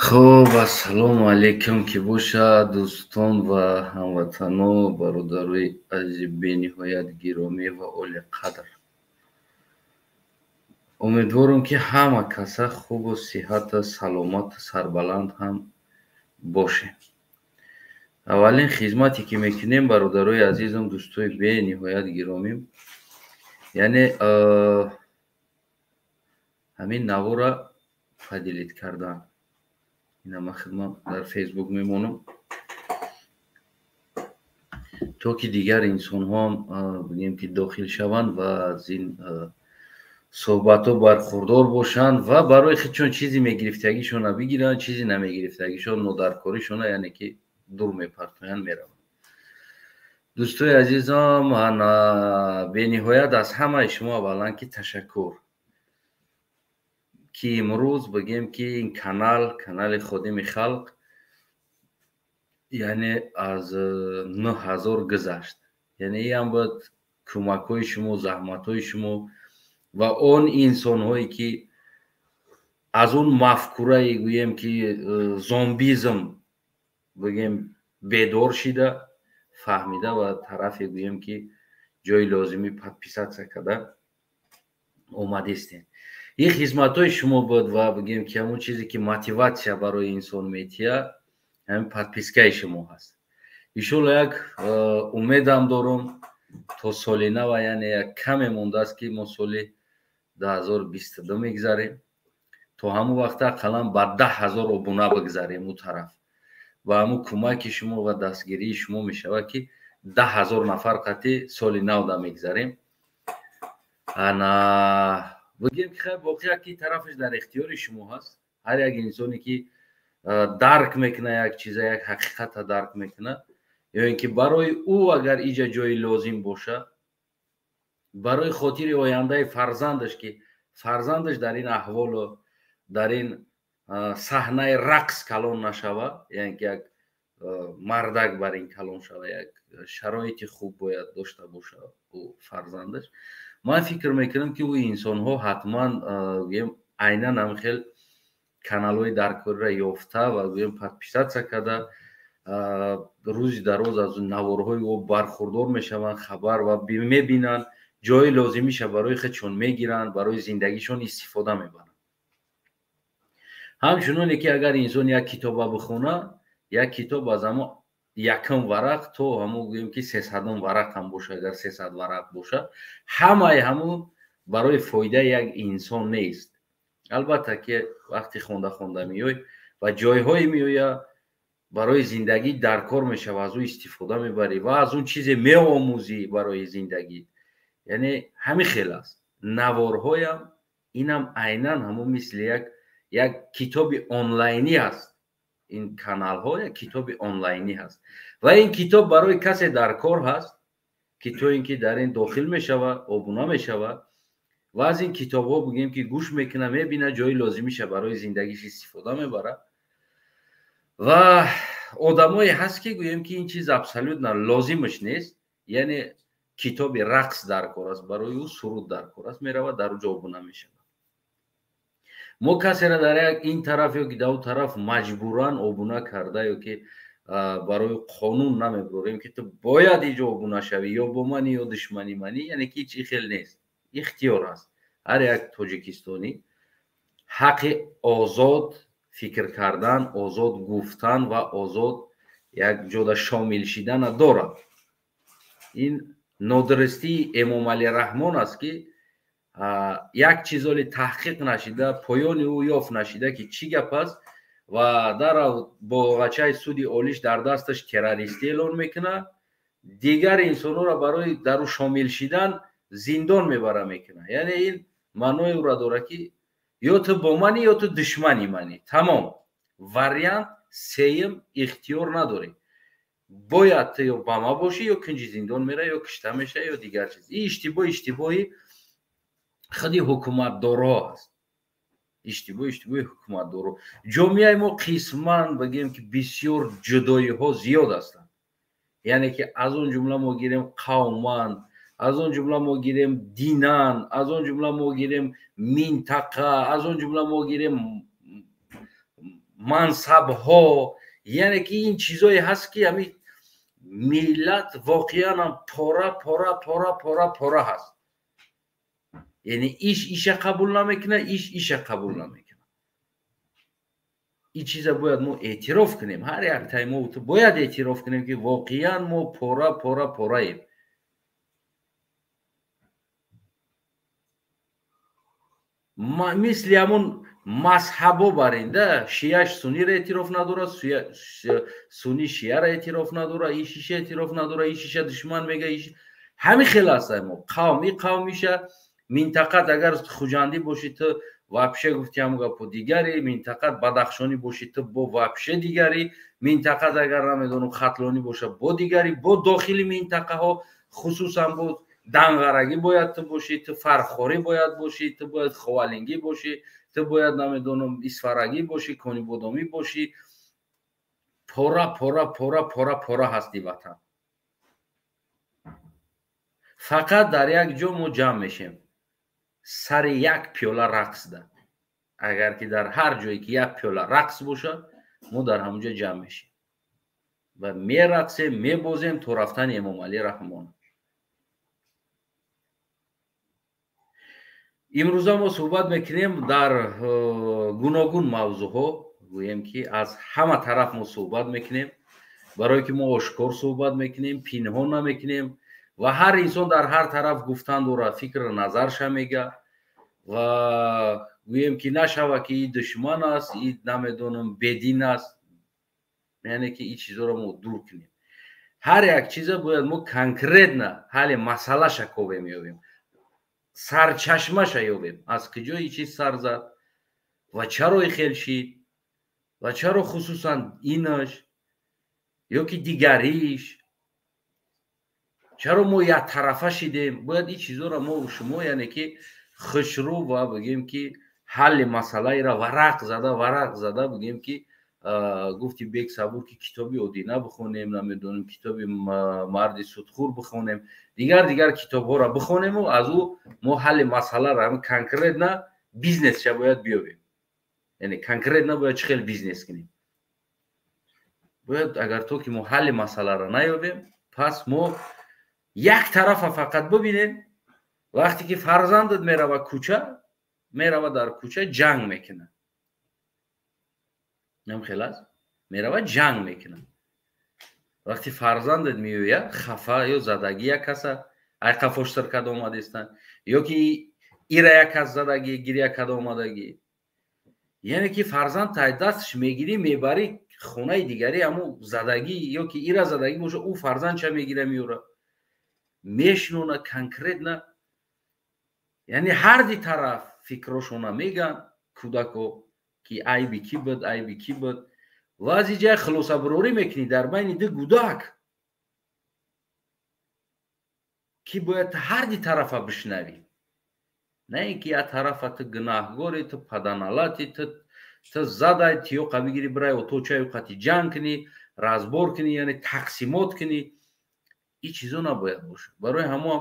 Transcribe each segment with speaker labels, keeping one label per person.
Speaker 1: خب ассалому алайкум ки бошад дӯстон ва ҳамватано, бародарои азизи бениҳоят гиромӣ ва олиқадр. Умедворам ки ҳама каса хубу сиҳату саломату сарбаланд ҳам бошем. аввалин хизмате ки мекунем бародарои азизам, дӯстои бениҳоят гиромим, яъне ҳамин навора падилит кардан. Ина ман хидмат дар фейсбук мемонам, то ки дигар инсонҳо ҳам бигем ки дохил шаванд ва аз ин суҳбатҳо бархурдор бошанд ва барои худшон чизи мегирифтагишона бигиранд, чизи намегирифтагишон нодаркоришона яъне ки дур мепартоянд, мераванд. дӯстои азизам, ман бениҳоят аз ҳамаи шумо аввалан ки ташаккур ки имрӯз бигем ки ин канали Ходими Халқ яъне аз 9000 гузашт. Яъне ин бояд кӯмакҳои шумо, заҳматҳои шумо ва он инсонҳое ки аз он мафкураи гӯем ки зомбизм бигем бедор шида, фаҳмида ва тарафе гӯем ки ҷои лозимӣ подписатсия карда омадистем. ин хизматҳои шумо буд ва бигем ки ҳамон чизе ки мотиватсия барои инсон метиҳад ҳамин подпискаи шумо ҳаст. иншоалло як умедам дорам то соли нав, яъне як каме мондааст ки мо соли 2022 мегзарем, то ҳамон вақта ақаллан ба 10,000 обуна бигзарем у тараф ва ҳамон кӯмаки шумо ва дастгирии шумо мешавад ки 10,000 нафар қатъи соли навда мегзарем. бигем ки хай воқеа ки тарафаш дар ихтиёри шумо ҳаст. ҳар як инсоне ки дарк мекуна як чиза, як ҳақиқата дарк мекуна, ё ин ки барои ӯ агар иҷа ҷои лозим бошад, барои хотири ояндаи фарзандаш ки фарзандаш дар ин аҳволу дар ин саҳнаи рақс калон нашавад, яъне ки як мардак бар ин калон шавад, як шароити хуб бояд дошта бошад ӯ фарзандаш. ман фикр мекунам ки ӯ инсонҳо ҳатман гӯем айнан ҳамин хел каналҳои даркориро ёфта ва гӯем подписатсия карда рӯзи дароз аз наворҳои ӯ бархурдор мешаванд, хабар ва мебинанд, ҷои лозимиша барои худшон мегиранд, барои зиндагишон истифода мебаранд. ҳамчуноне ки агар инсон як китоба бихона, як китоб аз ҳамон якум варақ то ҳамон гӯем ки 300 варақ ҳам боша, агар 300 варақ боша, ҳамаи ҳамон барои фоидаи як инсон нест. албатта ки вақти хонда меёй ва ҷойҳое меояд барои зиндагӣ дар кор мешава, аз ӯ истифода мебарӣ ва аз он чизе меомӯзӣ барои зиндагӣ. яъне ҳамин хел аст. наворҳоям инам айнан ҳамон мисли як китоби онлайнӣ аст. ин каналҳо як китоби онлайнӣ ҳаст ва ин китоб барои касе дар кор ҳаст ки то ин ки дар ин дохил мешавад, обуна мешавад ва аз ин китобҳо бигем ки гӯш мекунад, мебинад, ҷои лозимиша барои зиндагиш истифода мебарад. ва одамое ҳаст ки гӯем ки ин чиз абсолютно лозимаш нест, яъне китоби рақс дар кор аст, барои ӯ суруд дар кор аст, меравад дар уҷо обуна мешавад. мо касеро дар як ин тараф ё ки дар он тараф маҷбуран обуна карда ё ки барои қонун намебурем ки ту бояд иҷо обуна шавӣ, ё бо мани ё душмани мани, яъне ки ҳеҷ ин хел нест. ихтиёр аст. ҳар як тоҷикистонӣ ҳаққи озод фикр кардан, озод гуфтан ва озод як ҷода шомил шидана дорад. ин нодурустии Эмомалӣ Раҳмон аст ки як чизоли таҳқиқ нашида, поёни ӯ ёфт нашида ки чӣ гап аст ва дарав бо вачаи суди олиш дар дасташ террористӣ эълон мекунад, дигар инсонҳоро барои дар ӯ шомил шидан зиндон мебара мекунад. яъне ин маънои ӯро дорад ки ё ту бо манӣ ё ту душмани манӣ. тамом. вариант сеюм ихтиёр надорӣ. бояд ту ё ба ман бошӣ, ё кунҷи зиндон меравӣ, ё кушта мешавӣ, ё дигар чиз. ин иштибоҳи худи ҳукуматдорҳо аст. иштибоҳи ҳукуматдорҳо. ҷомеаи мо қисман бигем ки бисёр ҷудоиҳо зиёд ҳастанд. яъне ки аз он ҷумла мо гирем қавманд, аз он ҷумла мо гирем динан, аз он ҷумла мо гирем минтақа, аз он ҷумла мо гирем мансабҳо, яъне ки ин чизое ҳаст ки ҳамин миллат воқеан ҳам пора ҳаст. яъне иш иша қабул намекунад, иш иша қабул намекунад. ин чиза бояд мо эътироф кунем, ҳар яктаи мо бояд эътироф кунем ки воқеан мо пораем. мисли ҳамон мазҳабо баринда шиаш сунниро эътироф надорад, сунни шияро эътироф надорад, иш иша эътироф надорад, иш иша душман мега, ҳамин хел ҳастаи мо. қавм и қавм иша, минтақат агар хуҷандӣ бошӣ ту вообще гуфти ҳамон гапо дигари, минтақат бадахшонӣ бошӣ ту бо вообще дигари, минтақат агар намедонам хатлонӣ боша бо дигари, бо дохили минтақаҳо хусусан бо данғарагӣ бояд ту бошӣ, ту фархорӣ бояд бошӣ, ту бояд ховалингӣ бошӣ, ту бояд намедонам исфарагӣ бошӣ, конибодомӣ бошӣ. пора ҳасти ватан. фақат дар як ҷо мо ҷамъ мешем, сари як пиёла рақс да. агар ки дар ҳар ҷое ки як пиёла рақс бошад, мо дар ҳамонҷо ҷамъ мешем ва мерақсем, мебозем то рафтани Эмомалӣ раҳмон. имрӯза мо суҳбат мекунем дар гуногун мавзӯъҳо. гӯем ки аз ҳама тараф мо суҳбат мекунем, барое ки мо ошкор суҳбат мекунем, пинҳон намекунем ва ҳар инсон дар ҳар тараф гуфтан дорад, фикру назарша мега ва гӯем ки нашава ки ин душман аст, ин намедонам бедин аст, яъне ки ин чизоро мо дур кунем. ҳар як чиза бояд мо конкретна ҳалли масъалаша ковем ёбем, сарчашмаша ёбем, аз куҷо ин чиз сар зад ва чаро ихел шид ва чаро хусусан инаш ё ки дигариш, чаро мо яктарафа шидем. бояд ин чизоро мо шумо яъне ки хушрӯ ва бигем ки ҳалли масъалаеро варақ зада бигем ки гуфти бек сабур ки китоби Одина бихонем, намедонем китоби Марди Судхур бихонем, дигар китобҳоро бихонему, аз ӯ мо ҳалли масъаларо конкретна бизнесша бояд биёбем. яъне конкретна бояд чӣ хел бизнес кунем. бояд агар то ки мо ҳалли масъаларо наёбем, пас мо як тарафа фақат бибинем. вақте ки фарзандат мерава кӯча, мерава дар кӯча ҷанг мекунад, намхел аст, мерава ҷанг мекунад. вақти фарзандат меояд хафа ё задагӣ як каса ай қафош сир карда омадестан, ё ки ира як кас задагӣ гирья карда омадагӣ, яъне ки фарзанд тай дасташ мегирӣ мебарӣ хонаи дигари, аммо задагӣ ё ки ира задагӣ боша ӯ фарзандша мегира меёрад, мешинона конкретна. яъне ҳар ди тараф фикрошона меган кӯдако ки айби кӣ буд ва аз ин ҷоя хулосабурорӣ мекунӣ дар байни ду гудак ки бояд ҳар ди тарафа бишнавӣ, на ин ки як тарафа ту гунаҳгори, ту паданалати, ту задай тиёқа бигирӣ бирай оточаи қати ҷанг кунӣ, разбор кунӣ, яъне тақсимот кунӣ. ин чизо набояд бошад. барои ҳамон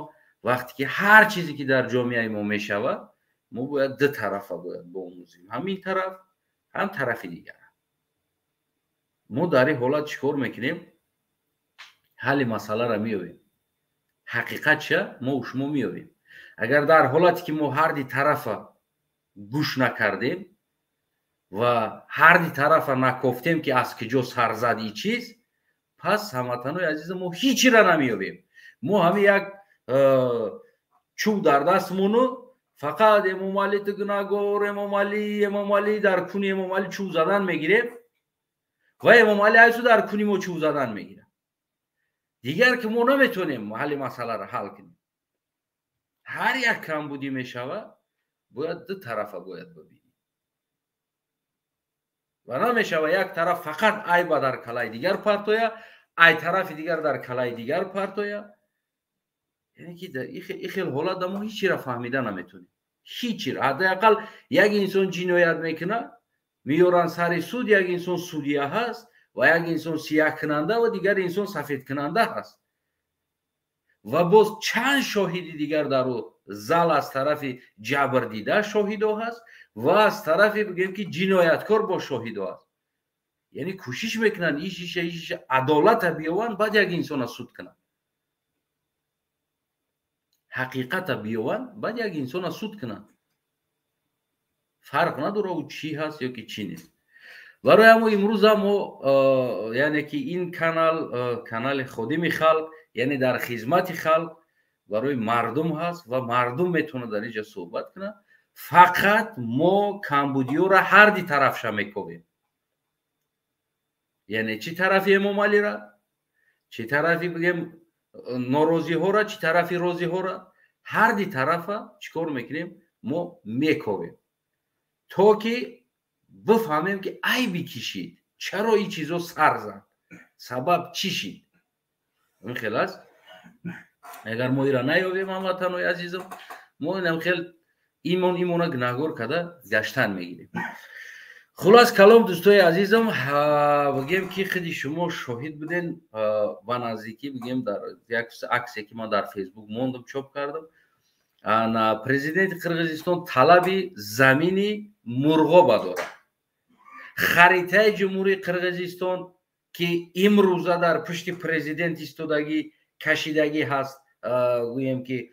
Speaker 1: вақте ки ҳар чизе ки дар ҷомеаи мо мешавад, мо бояд ду тарафа бояд бомӯзем, ҳамин тараф ҳам тарафи дигар. мо дар ин ҳолат чӣ кор мекунем? ҳалли масъаларо меёбем. ҳақиқат чия? мо шумо меёбем. агар дар ҳолате ки мо ҳар ди тарафа гӯш накардем ва ҳар ди тарафа накофтем ки аз куҷо сар зад ин чиз, пас ҳамватанои азизам мо ҳичиро намеёбем. мо ҳамин як чӯб дар дастмону фақат Эмомалӣ ту гунаҳгор, Эмомалӣ дар куни Эмомалӣ чӯб задан мегирем ва Эмомалӣ айсу дар куни мо чӯб задан мегирад. дигар ки мо наметавонем ҳалли масъаларо ҳал кунем. ҳар як камбудӣ мешавад, бояд ду тарафа бояд бибинем ва намешавад як тараф фақат айба дар калаи дигар партоя, ай тарафи дигар дар калаи дигар партоя. яъне ки ин хел ҳолатда мо ҳичиро фаҳмида наметавонем. ҳичиро. ҳадоақал як инсон ҷиноят мекунад, меёранд сари суд, як инсон судя ҳаст ва як инсон сияҳкунанда ва дигар инсон сафедкунанда ҳаст. ва боз чанд шоҳиди дигар дар ӯ зал аз тарафи ҷабрдида шоҳидо ҳаст ва аз тарафи бигӯем ки ҷинояткор бо шоҳидо ҳаст. یعنی کوشش میکنن ایش عدالت بیاون بعد یک انسان سود کنن حقیقت بیاون بعد یک انسان سود کنن فرق نداره او چی هست یا که چی نیست برای ما امروز ما یعنی که این کانال خودی خلق یعنی در خدمت خلق برای مردم هست و مردم میتونه در اینجا صحبت کنه فقط ما کمبودیو را هر دی طرفش میکوبیم یعنی چی طرفی امام علی را چی طرفی بگیم ناروزی ها را چی طرفی روزی ها را هر دی طرفا چیکار میکنیم ما میکوبیم تا که بفهمیم که ای بکشید چرا این چیزا سر زد سبب چی شد این خیلی است اگر ما ایران نیابیم هموطنای عزیزم ما اینم خیلی ایمونا گناهگار کده گشتن میگیریم خلاص کلام دوستای عزیزم بگیم که خیلی شما شاهد بودین و نزدیکی بگیم در یک عکسی که من در فیسبوک موندم چاپ کردم پرزیدنت قرقیزستان طلبی زمینی مرغاب داره خریطه جمهوری قرقیزستان که امروزه در پشت پرزیدنت ایستادگی کشیدگی هست گویم که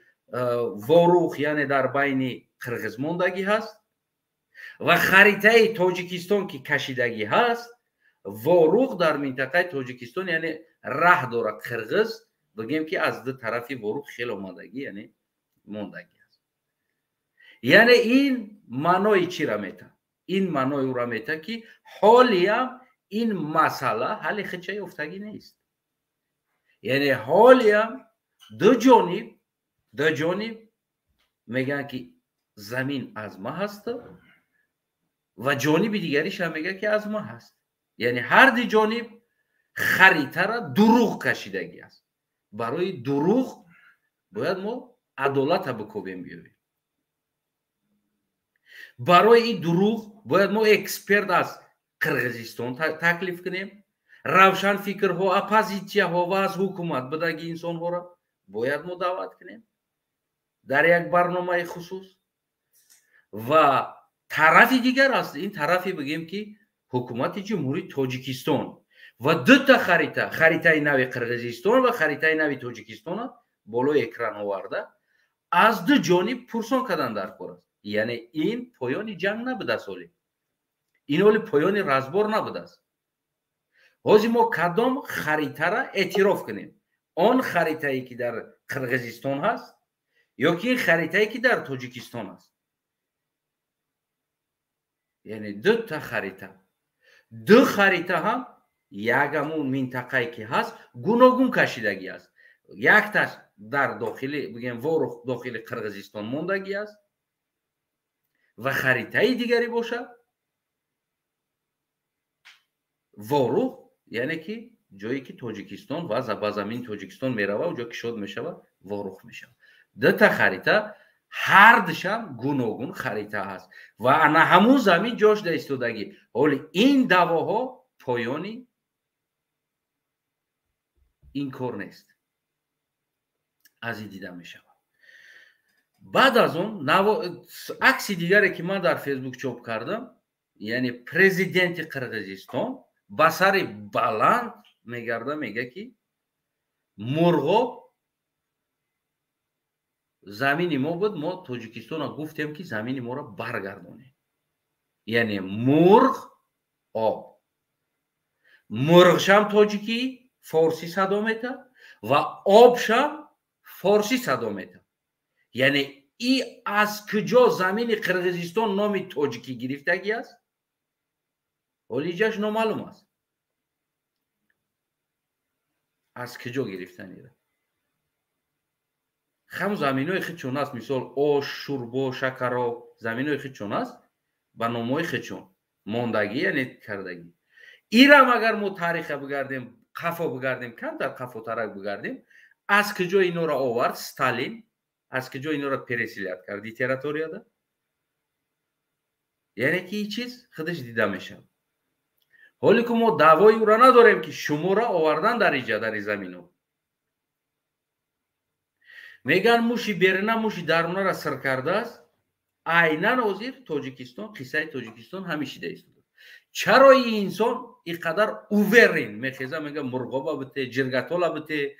Speaker 1: واروخ یعنی در بین قرقیز موندگی هست و خریطه تاجیکستان که کشیدگی هست واروخ در منطقه تاجیکستان یعنی راه داره قرقیز بگیم که از دو طرفی واروخ خیلی اومدگی یعنی موندگی هست یعنی این معنای چی را میته این معنای او را میته که حالی هم این مسئله حل خچه افتگی نیست یعنی حالی هم دو جانب میگن که زمین از ما هست و جانب دیگریش هم میگه که از ما هست یعنی هر دی جانب خریطه را دروغ کشیدگی است برای دروغ باید ما عدالت بکوبیم بیاریم برای این دروغ باید ما اکسپرت از قرقیزستان تکلیف کنیم روشن فکرها اپوزیسیا ها و از حکومت بدگی انسان ها را باید ما دعوت کنیم در یک برنامه خصوص و طرفی دیگر است این طرفی بگیم که حکومت جمهوری تاجیکستان و دو تا خریطه نوی قرقیزستان و خریطه نوی تاجیکستان بالای اکران آورده از دو جانب پرسان کردن در کار است یعنی این پایان جنگ نبوده سالی این ولی پایان رزبار نبوده است حاضی ما کدام خریطه را اعتراف کنیم آن خریطه ای که در قرقیزستان هست یا که این خریطه ای که در تاجیکستان هست یعنی دو تا دو خریطه هم یکمون منطقه‌ای که هست گوناگون کشیدگی است یک تاش در داخلی بگیم واروخ داخل قرقیزستان موندگی است و خریطه دیگری باشه واروخ یعنی که جایی که تاجیکستان و با زمین تاجیکستان میروه و جا که شد میشوه واروخ میشه دو تا خریطه هر دشم گوناگون خریطه هست و انا همون زمین جاش در ایستادگی ولی این دعواها پایانی این کار نیست از این دیده میشه بعد از اون عکس دیگری که من در فیسبوک چاپ کردم یعنی پرزیدنت قرقیزستان با سر بلند میگرده میگه که مرغاب زمین ما بود ما تاجیکستان گفتیم که زمین ما را برگردونه یعنی مرغ آب مرغشم تاجیکی فارسی صدا میته و آبشم فارسی صدا میته یعنی ای از کجا زمین قرقیزستان نام تاجیکی گرفتگی است ولی جاش نامعلوم است از کجا گرفتن ایره خم زمینای خود چون است مثال آش شوربا شکر زمینای خود چون است با نامای خود چون ماندگی یعنی کردگی ایرم اگر ما تاریخ بگردیم قفا بگردیم کم در قفا ترک بگردیم از کجا اینا را آورد ستالین از کجا اینا را پرسیلیت کردی تریتوریا ده یعنی که این چیز خودش دیده میشه حالی که ما دعوای او را نداریم که شما را آوردن در اینجا در این زمینو میگن موشی بیرونه موشی درونه را سر کرده است عیناً حاضر تاجیکستان قصه تاجیکستان همیشه ایستاده چرا این انسان اینقدر اوورین میخیزه میگه مرغابا بته جرگتالا بته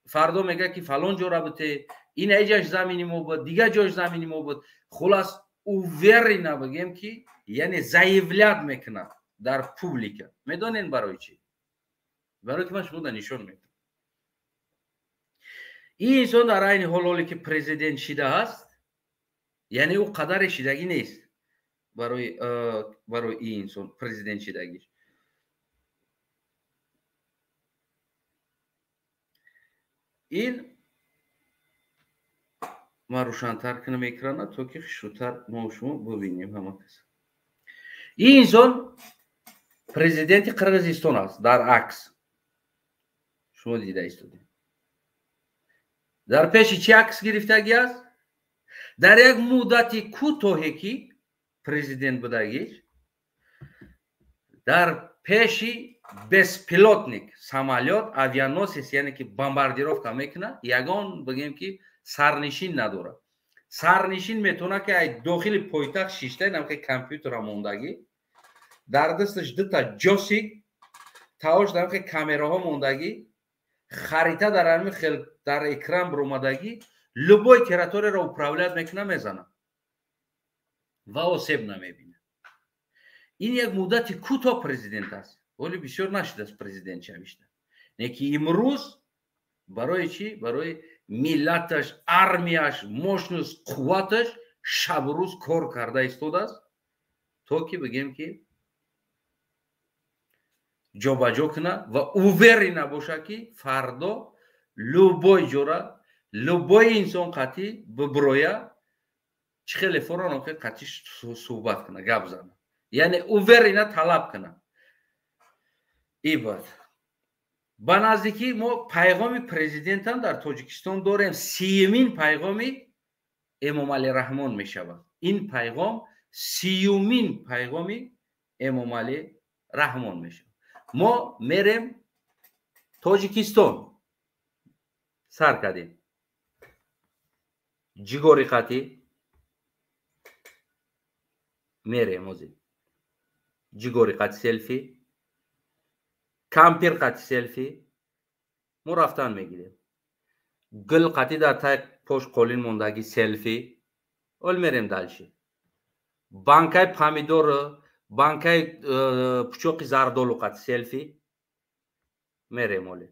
Speaker 1: فردا میگه که فلان جا را بته این ایجاش زمینی ما بود دیگه جاش زمینی ما بود خلاص اوورین بگیم که یعنی ضعیفیت میکنه در پوبلیک میدونین برای چی برای که من شما نشون میدم این انسان در این حالی که پرزیدنت شده است یعنی او قدر شدگی نیست برای این انسان پرزیدنت شدگیش این ما روشن‌تر کنم اکران تا که شوتر ما و شما ببینیم همه کس این انسان پرزیدنت قرقیزستان است در عکس شما دیده ایستادید در پیش چی عکس گرفتگی است در یک مدت کوتاهی که پرزیدنت بودگیش در پیش безпилотник самолет авианосец یعنی که بمباردیروفکا میکنه یگان بگیم که سرنشین نداره سرنشین میتونه که داخل پایتخت شیشته نم که کامپیوتر موندگی در دستش دو تا جوسیک تاوش نم که کامراها موندگی خریطه در همین در اکران برومدگی любой територия را управлять میکنه میزنه و آسیب نمیبینه این یک مدت کوتاه پرزیدنت است ولی بسیار نشده است پرزیدنت شویشته نه که امروز برای چی برای ملتش армияш мощность قوتش شب و روز کار کرده ایستاده است تا که بگیم که جابجا کنه و اووری نباشه که فردا любой جورا любой انسان قطعی ببرویه چه خیلی فوران هم که قطعی صحبت کنه گپ زنه یعنی اووری نه طلب کنه ای باید به نزدیکی ما پیغام پرزیدنت هم در تاجیکستان داریم سیومین پیغامی امام علی رحمان می شود این پیغام سیومین پیغامی امام علی رحمان می شود ما میریم تاجیکستان سر کردیم جیگاری قطعی میریم ازی جیگاری قطعی سلفی کامپیر قطعی سلفی ما رفتن میگیریم گل قطعی در تای پشت قولین موندگی سلفی اول میریم دلشی بانکای پامیدور بانکای پچوقی زردولو قطعی سلفی میریم اولی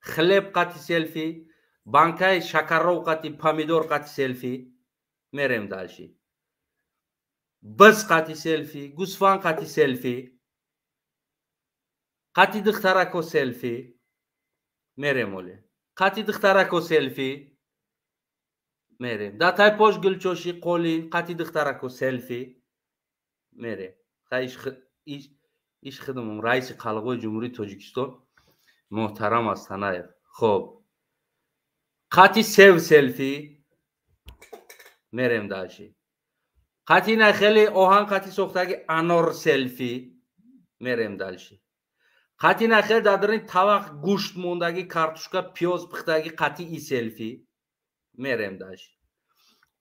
Speaker 1: خلیب قطعی سلفی بانکای شکررو قطعی پامیدور قطعی سلفی میریم دلشی بس قطعی سلفی گوسفند قطعی سلفی قطعی دخترکو سلفی میریم اولی قطعی دخترکو سلفی میریم در تای پاش گلچوشی قولین قطعی دخترکو سلفی میریم ایش خدمم رئیس قلقوی جمهوری تاجیکستان محترم است نایب خب قطعی سیو سلفی میریم داشی قطعی نخیلی آهن قطعی سوختگی انار سلفی میریم دالشی قطعی نخیلی دادرین طبق گوشت موندگی کارتوشکا پیاز پختگی قطعی ای سلفی میریم داشی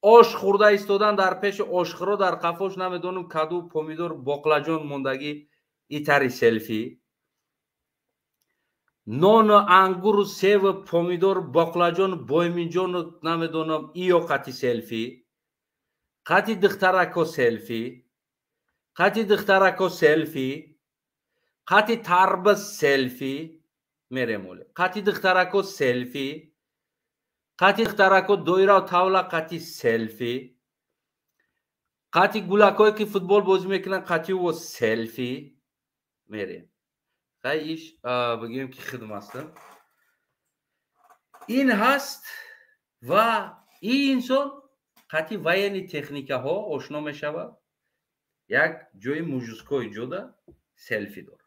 Speaker 1: آش خورده ایستادن در پیش آشخورا در قفاش نمیدونم کدو پومیدور باقلاجان موندگی ای تری سلفی نان انگور سیب پومیدور باقلاجان بایمینجان نمیدونم ایو قطعی سلفی قطعی دخترکو سلفی قطعی دخترکو سلفی قطعی تربس سلفی میریم اولی قطعی دخترکو سلفی قطعی دخترکو دویره و تاوله قطعی سلفی قطعی گولکایی که فوتبال بازی میکنن قطعی و سلفی میریم خیلیش بگیم که خدمت هستم این هست و این انسان قطعی وینی تکنیکه ها آشنا می شود یک جای موجودکای جدا سلفی داره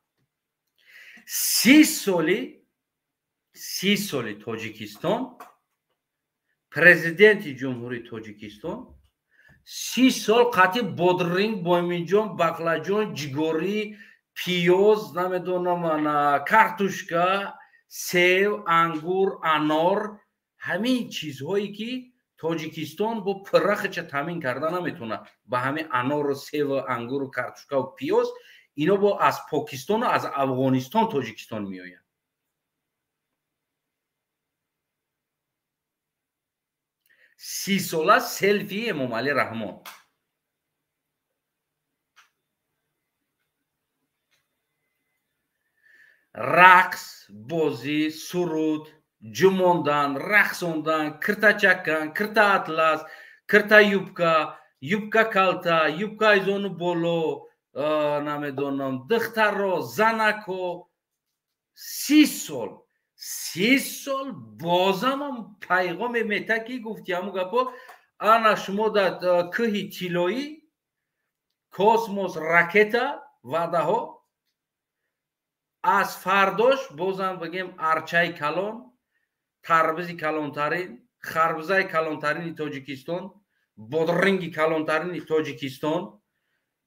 Speaker 1: 30 سالی تاجیکستان پرزیدنت جمهوری تاجیکستان 30 سال قطعی بادرینگ بایمینجان باقلاجان جیگاری پیاز نمیدونم کارتوشکا سیب انگور انار همین چیزهایی که تاجیکستان با پرخ چه تامین کرده نمیتونه با همین انار و سیب و انگور و کارتوشکا و پیاز اینا با از پاکستان و از افغانستان تاجیکستان میآیند. سی ساله سلفی امام علی رحمان. رقص، بازی، سرود، جموندن، رقصوندن، کرتا چکن، کرتا اطلس، کرتا یوبکا، یوبکا کالتا، یوبکا ایزون بولو، نمیدونم دخترها، زنکو. 30 سال بازم هم پیغام میته که گفتی همون گپا انا شما در کوه طلایی کاسموس راکتا وعده ها از فرداش بازم بگیم ارچای کلان، تربیز کلانترین، خربزای کلانترین تاجیکستان، بادرنگی کلانترین تاجیکستان،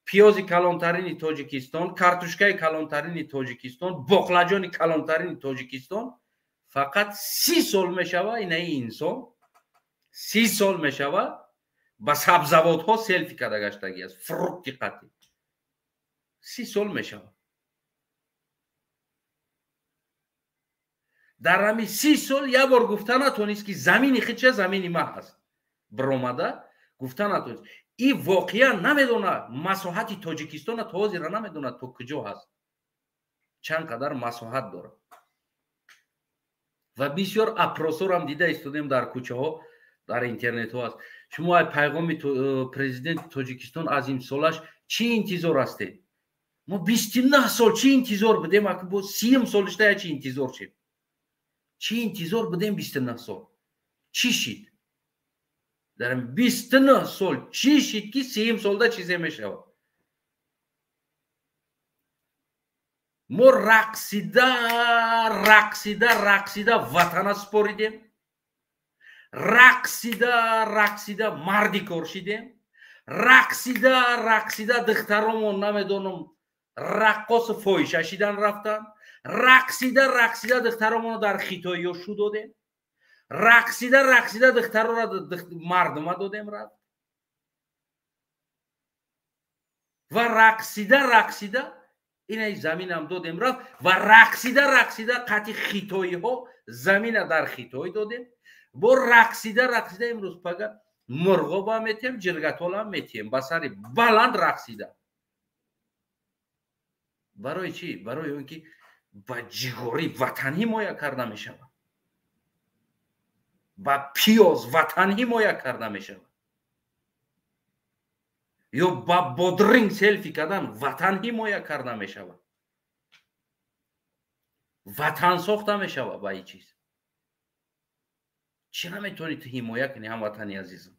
Speaker 1: پیازی کلانترین تاجیکستان، کارتوشکای کلانترین تاجیکستان، باقلاجانی کلانترین تاجیکستان. فقط 30 سال میشوه این انسان 30 سال میشوه با سبزوادها سلفی کرده گشتگی است، فروختی قطعی 30 سال میشوه. در همین 30 سال یک بار گفته نتونست که زمینی خود چه زمینی ما هست برآمده گفته نتونست. این واقعا نمیدونه مساحت تاجیکستان تا حاضر نمیدونه تو کجا هست، چند قدر مساحت داره. و بسیار اپراسور هم دیده استودیم در کوچه ها، در اینترنت ها هست. شما پیغام پرزیدنت تاجیکستان از این سالش چی انتظار هسته؟ ما 29 سال چی انتظار بدیم اگه با 30 سالش ده چی انتظار شد؟ چی انتظار بدیم 29 سال؟ چی شد؟ در 29 سال چی شد که 30 سال ده چیزی میشه؟ ما رقصیده وطن سپاریدیم، رقصیده مردی کار شدیم، رقصیده دخترامون نمیدونم رقاص فاحشه شدن رفتن، رقصیده دخترامون در خیتایی ها شو دادیم، رقصیده دخترها را مردم دادیم رفت و رقصیده این زمین هم دادیم رفت و رقصیده قطعی خیتایی ها زمین در خیتایی دادیم. با رقصیده امروز پگه مرغاب هم میتیم، جرگتال هم میتیم، بسری بلند رقصیده. برای چی؟ برای اون که با جگاری وطنی مایه کرده میشه، با پیاز وطنی مایه کرده میشه، یا با بادرنگ سلفی کردن وطن حمایه کرده می شود، وطن ساخته می شود. با این چیز چی نمیتونی تو حمایه کنی هم وطنی عزیزم؟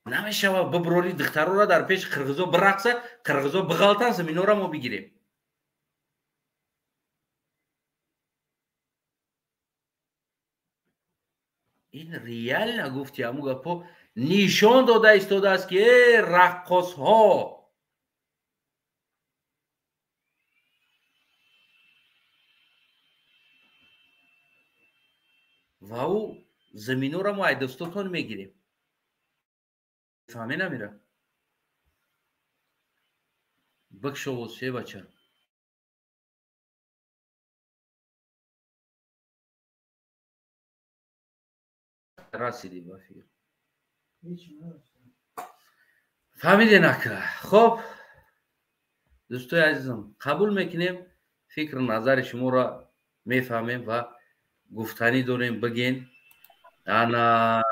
Speaker 1: نمی شود ببروری دخترها را در پیش قرغزا برقصه، قرغزا بغلطن زمین را ما بگیریم. این ریال نگفتی همو گپا نشان داده ایستاده است که رقاص ها و او زمین را ما دستاتون میگیریم. فهمی نمیره بکشو واسه بچه رسیدی با فکر فهمیدی نکره. خب دوستای عزیزم قبول میکنیم فکر نظر شما را میفهمیم و گفتنی داریم بگین. انا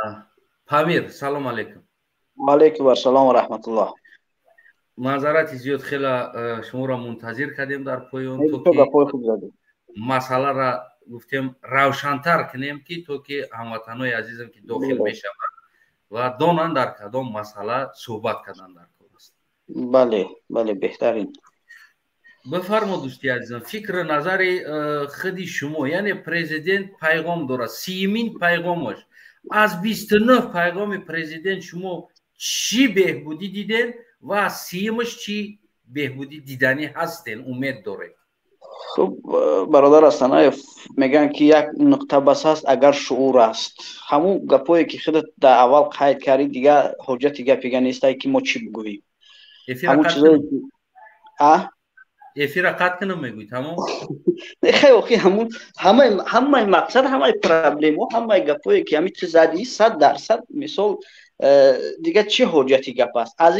Speaker 1: پامیر سلام علیکم.
Speaker 2: و علیکم السلام و رحمت الله.
Speaker 1: معذرت زیاد خیلی شما را منتظر کردیم در پایان تو که مسئله را گفتیم روشن‌تر کنیم که تو که هموطنای عزیزم که داخل میشوند و دانن در کدام مسئله صحبت کردن در کار است.
Speaker 2: بله بهترین.
Speaker 1: بفرما دوستی عزیزم فکر نظر خودی شما، یعنی پرزیدنت پیغام داره، 30مین پیغامش از 29 پیغام پرزیدنت شما چی بهبودی دیدین و 30مش چی بهبودی دیدنی هستین امید داره؟
Speaker 2: خب برادر استانایف میگن که یک نقطه بس است اگر شعور است. همون گپایی که خودت در اول قید کردی دیگه حجت گپی نیست که ما چی بگوییم.
Speaker 1: ефира
Speaker 2: ҳамун
Speaker 1: қат
Speaker 2: чизое
Speaker 1: кунам,
Speaker 2: ки
Speaker 1: ефира қат кунам мегӯй тамом.
Speaker 2: хай охи ҳамаи мақсад ҳамаи проблемо ҳамаи гапое ки ҳамин чиз задӣ 100% мисол дига чӣ ҳоҷати гап аст? Аз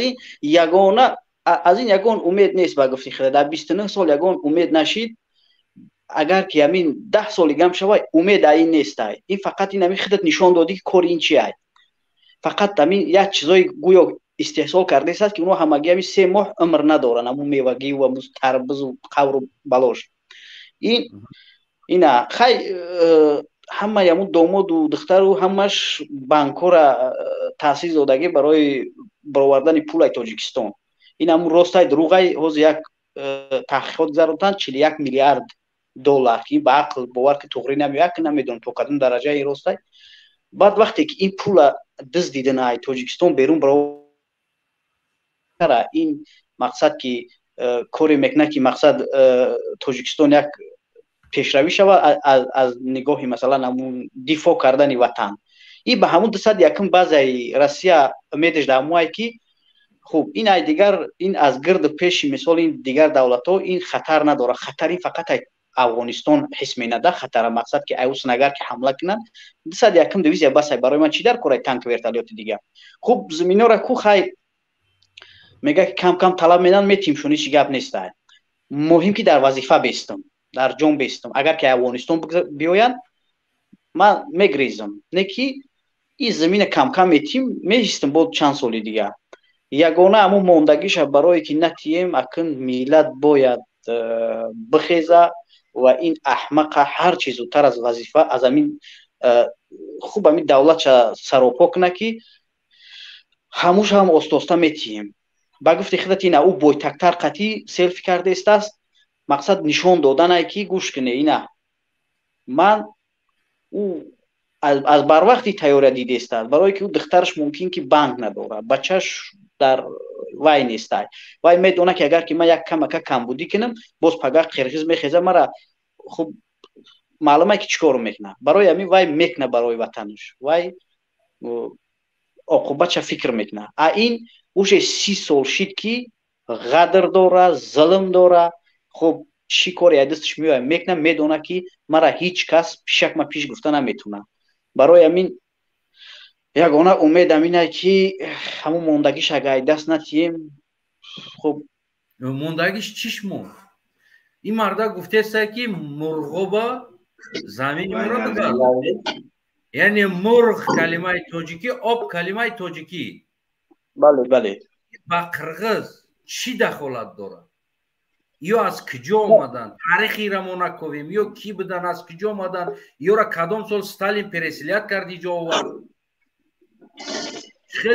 Speaker 2: ин ягон умед нест ба гуфти худа дар 29 сол ягон умед нашид. Агар ки ҳамин 10 соли гам шавад умед аин нестай. Ин фақат ин ҳамин худат нишон додӣ ки кори ин чи ай. Фақат ҳамин як чизои гӯё истеҳсол кардааст ки онҳо ҳамагӣ ҳамин 3 моҳ умр надоранд, ҳамун мевагӣ ва тарбузу қавру балош. Ина хай ҳамаи ҳамун домоду духтару ҳамаш банкҳоро таъсис додагӣ барои баровардани пулай Тоҷикистон. Ин ҳамун ростай дурӯғай ҳозир як таҳқиқот гузаронданд 41 миллиард доллар ки ба ақл бовар ки туғрӣ намедонам то кадом дараҷа ин ростай. Баъд вақте ки ин пула дуздиданай Тоҷикистон берун баровара ин мақсад ки коре мекунад ки мақсад Тоҷикистон як пешравӣ шавад аз нигоҳи масалан ҳамун дифоъ кардани ватан. И ба ҳамун 201 базаи Россия умедаш дар ҳамое ки хуб ин ай дигар ин аз гирду пеши мисол ин дигар давлатҳо ин хатар надорад. Хатар ин фақат Афғонистон ҳис менада хатара мақсад ки айусн агар ки ҳамла кунанд 201 дивизия басай барои ман чи дар кораи танк вертолёти дигар. Хуб заминора ку хай мега ки кам талаб менан метимшон ҳеч гап нестай. Муҳим ки дар вазифа бестам, дар ҷон бестам. Агар ки Афғонистон биёянд ман мегрезам. Не ки ин замина кам метим меҳистам бо чанд соли дигар. Ягона ҳамун мондагиша барое ки натием акн миллат бояд бихеза ва ин аҳмақа ҳарчи зудтар аз вазифа аз ҳамин хуб ҳамин давлатша саропо кунад ки ҳамуш ҳам остоста метием. Ба гуфти худат ина ӯ бойтактар қатъӣ селфи кардааст. Мақсад нишон доданае ки гӯш куне ина ман ӯ аз барвақти тайёрия дидааст. Барое ки ӯ духтараш мумкин ки банк надорад, бачаш дар вай нестай. Вай медонад ки агар ки ман як камака камбудӣ кунам боз пага қирғиз мехеза мара хуб маълуме ки чӣ кор мекунад. Барои ҳамин вай мекунад барои ватанаш. Вай оқубатша фикр мекунад. Ин уже 30 сол шид ки ғадр дора, зулм дора. Хуб чӣ кори аз дасташ меояд мекунад, медонад ки мара ҳеҷ кас пишакма пиш гуфта наметавонад. Барои ҳамин ягона умед ҳаминае ки ҳамун мондагиш ага аз даст натием. Хуб
Speaker 1: мондагиш чиш монд? ин марда гуфтеста ки мурғоба замини муро бибард. яъне мурғ калимаи тоҷикӣ, об калимаи тоҷикӣ.
Speaker 2: бале.
Speaker 1: ба қирғиз чӣ дахолат дорад? ё аз куҷо омаданд? таърихиро мо наковем, ё ки буданд, аз куҷо омаданд, ёра кадом сол Сталин переселят кард иҷо овард?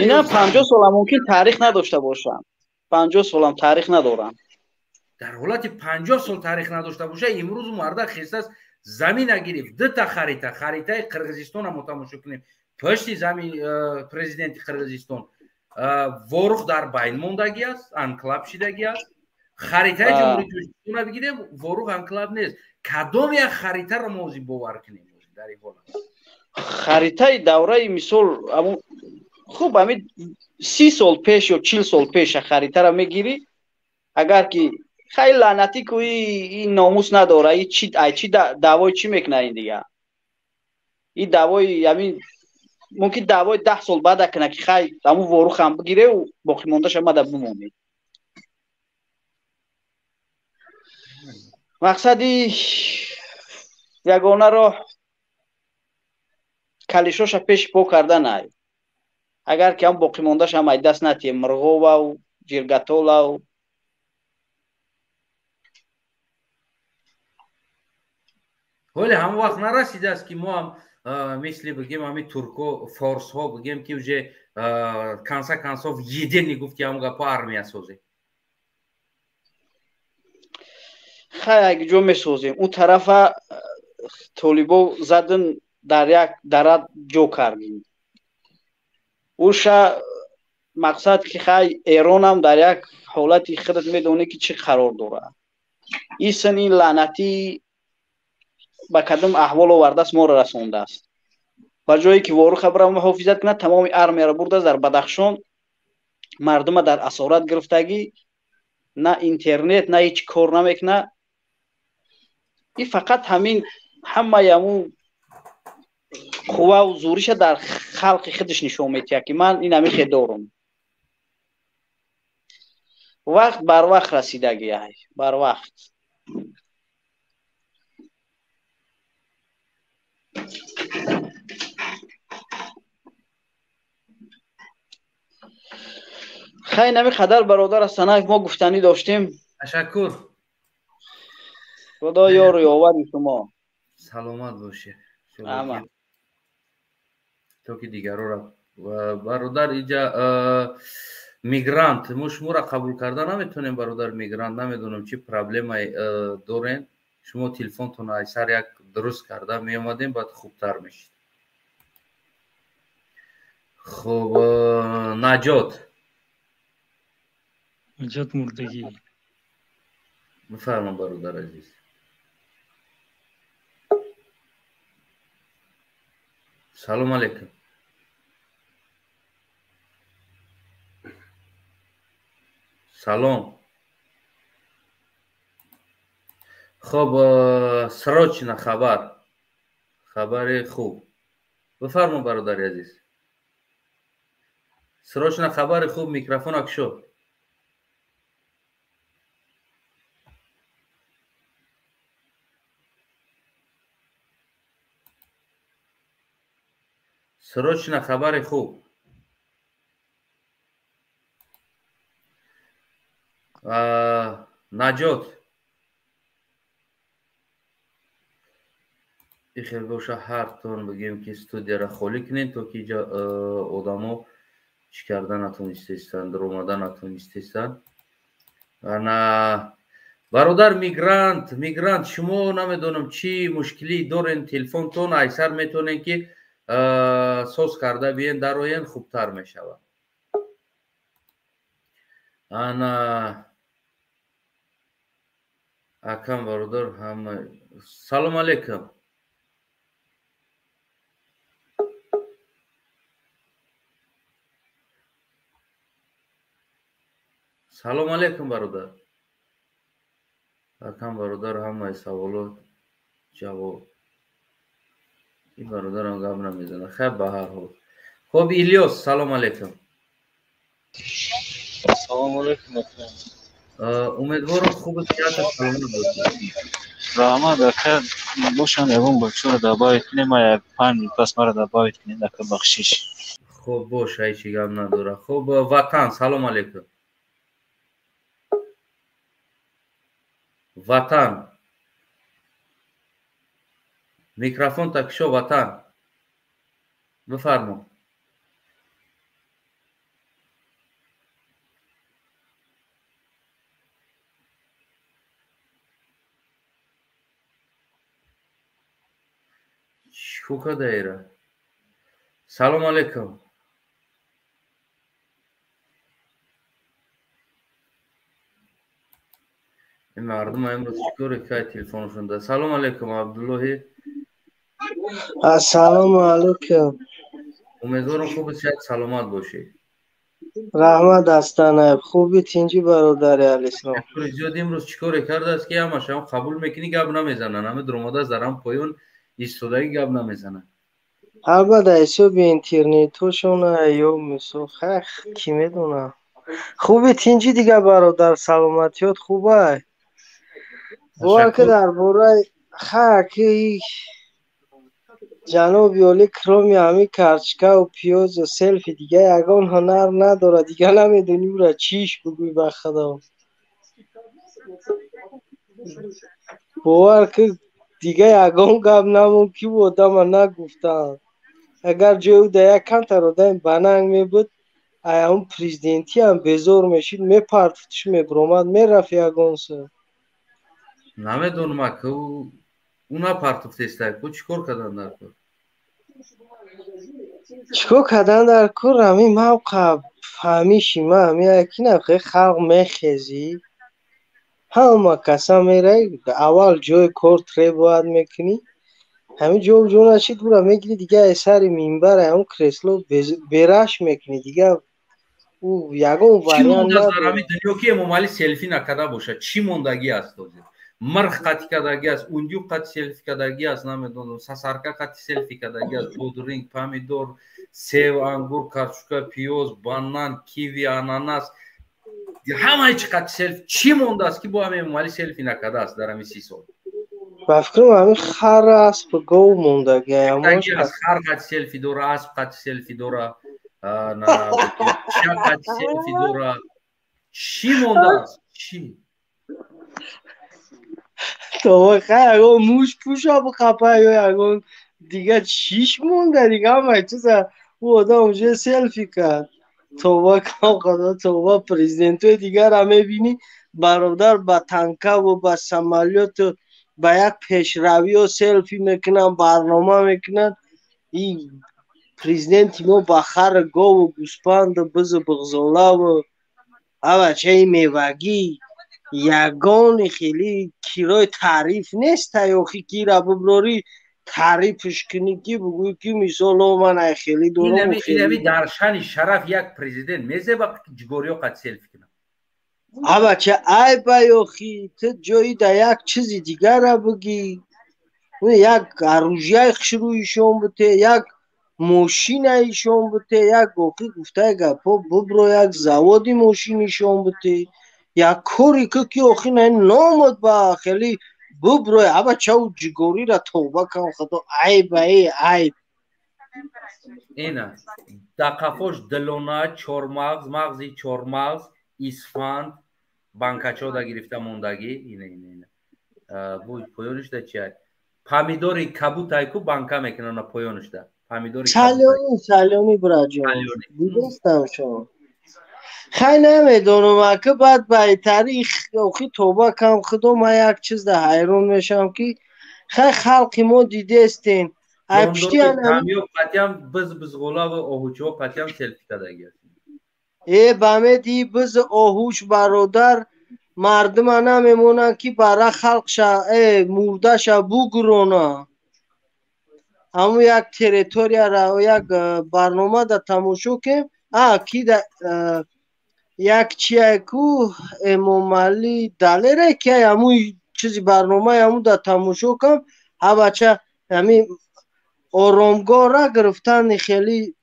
Speaker 2: Ина 50 сол мумкин таърих надошта бошанд. 50 солам таърих надоранд.
Speaker 1: дар ҳолати 50 сол таърих надошта боша, имрӯз марда хистаст замина гирифт. дута харитаи Қирғизистоно мо тамошо кунем. пушти замин президенти Қирғизистон ворух дар байн мондагӣ аст, анклав шидагӣ аст. харитаи ҷумҳурии Тоҷикистона бигирем, ворух анклав нест. кадом як харитаро мо ҳозир бовар кунем дар ин ҳолат?
Speaker 2: харитаи давраи мисол хуб ҳамин 30 сол пеш ё 40 сол пеша харитаро мегирӣ. агар ки хеле лаънатӣ ку ин номус надора, чи даъвои чӣ мекунад ин дигар? ин даъвои ҳамин мумкин даъвои 10 сол баъда кунад ки хай ҳамун ворухам бигиреву боқимондашам мада бимонед. мақсади ягона роҳ калишоша пеши по карданай. агар ки ҳам боқимондашам ай даст натием мурғовау ҷиргатолау
Speaker 1: ҳоле ҳамон вақт нарасидааст ки мо ҳам мисли бигем ҳамин турко форсҳо бигем ки уже конца-концов едини гуфти ҳамон гапо армия созем.
Speaker 2: хай ягҷо месозем. Он тарафа толибо задин дар як дарад ҷо кардем. уша мақсад ки хай эронам дар як ҳолати худат медонӣ ки чӣ қарор дорад. ин ин лаънатӣ ба кадом аҳвол овардааст моро расондааст. ба ҷое ки воруха бира муҳофизат кунад, тамоми армияро бурдааст дар Бадахшон مردم در اسارت گرفتگی، نه اینترنت نه هیچ کار نمیکنه. این فقط همه همون قوه و زوریش در خلق خودش نشون میده که من این همی دارم. وقت بر وقت رسیدگی های بر وقت. خیلی نمی قدر برادر از سنه ما گفتنی داشتیم.
Speaker 1: تشکر.
Speaker 2: خدا یار و یاور شما.
Speaker 1: سلامت باشه.
Speaker 2: اما
Speaker 1: تو که دیگرو را و برادر اینجا میگرانت شما را قبول کردن نمیتونیم. برادر میگرانت نمیدونم چی پرابلم دارین. شما تلفنتون ایسر یک درست کرده می اومدیم بعد خوبتر میشید. خب نجات
Speaker 3: مردگی
Speaker 1: بفرما برادر عزیز. سلام علیکم. سلام. خب سراچنا خبر خوب. بفرما برادر عزیز. سراچنا خبر خوب. میکروفون اکشو. سراچنا خبر خوب. نجات خیر باشه هر تون بگیم که استودیو را خالی کنین تا که اینجا آدمو چی کردن نتونستیستن، در اومدن نتونستیستن. انا برادر میگرانت شما نمیدونم چی مشکلی دارین تلفنتون ایسر میتونین که سوز کرده بیین در آین خوبتر میشود. انا اکم برادر هم سلام علیکم. سلام علیکم برادر. اکم برادر همه سوالات جواب. این برادر هم گم نمیزنه. خیلی به هر حال. خب ایلیاس سلام علیکم.
Speaker 4: سلام علیکم.
Speaker 1: امیدوارم خوب صحت سلامت باشید.
Speaker 4: رحمت بخیر باشن. اون بچه رو دبایت کنیم یک 5 پس مرا دبایت کنیم دکه بخشیش.
Speaker 1: خب باشه هیچی گم نداره. خب وطن سلام علیکم. وطن میکروفون تکشو. وطن بفرما. شوکا دایره. سلام علیکم. این مردم امروز چطوره که تلفنشون ده. سلام علیکم عبدالله.
Speaker 5: سلام علیکم.
Speaker 1: امیدوارم خوب صحت سلامت باشی.
Speaker 5: رحمت دستانه خوبی تینجی برادر الاسلام.
Speaker 1: زیاد امروز چیکار کرده است که همش هم قبول میکنی گپ نمیزنن. همه درآمده زرم پایون ایستادگی گپ نمیزنن.
Speaker 5: البته حساب اینترنتشون ایو میسو خخ کی میدونه. خوبی تینجی دیگه برادر سلامتیات خوبه. بور که درباره خاکی جناب یولی کرامی همی کرچکا و پیاز و سلفی دیگه یگان هنر نداره دیگه نمیدونی او را چیش بگوی به خدا. باور که دیگه یگان گپ نمون کی بوده من نگفتم. اگر جای ده یک کم تراده بننگ می بود اون پریزیدنتی هم بزار میشید میپرفتش میبرومد میرفت یگان سه.
Speaker 1: نمیدونم که اونا پرتفته است. چیکار کردن در کار؟
Speaker 5: چیکار کردن در کار همی موقع فهمیشی ما همی یکی نخواه خلق میخیزی همه کسا میره اول جای کار تری باید میکنی همه جو جو نشید برا میگیری دیگه سر مینبر همون کرسلو برش میکنی دیگه او یگان
Speaker 1: چی
Speaker 5: وریان
Speaker 1: مونده در
Speaker 5: نداره.
Speaker 1: همین دنیا که ممالی سلفی نکده باشه؟ چی موندگی است؟ مرغ قطی کدگی است، اوندیو قطی سلفی کدگی است، نمیدونم سسرکه قطی سلفی کدگی است، پودرینگ، پامیدور، سیب، انگور، کارچوکا، پیوز، بانان، کیوی، آناناس، همه چی قطی سلفی. چی مونده است که با همین ممالی سلفی نکده است در همین 30 سال؟
Speaker 5: با فکرم همین خر اسب گاو موندگی هماش
Speaker 1: موندگی است. خر قطی سلفی دوره، اسب قطی سلفی دوره، نه بگیم چه قطی سلفی دوره. چی مونده است؟ چی؟
Speaker 5: تو خیر یگان موش پوشا بخپه یا یگان دیگه چیش مونده دیگه همه چیزا او آدم اونجا سلفی کرد. توبه کام خدا توبه پریزیدنتوی دیگر همه بینی برادر با تنکه و با سمالیات و با یک پیشروی و سلفی میکنن برنامه میکنن. این پریزیدنت ما با خر گاو و گوسپند و بز بغزاله و اوه چه میوگی یگان خیلی کیرای تعریف نیست یاخی کی را ببراری تعریفش کنی کی بگوی کی مثال من خیلی دورم و
Speaker 1: این
Speaker 5: خیلی
Speaker 1: همی در شان شرف یک پرزیدنت میزه با جگوریو قد سلفی کنه.
Speaker 5: ها چه ای با یاخی تو جایی در یک چیزی دیگر را بگی یک عروجی شروع ایشون بوده یک ماشین ایشون بوده یک گوکی گفته گپا ببرو یک زوادی ماشین ایشون بوده یک کاری که آخی نه نامد با خیلی ببرو ابا چاو جگوری را توبه کن خدا عیب عیب.
Speaker 1: اینا دقفوش دلونا چورمغز مغزی چورمغز اسفند بانکاچو دا گرفته موندگی اینه بو پویونش دا چیه پامیدوری کابوتای کو بانکا میکنن پویونش دا پامیدوری کابوتای
Speaker 5: سلامی برا جان
Speaker 1: سالیونی
Speaker 5: دیدستم شما خیلی نمیدونم که بعد به تاریخ اوخی توبه کم خدا ما یک چیز ده حیرون میشم که خیلی خلقی ما دیده استین ای پشتی
Speaker 1: جاندوری
Speaker 5: هم
Speaker 1: کامیو پاتیام بز غولا و اوهوچو پاتیام سلفی کداگی
Speaker 5: ای بامه دی بز آهوش برادر مردم نمیمونن که برای خلق شا مرده شا بگرونا همون یک تریتوریا را یک برنامه دا تماشو که کی دا یک چیه کو امام علی دلیره که همون چیزی برنامه همون دا تماشو کم ها بچه همین آرامگاه را گرفتن خیلی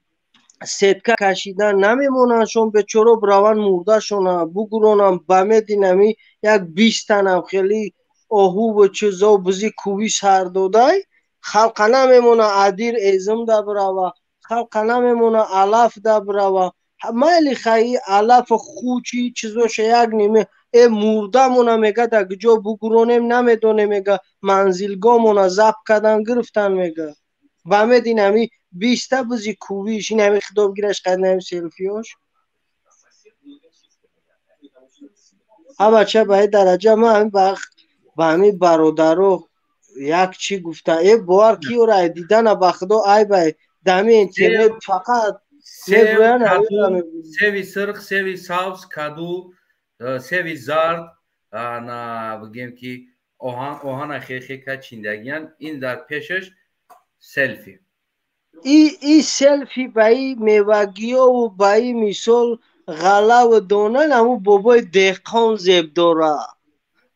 Speaker 5: سیدکه کشیدن نمیمونن شون به چورو براون مرده شون بگرونن بمه دینمی یک 20 تن خیلی آهو و چیزا و بزی کوبی سر داده خلق نمیمونه عدیر ازم دا براوه خلق نمیمونه علف دا براوه مالی خیلی علف خوچی چیزوش یک نیمه مرده مونه میگه دا گجا بگرونیم نمیدونه میگه منزلگاه مونه زب کدن گرفتن میگه بامه دینمی 20 بزی کوبیش این همه خداب گیرش قد نمی سلفیاش ها بچه به درجه ما همین با همین برادرو یک چی گفته ای بار کیو رای دیدن با خدا ای بای دمی اینترنت فقط
Speaker 1: سیو
Speaker 5: میگوین
Speaker 1: کدو سیوی سرخ سیوی ساوس کدو سیوی زرد انا بگیم که اوهان خیلی که چیندگیان این در پیشش سلفی
Speaker 5: ای سلفی با ای میوگی و با ای مثال غله و دانه همون بابای دهقان زیب داره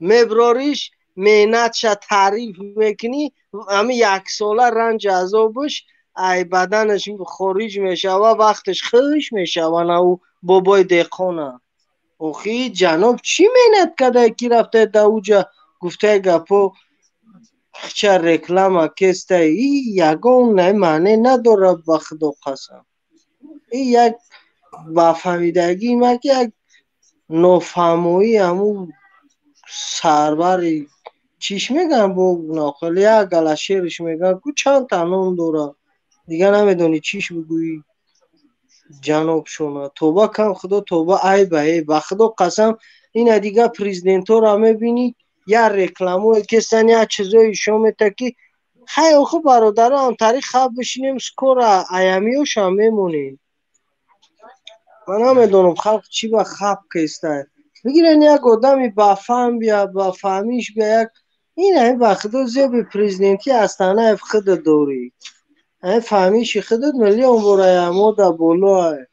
Speaker 5: مبراریش مهنتش تعریف میکنی همین یک ساله رنج عذابش ای بدنش خارج میشه و وقتش خش میشه و او بابای دهقانه اوخی جناب چی مهنت کرده که رفته در اوجا گفته گپو چه رکلام کسته ای یگان نه معنی نداره به خدا قسم ای یک با فهمیدگی ما که یک نفهموی همون سربری چیش میگن با ناقل یک گلشیرش میگن که چند تنون داره دیگه نمیدونی چیش بگویی جناب شما توبه کن خدا توبه ای به ای به خدا قسم این دیگه پریزیدنتو را میبینی یا رکلامو که سن یا چیزایی شما تکی خیلی خوب برادر هم تاریخ خواب بشینیم سکور ایامیوش هم میمونیم من نمیدونم خلق چی با خواب کسته بگیرن یک آدمی با فهم بیا با فهمیش بیا یک این همه با خدا زیب پریزیدنتی هستانه اف خود دوری همه فهمیشی خودت میلیون برای همو دا بولو های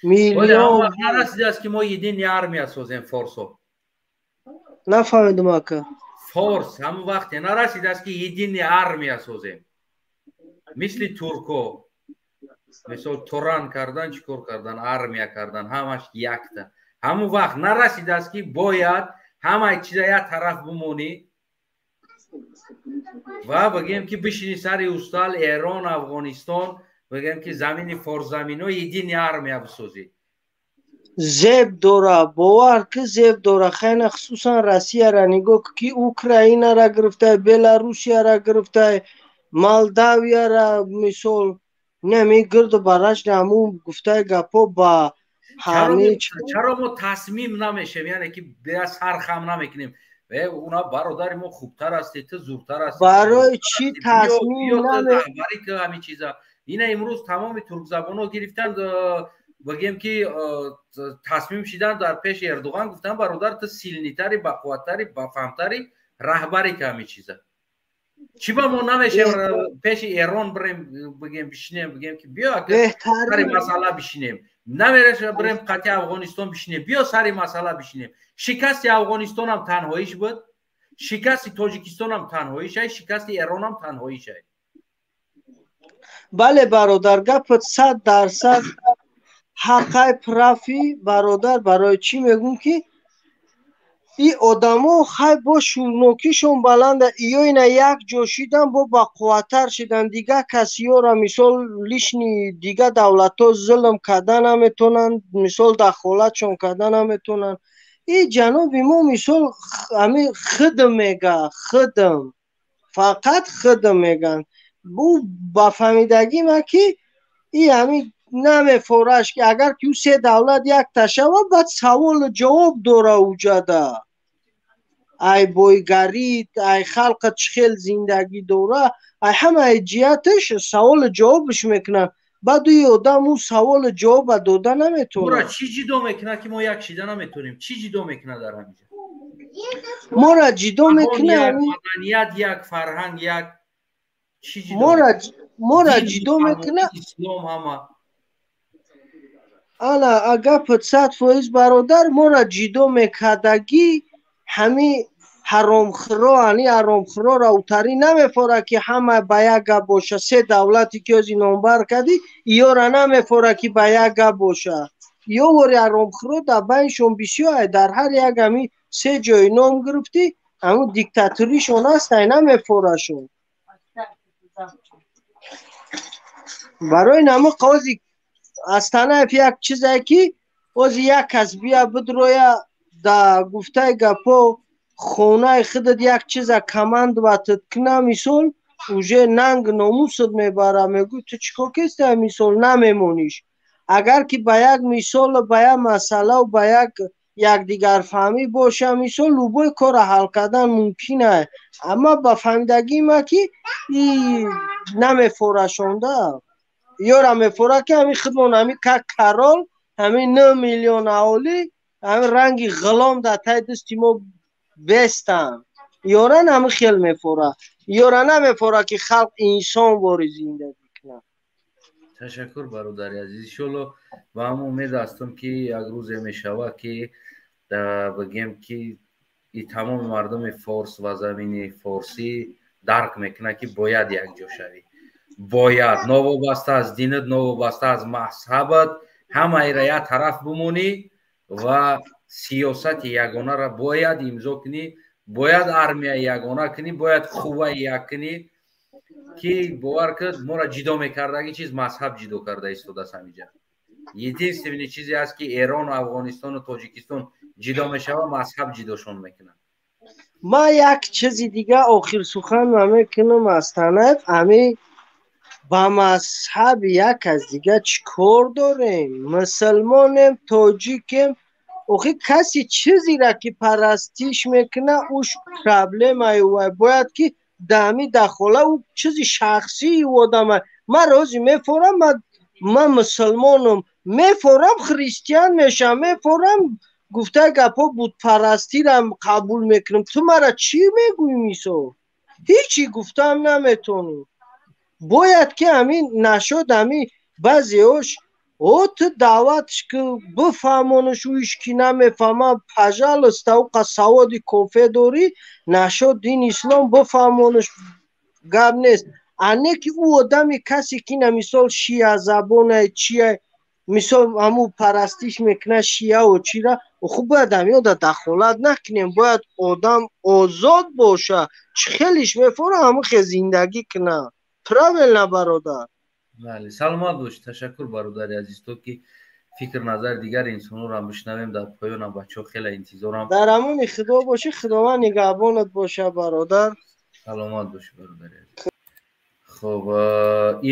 Speaker 1: ولی هم
Speaker 5: میلیون
Speaker 1: وقت نرسیده است که ما یدین армия سازیم فارسو.
Speaker 5: نفهمیدم آقا.
Speaker 1: فارس هم وقت نرسیده است که یدین армия سازیم مثل ترکو. مثل توران کردن چیکار کردن армия کردن همش یکتا. همون وقت نرسیده است که باید همه چیزا یک طرف بمونی و بگیم که بشینی سر استال ایران افغانستان بگیم که زمین فارس زمین ها یدین армия بسازی.
Speaker 5: زیب داره باور که زیب داره خیلی خصوصا روسیه را نگاه که اوکراین را گرفته بلاروسیا را گرفته مالداویا را مثال نمی گرد برش نمون گفته گپا با همه
Speaker 1: چرا ما تصمیم نمیشیم یعنی که بیا سرخم نمیکنیم اونا برادر ما خوبتر هستی تو زورتر هستی
Speaker 5: برای چی تصمیم
Speaker 1: رهبری که همین چیزا اینا امروز تمام ترک زبان ها گرفتن بگیم که تصمیم شدن در پیش اردوغان گفتن برادر تو سیلنیتری بقوتری بفهمتری رهبری که همین چیزا چی با ما نمیشه پیش ایران بریم بگیم بشینیم بگیم که بیا سر مسئله بشینیم نمیره بریم قطع افغانستان بشینیم بیا سر مسئله بشینیم. شکست افغانستان هم تنهاییش بود شکست تاجیکستان هم تنهاییش های شکست ایران هم تنهاییش های.
Speaker 5: بله برادر گپت 100% حقای پرافی برادر برای چی میگم که این آدما خیلی با شورنوکیشون بلنده اینا یک جا شدن با قوتر شدن دیگه کسی ها را مثال لیشنی دیگه دولت ها ظلم کردن نمیتونن مثال دخالتشون کردن نمیتونن. این جناب ما مثال خدم میگه خدم فقط خدم میگن بو با فهمیدگی ما که این همین نمیفورش که اگر که سه دولت یک تشوه باید سوال جواب داره وجده ای بایگرید ای خلق چخیل زندگی دوره ای همه جیتش سوال جوابش میکنن بعد این آدم اون سوال جواب داده نمیتونه.
Speaker 1: ما را چی جدا میکنه که ما یک شیده نمیتونیم چی جدا میکنه در همینجا
Speaker 5: ما را جدا میکنه
Speaker 1: یک مدنیت یک فرهنگ یک چی جدا
Speaker 5: ما را جدا میکنه
Speaker 1: اسلام همه
Speaker 5: انا اگه پت 100% برادر ما را جدا میکردگی همین حرامخورا راوتری نمیفوره که همه به یک گپ باشه سه دولتی که از این نامبر کردی یا را نمیفوره که به یک گپ باشه یا وری حرامخورا در بینشون بسیار در هر یک همی سه جای نام گرفتی همون دیکتاتوریشون هست نمیفوره شون برای نمو قاضی از طرف یک چیزی که از یک کس بیا بدرویه در گفته گپا خونه خودت یک چیز کمند و تتکنه میسول اوژه ننگ ناموست میبره میگو تو چیکار کسته میسول نمیمونیش اگر که به یک میسول به یک مسئله و به یک دیگر فهمی باشه میسول لوبای کار حل کردن ممکنه اما با فهمیدگی ما که نمیفوره شونده یارا میفوره که همین خودمون همین که کرال همین 9 میلیون اولی همین رنگی غلام در تای دستی ما بستن یارا همین خیل میفوره یارا نمیفوره که خلق انسان باری زنده بکنه.
Speaker 1: تشکر برادر عزیز انشالله و هم امید هستم که یک روز میشوه که بگیم که این تمام مردم فارس و زمین فارسی درک میکنه که باید یک جا شوی باید نوابسته از دینت نوابسته از مذهبت همه را یک طرف بمونی و سیاست یگانه را باید امضا کنی باید армия یگانه کنی باید قوه یک کنی که باور کرد ما را جدا میکرده چیز مذهب جدا کرده ایستاده است همینجا یدینستوین چیزی است که ایران و افغانستان و تاجیکستان جدا میشوه مذهب جداشون میکنه.
Speaker 5: ما یک چیزی دیگه آخر سخن میکنم از طرف همین با مذهب یک از دیگه چیکار داریم مسلمانیم تاجیکیم اوخی کسی چیزی را که پرستیش میکنه اوش پرابلم ایوه باید که دامی دخوله او چیزی شخصی و آدمه من روزی میفورم من مسلمانم میفورم خریستیان میشم میفورم گفته گپا بود پرستی را قبول میکنم تو مرا چی میگوی میسو هیچی گفتم نمیتونی باید که همین نشد همین بعضی هاش от даъватш ки бифаҳмониш ӯ иш ки намефаҳмад пажалуста уқа саводи кофе дорӣ нашод дини ислом бифаҳмониш гап нест ане ки ӯ одами касе ки ина мисол шиа забонае чия мисол ҳамун парастиш мекунад шиаву чира хуб бояд ҳамёда дахолат накунем бояд одам озод боша чӣ хелиш мефора ҳамун хел зиндагӣ куна правильно бародар
Speaker 1: бале саломат бош ташаккур бародари азиз то ки фикр назари дигари инсонҳоро ҳам бишнавем дар поёна бачаҳо хеле интизорам
Speaker 5: дар амони худо бошӣ худованд нигаҳбонат боша бародар
Speaker 1: саломат бош бародари азиз хуб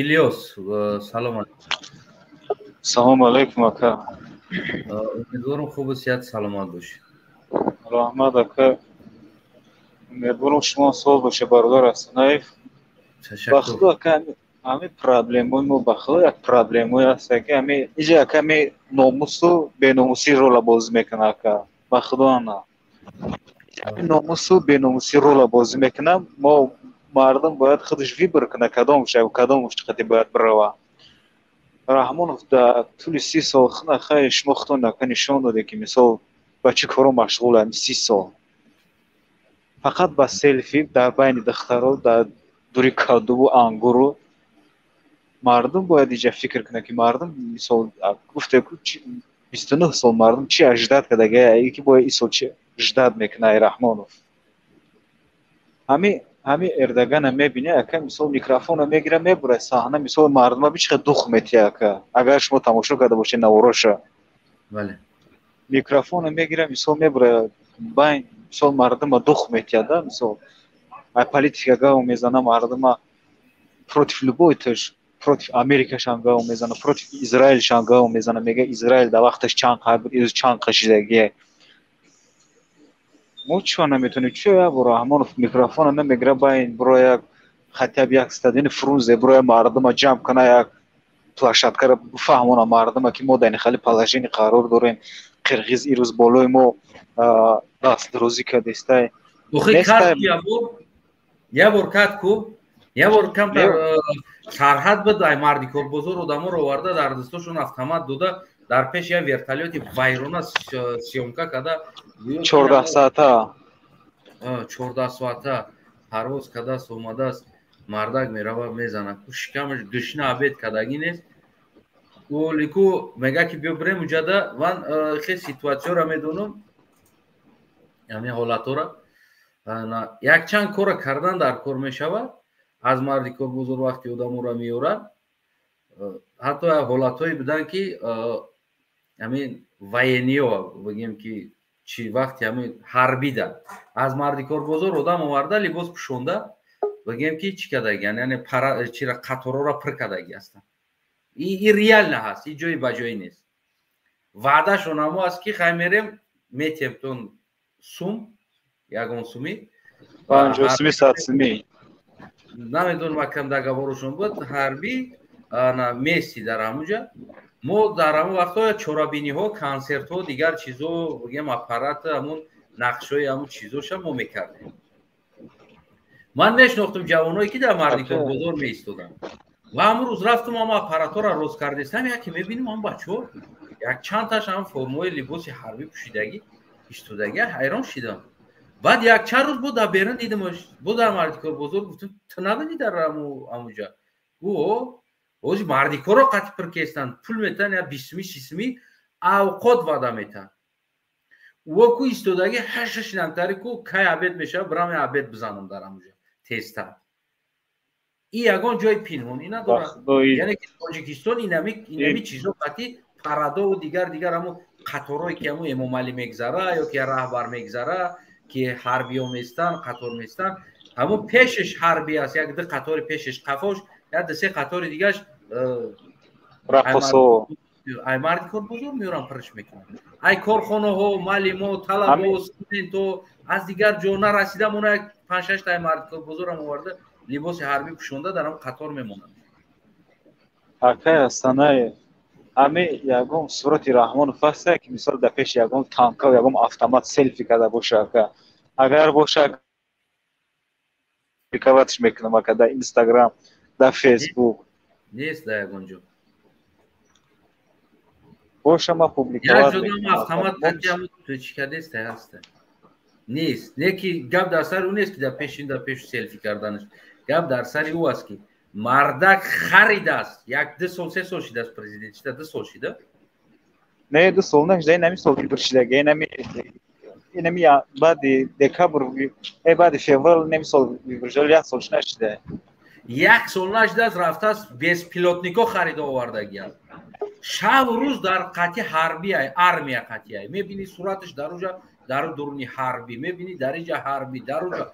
Speaker 1: Ильёс саломат
Speaker 4: салому алайкум ака
Speaker 1: умедворам хубу сиҳат саломат бошӣ
Speaker 4: раҳмат ака умедворам шумо соҳ боша бародар Асанаев ба худо ака ҳамин проблемаи мо ба худо як проблемаи аст ки ҳамин иҷа ака ҳамин номусу беномусӣ рола бозӣ мекунад ака ба худо ана ҳамин номусу беномусӣ рола бозӣ мекунад мо мардум бояд худаш вибр кунад кадомаш кадомаш қати бояд барава Раҳмонов дар тӯли 30 сол хай шумо худтон ака нишон доде ки мисол ба чӣ коро машғул ҳамин 30 сол фақат ба селфи дар байни духтаро дар дури кадуву ангуру мардум бояд иҷа фикр кунад ки мардум мисол гуфте ку 29 сол мардум чӣ аждад кадаги ки бояд ин сол чӣ аждад мекунад Раҳмонов ҳамин эрдагана мебинӣ ака мисол микрофона мегира мебура саҳна мисол мардума бичиқа дух метия ака агар шумо тамошо карда бошед навороша
Speaker 1: бале
Speaker 4: микрофона мегира мисол мебура байн мисол мардума дух метия да мисол ай политика гав мезана мардума против любой тож против Америкашан гав мезана против Израилшан гав мезана мега Израил дар вақташ чанд қабр из чанд қашидагие мо чиро наметонем чиро як бор Раҳмонов микрофона намегира байн бро як хотяб як стадиони Фрунзе бро як мардума ҷамъ кана як площадкаро бифаҳмона мардума ки мо дар ин хали положение қарор дорем қирғиз ирӯз болои мо дастдорозӣ кардестай
Speaker 1: охи кат як бор кат ку як бор камтар сарҳад буд ай марди корбозор одаморо оварда дар дастошон автомат дода дар пеш як вертолёти вайрона сёмка карда
Speaker 4: 14
Speaker 1: соата парвоз кардааст омадааст мардак мерава мезана шикамаш гӯшина абед кардагӣ нест лику мега ки биё бирем уҷада ман хел ситуатсияро медонам ҳамин ҳолатҳоро якчанд кора кардан дар кор мешавад аз марди корбозор вақти одаморо меёрад ҳатто як ҳолатҳое буданд ки ҳамин военниҳо бигем ки чи вақти ҳамин ҳарбида аз марди корбозор одам оварда либос пӯшонда бигем ки чӣ кардаги яъне чира қатороро пир кардаги ҳастанд ин реально ҳаст ин ҷои ба ҷои нест ваъдашон ҳамо аст ки хай мерем метемтон сум ягон суми
Speaker 4: 50 суми 100 суми
Speaker 1: намедонам акам договорошон буд ҳарбӣ мести дар ҳамуҷа мо дар ҳамон вақтҳо чорабиниҳо консертҳо дигар чизҳо бигем аппарат ҳамун нақшҳои ҳамун чизоша мо мекардем ман мешнохтам ҷавоное ки дар марди корбозор меистоданд ва амрӯз рафтам ҳама аппаратҳоро рост кардестам яке мебинам ҳам бачаҳо як чандташ ҳам формои либоси ҳарбӣ пӯшидагӣ истодагӣ ҳайрон шидам баъд якчанд рӯз бо дар берун дидамаш бо дар марди корбозор гуфтам ту набинӣ дар ҳамуҷа гӯ ози мардикоро қати пир кестанд пул метан я 20 суми 30 суми авқот ваъда метан ва ку истодаги ҳашаш нактари ку кай абед мешава бирам абед бизанам дар ҳамуҷа тезтар ин ягон ҷои пинҳонӣ надорад яъне ки тоҷикистон инами чизо қати парадову дигар ҳамун қаторое ки ҳамун эмомалӣ мегзара ё ки раҳбар мегзара ки ҳарбиё местанд қатор местанд ҳамун пешаш ҳарбӣ аст як ду қатори пешаш қафош як ду се қатори дигааш
Speaker 4: рақосо
Speaker 1: ай марди корбозор меёрам пирш мекунад ай корхонаҳо маълимо талабо студентҳо аз дигар ҷо нарасида мона як 5-6 та ай марди корбозорам оварда либоси ҳарбӣ пӯшонда дар ҳамун қатор мемонанд
Speaker 4: акай Асанаев ҳамин ягон сурати Раҳмонов аст ки мисол дар пеш ягон танка ягон автомат селфи карда боша ака агар боша пикаватш мекунам ака дар Instagram дар Facebook
Speaker 1: нест дар ягон ҷо.
Speaker 4: باشه ما
Speaker 1: یک
Speaker 4: پوبلیکوار
Speaker 1: جدا
Speaker 4: میکنم
Speaker 1: автомат татиам чикадест ҳаст нест не ки гап дар сари ӯ нест ки дар пеш селфи карданаш гап дар сари ӯ аст ки мардак харидааст 1-2 сол 3 сол шидааст президент шида 2 сол шида
Speaker 4: не 2 сол нашида инами сол вибршидаги инами баъди декабр баъди феврал нами сол вибршидал 1 сол нашида
Speaker 1: 1 сол нашидааст рафтааст беспилотнико харида овардагиаст шабу рӯз дар қатъи ҳарбия армия қатъия мебини сураташ дар уҷа дар дуруни ҳарбӣ мебини дар иҷа ҳарбӣ дар уҷа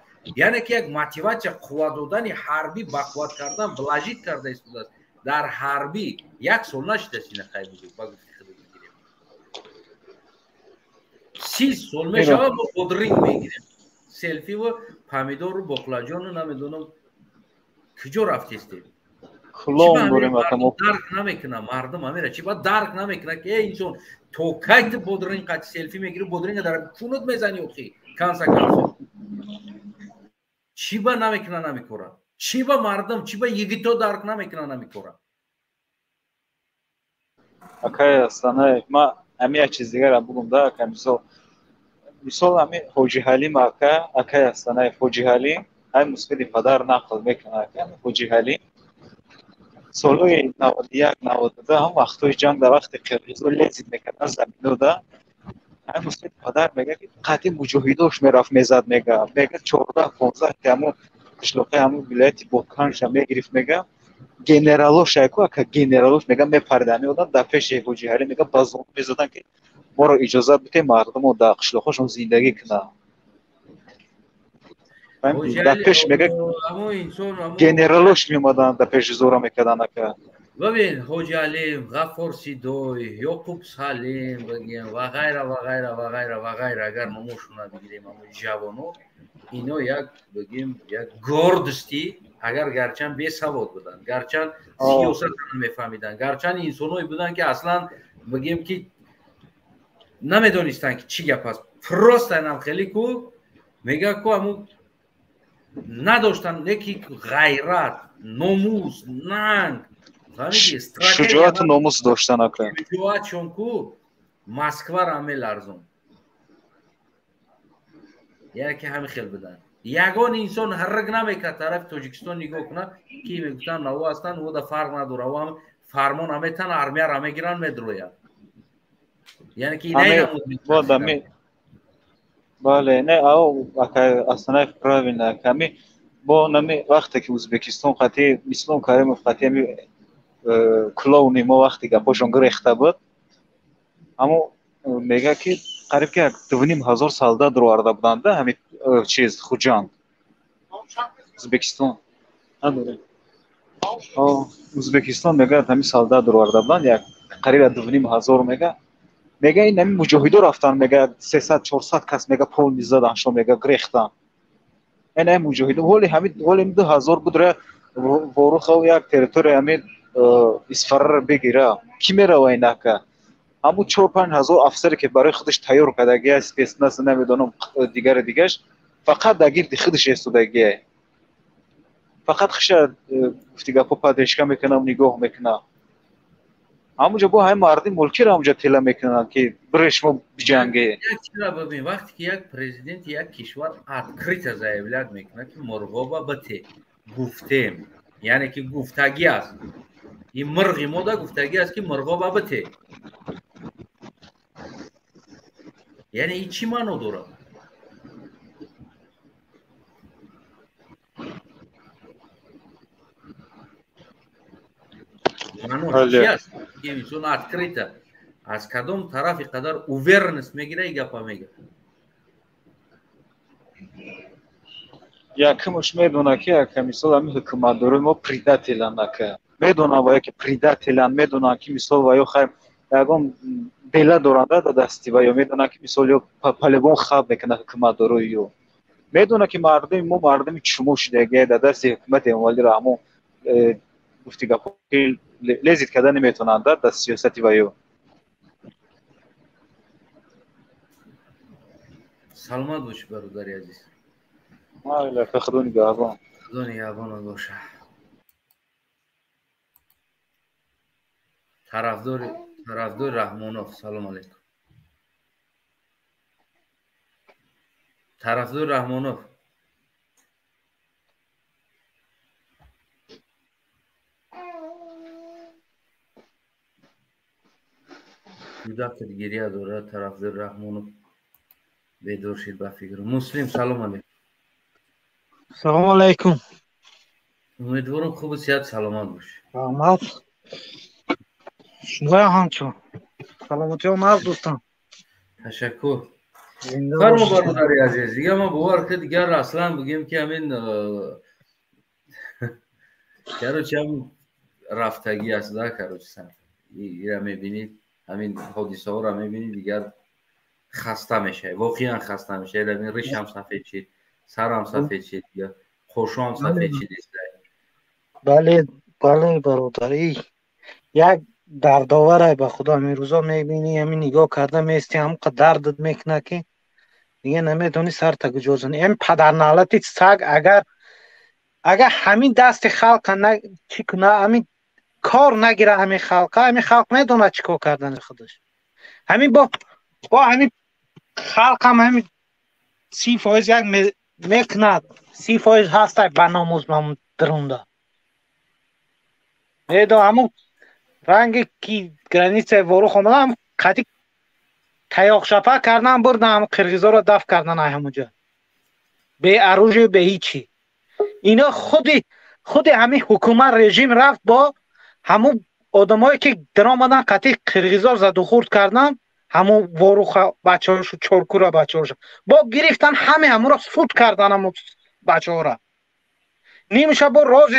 Speaker 1: яъне ки як мотиватсия қувват додани ҳарбӣ ба қувват кардан блажит карда истодааст дар ҳарбӣ 1 сол нашидааст ина хай бузург ба гуфти худот мегирем 30 сол мешавад мо бодринг мегирем селфи ва помидору боқлаҷону намедонам куҷо рафтестем
Speaker 4: клоун дорем
Speaker 1: дарк намекунам мардум амира чи ба дарк намекунад ки инсон то кай ту бодринг қати селфи мегири бодринга дар чунут мезани охи канса чи ба намекуна намекора чи ба мардум чи ба йигито дарк намекуна намекора
Speaker 4: акай астанай ма ами як чиз дигара бугум да ака мисол ами ҳоҷи ҳалим акай астанай ҳоҷи ҳалим ай мусфиди падар нақл мекунад ака ҳоҷи ҳалим солҳои 91-92 ҳам вақтҳои ҷанг дар вақти қирғизҳо лезид мекардан заминҳода ҳам мусфиди падар мегӯяд ки қатъи муҷоҳидош мерафт мезад мегӯяд 14-15 ки ҳамун қишлоқаи ҳамун вилояти боканша мегирифт мегӯяд генералош айку ака генералош мегӯяд мепаридан меодан дар пеши ҳоҷи ҳалим мегӯяд ба зону мезадан ки моро иҷозат бидед мардумо дар қишлоқҳошон зиндагӣ кунанд дар пеш мегӯяд генералош меомадан дар пеши зора мекардан ака
Speaker 1: бабин ҳоҷи алим ғаффор сидой ёқуб салим бигем ва ғайра ва ғайра ва ғайра ва ғайра агар номошона бигирем амои ҷавоно ино як бигем як гордости агар гарчанд бесавод буданд гарчанд сиёсатро намефаҳмиданд гарчанд инсоное буданд ки аслан бигем ки намедонистанд ки чӣ гап аст просто инам хеле ку мегӯяд ку аму надоштан неки ғайрат номус нанг
Speaker 4: шуҷоату номус доштан ака
Speaker 1: шуҷоатшон ку москваро меларзон яъне ки ҳамин хел буданд ягон инсон ҳаррак намекард тарафи тоҷикистон нигоҳ кунад ки мегуфтанд наво ҳастанд вода фарқ надора ва фармон аметан армияро мегиранд медрояд яъне ки
Speaker 4: инамуд бале не ака астанаев правильно аками бо нами вақте ки ӯзбекистон қатъи ислом каримов қатъи ами клоуни мо вақти гапошон гирехта буд аммо мегӯяд ки қариб ки 2500 солдат роварда буданд да ҳами чиз хуҷанд ӯзбекистон ӯзбекистон мегӯяд ҳами солдат роварда буданд як қариб 2500 мегӯяд ин ҳами муҷоҳидо рафтанд мегӯяд 300-400 кас мегӯяд пол мизаданд шо мегӯяд гирехтанд ин ҳами муҷоҳидо ҳоли 2000 будра ворухов як территория ҳами исфара бигира ки мерава инака ҳаму 4-5 афсаре ки барои худаш тайёр кардагия спецназ намедонам дигаш фақат дар гирди худаш истодагия фақат хиша гуфти гапо падрешка мекунам нигоҳ мекунам ҳамунҷа бо ҳамаи марди мулкиро ҳамунҷа тела мекунанд ки биред шумо биҷангед
Speaker 1: бибин вақте ки як президенти як кишвар открыто заявлят мекунад ки мурғоба бите гуфтем яъне ки гуфтагӣ аст ин мирғи мода гуфтагӣ аст ки мурғоба бите яъне ин чӣ маъно дорад маънош чӣ аст ки инсон открыто аз кадом тарафи қадар уверенность мегира и гапа мегӯяд
Speaker 4: якумш медонад ки ака мисол ҳами ҳукуматдорои мо предателанд ака медонанд вая ки предателанд медонанд ки мисол ваё хайр ягон бела доранд да дасти ваё медонанд ки мисол ё палевон халқ мекунад ҳукуматдорои ё медонанд ки мардуми мо мардуми чумо шудагия дар дасти ҳукумати эмомалиро ҳамо гуфти гапо лезид карда наметавонанд дар сиёсати ваё
Speaker 1: саломат бошӣ бародари азиз
Speaker 4: майла худо нигаҳбон
Speaker 1: худо нигаҳбонат боша тарафдори طرفدار رحمانوف سلام علیکم. طرفدار رحمانوف کودک گریه داره. طرفدار رحمانوف بیدار شید به فکر. مسلم سلام علیکم.
Speaker 3: سلام علیکم.
Speaker 1: امیدوارم خوب صحت سلامت باشی.
Speaker 3: رحمت شما همچون سلامتی و مرد دوستان.
Speaker 1: تشکر. فرما برادری عزیز. دیگه ما باور که دیگر اصلا بگیم که همین کاروچ هم رفتگی است ده کاروچ سن. این میبینید همین حادثه ها رو میبینید دیگر خسته میشه. واقعا خسته میشه. همین ریش هم سفید شد، سر هم سفید شد، یا خوشو هم سفید شد.
Speaker 3: بله بله برادری یک دردآوره به خدا. می روزا میبینی همین نگاه کرده میستی هم دردت میکنه که دیگه نمیدونی سر تا کجا زنی. این پدر نالتی سگ اگر همین دست خلق نه چی کنه، همین کار نگیره، همین خلق میدونه چیکار کردن خودش. همین با همین خلق هم همین 30% یک میکند 30% هست به ناموز من درونده میدو همون رنگ کی گرانیت وارو خاملا هم قدی تیاق شپه کردن بردن همون قرغیزا رو دفع کردن همونجا به اروژ به هیچی. اینا خودی همین حکومت رژیم رفت با همون آدمایی که در آمدن قطعی قرغیزا زد و خورد کردن، همون واروخ بچه هاشو چارکورا بچه هاشو با گرفتن همون را سود کردن همون بچه ها را. نیمشه با راز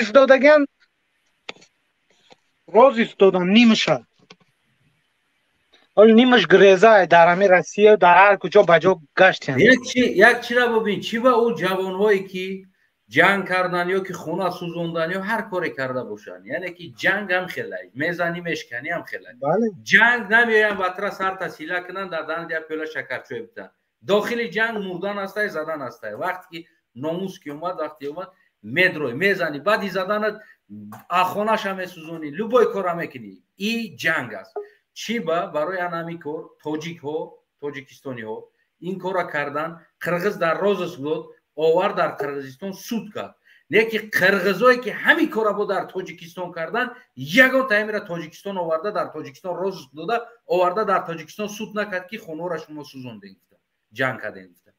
Speaker 3: ایستادن نیمشه. حالا نیمش گریزه در همین روسیه در هر کجا بجا گشتن.
Speaker 1: یک چی را ببین، چی با اون جوانهایی که جنگ کردن یا که خونه سوزوندن یا هر کاری کرده باشن، یعنی که جنگ هم خیلی میزنی مشکنی هم خیلی جنگ نمیایم وطره سر تسیله کنن در دن دیا پیلا شکرچوی بتن. داخل جنگ مردن هسته زدن هسته. وقتی که ناموس که اومد میدروی میزنی بعدی زدن آخونش هم میسوزونی لوبای کار هم میکنی. این جنگ است. چی با برای انامی کار تاجیکستانی ها این کار کردن. قرغز در رازش بود آور در قرغیزستان سود کرد. یکی قرغزایی که همین کارا بود در تاجیکستان کردن یگان تایم را تاجیکستان آورده در تاجیکستان راز داده آورده در تاجیکستان سود نکرد که خونه را شما سوزونده گفتن جنگ کرده گفتن.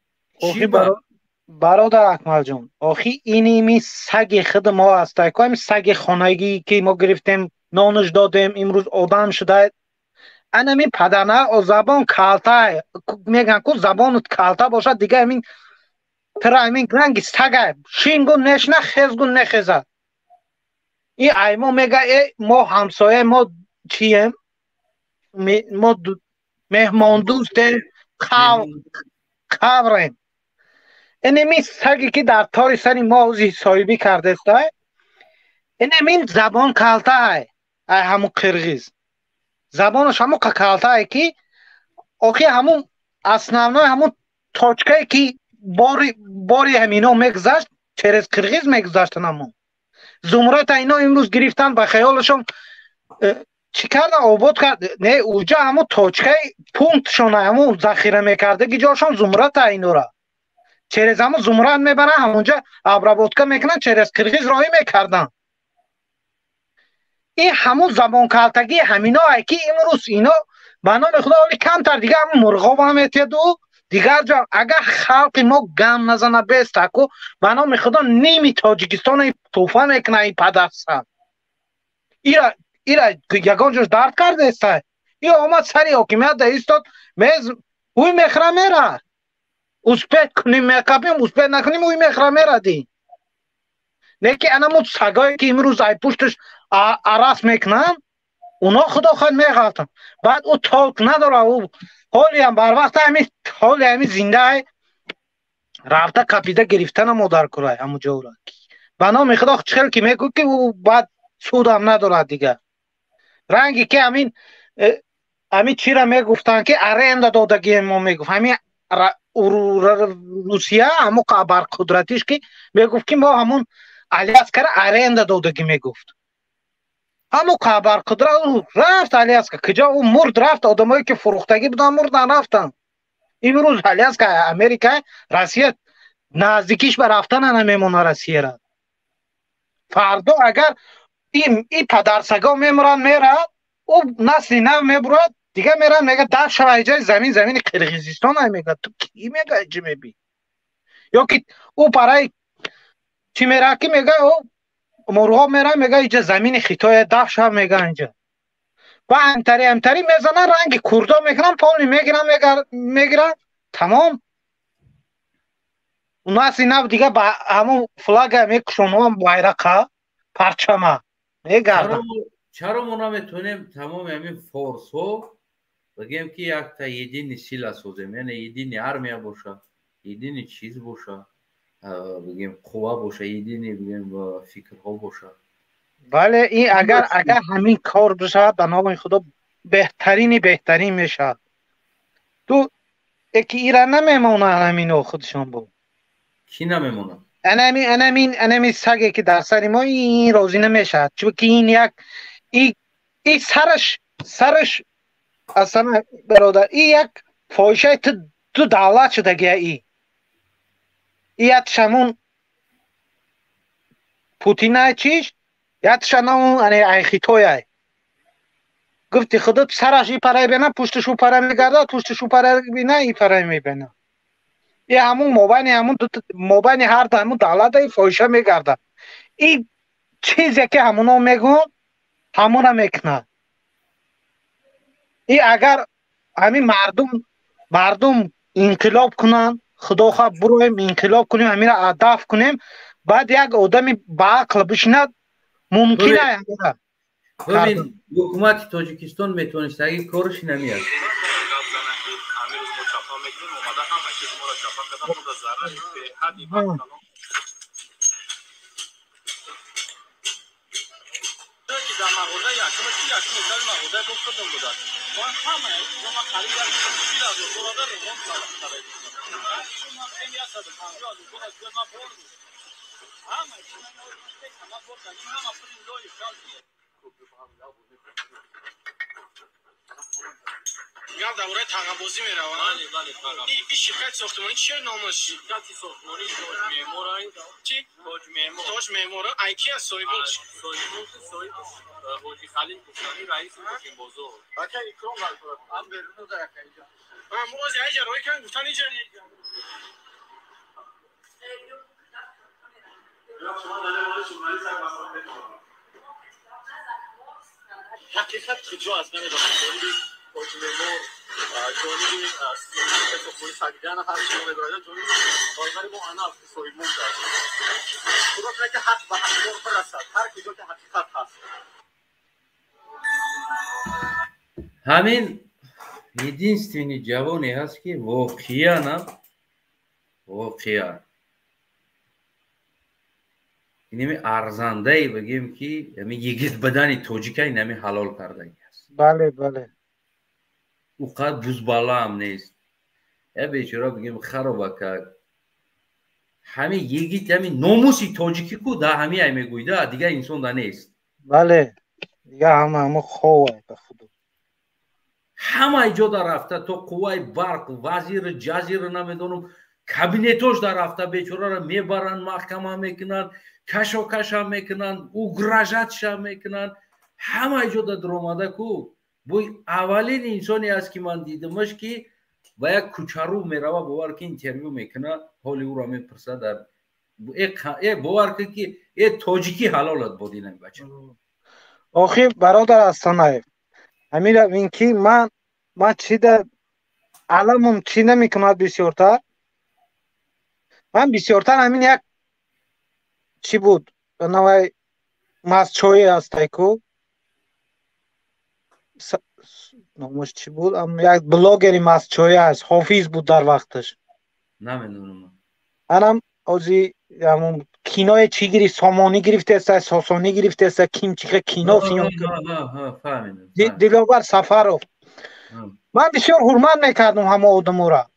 Speaker 3: برادر اکمل جان آخی اینی سگ خود ما است. همین سگ خانگی که ما گرفتیم نانش دادیم امروز آدم شده. انمی پدرنه او زبان کالتا میگن که زبانت کالتا باشد دیگه همین ترا همین رنگ سگه شینگون نشنه خزگون نخزد. این ایما میگه ما همسایه ما چیم ما مهمان دوستیم خبریم. اینمی سگی که در تاری سری ما صاحبی کرده است اینمی زبان کالتا های همون قرغیز زبانش همون کالتا های که آخی همون اصنافنای همون تاچکه که باری همینا میگذشت چرز قرغیز میگذشتن. همون زمرت اینا امروز گرفتن به خیالشون چی کردن آباد کرد. نه اوجا همون تاچکه پونکتشون همون ذخیره میکرده که جاشون زمرت اینا را چرز همون زمرت میبرن همونجا ابرابودکا میکنن چرز قرغیز راهی میکردن. این همون زبان کالتگی همینا ای که امروز اینا به نام خدا ولی کمتر دیگه همون مرغاب هم ایتید و دیگر جا اگر خلق ما گم نزنه بیسته که به نام خدا نیمی تاجیکستان توفه میکنه این پدرسن. ایرا یگان جوش درد کرده است. این آمد سری حاکمیت ده ایستاد اوی میخره میره اوسپیت کنیم میکبیم اوسپیت نکنیم اوی میخره میره دی. نیکی انمود سگایی که امروز ای پشتش عرص میکنن اونا خدا خود میغلطن. بعد او تالک نداره او حالی هم بر وقت حالی زنده رفته کپیده گرفتن ما در کرای همون جا را به نام خدا چخل که میگو که او بعد سود هم نداره دیگه. رنگی که همین چی را میگفتن که ارند دادگی ما میگفت همین روسیه همون بر قدرتیش که میگفت که ما همون علی اسکر ارند دادگی میگفت. همون خبر قدرت رفت آلیاسکا کجا اون مرد رفت آدمایی که فروختگی بودن مردن رفتن امروز آلیاسکا امریکا روسیه نزدیکیش به رفتن نمیمونه روسیه را فردا اگر این پدرسگا میمرن میره او نسلی نو میبرد دیگه میرن میگه در شوه جای زمین قرقیزستان میگه تو کی میگه چی میبی یا که او برای چی میره که میگه او مرغا میره میگه اینجا زمین خیتای دفش هم میگه اینجا و امتری میزنن رنگ کردا میکنن پالی میگیرن تمام اون نسلی نو دیگه با همون فلاگ میکشون هم بایرقه پرچمه میگردن
Speaker 1: چرا ما نمیتونیم تمام همین فورس ها بگیم که یک تا یدین سیلا سازیم یعنی یدین ارمیا باشه یدین چیز باشه بگیم قوا باشه یدین بگیم فکرها باشه
Speaker 3: بله این اگر همین کار بشه به نام خدا بهترین میشه تو اکی ایران نمیمونه همین خودشان بود
Speaker 1: کی نمیمونه
Speaker 3: انمی سگی که در سر ما این راضی نمیشه چون که این یک سرش اصلا برادر این یک فاحشه تو دولت شدگی این یادشمون پوتین چیش یادشمون ای خیتوی گفتی خودت سرش این پرای بینه پشتشو پرای میگرده پشتشو پرای بینه این پرای میبینه این همون مابین هر همون دولت ای فاحشه میگرده این چیزی که همونا میگن همونا میکنه این اگر همین مردم انقلاب کنن خدا خواه برویم انقلاب کنیم همین را هدف کنیم بعد یک آدمی با عقل بشیند ممکنه
Speaker 1: ببین حکومت تاجیکستان میتونست اگه کارش نمیاد
Speaker 6: گام دوره تقابوزی میروند این شرکت ساختمانی چیه نامش شرکت ساختمانی تاج معمار چی تاج معمار ایکی از صاحب حاجی خلیل کوفتانی رئیس ماشین بازار بچا اکرام کرد هم برونو در اینجا موز اینجا روی کن گفتن اینجا شما داره واسه شمالی سر مسئله حقیقت کجا است نمیدونم حاج معمار جانبی ساختمانی سگیدن هر چی می‌داره جانبی کاربر ما انا صاحب مون داره خدا کنه که حق به حق برسد هر کجا که حقیقت هست
Speaker 1: همین единственный جوانی هست که واقعا اینمی ارزنده ای بگیم که همین یگیت بدنی توجیکای نمی حلال کرده است
Speaker 3: بله
Speaker 1: او قد بوزبالا هم نیست یا بیچاره بگیم خرابه کرد همین یگیت همین ناموسی توجیکی کو ده همین ای میگویده دیگه انسان ده نیست
Speaker 3: بله دیگه همه خواه به خدا
Speaker 1: همه جا در رفته تو قوای برق وزیر جزیر نمیدونم کابینتوش در رفته بیچاره را میبرن محکمه میکنن کش هم میکنن اگراژاتش هم میکنن همه جا در آمده کو بو اولین انسانی است که من دیدمش که با یک کوچارو میروه باور که اینترویو میکنه حالی او را میپرسه در باور که این تاجیکی حلالت بود این بچه
Speaker 3: آخی برادر استانایف همین این که من چی در علمم چی نمیکند بسیارتر من بسیارتر همین یک چی بود نوای ماسچوی هسته کو نامش چی بود یک بلاگری ماسچوی هست حافظ بود در وقتش
Speaker 1: نمیدونم
Speaker 3: انم اوزی همون کینای چی گرفت سامانی گرفته است ساسانی گرفته است کیم چیکه کینا فیلم دلاور سفرو من بسیار حرمت میکردم همه آدمو را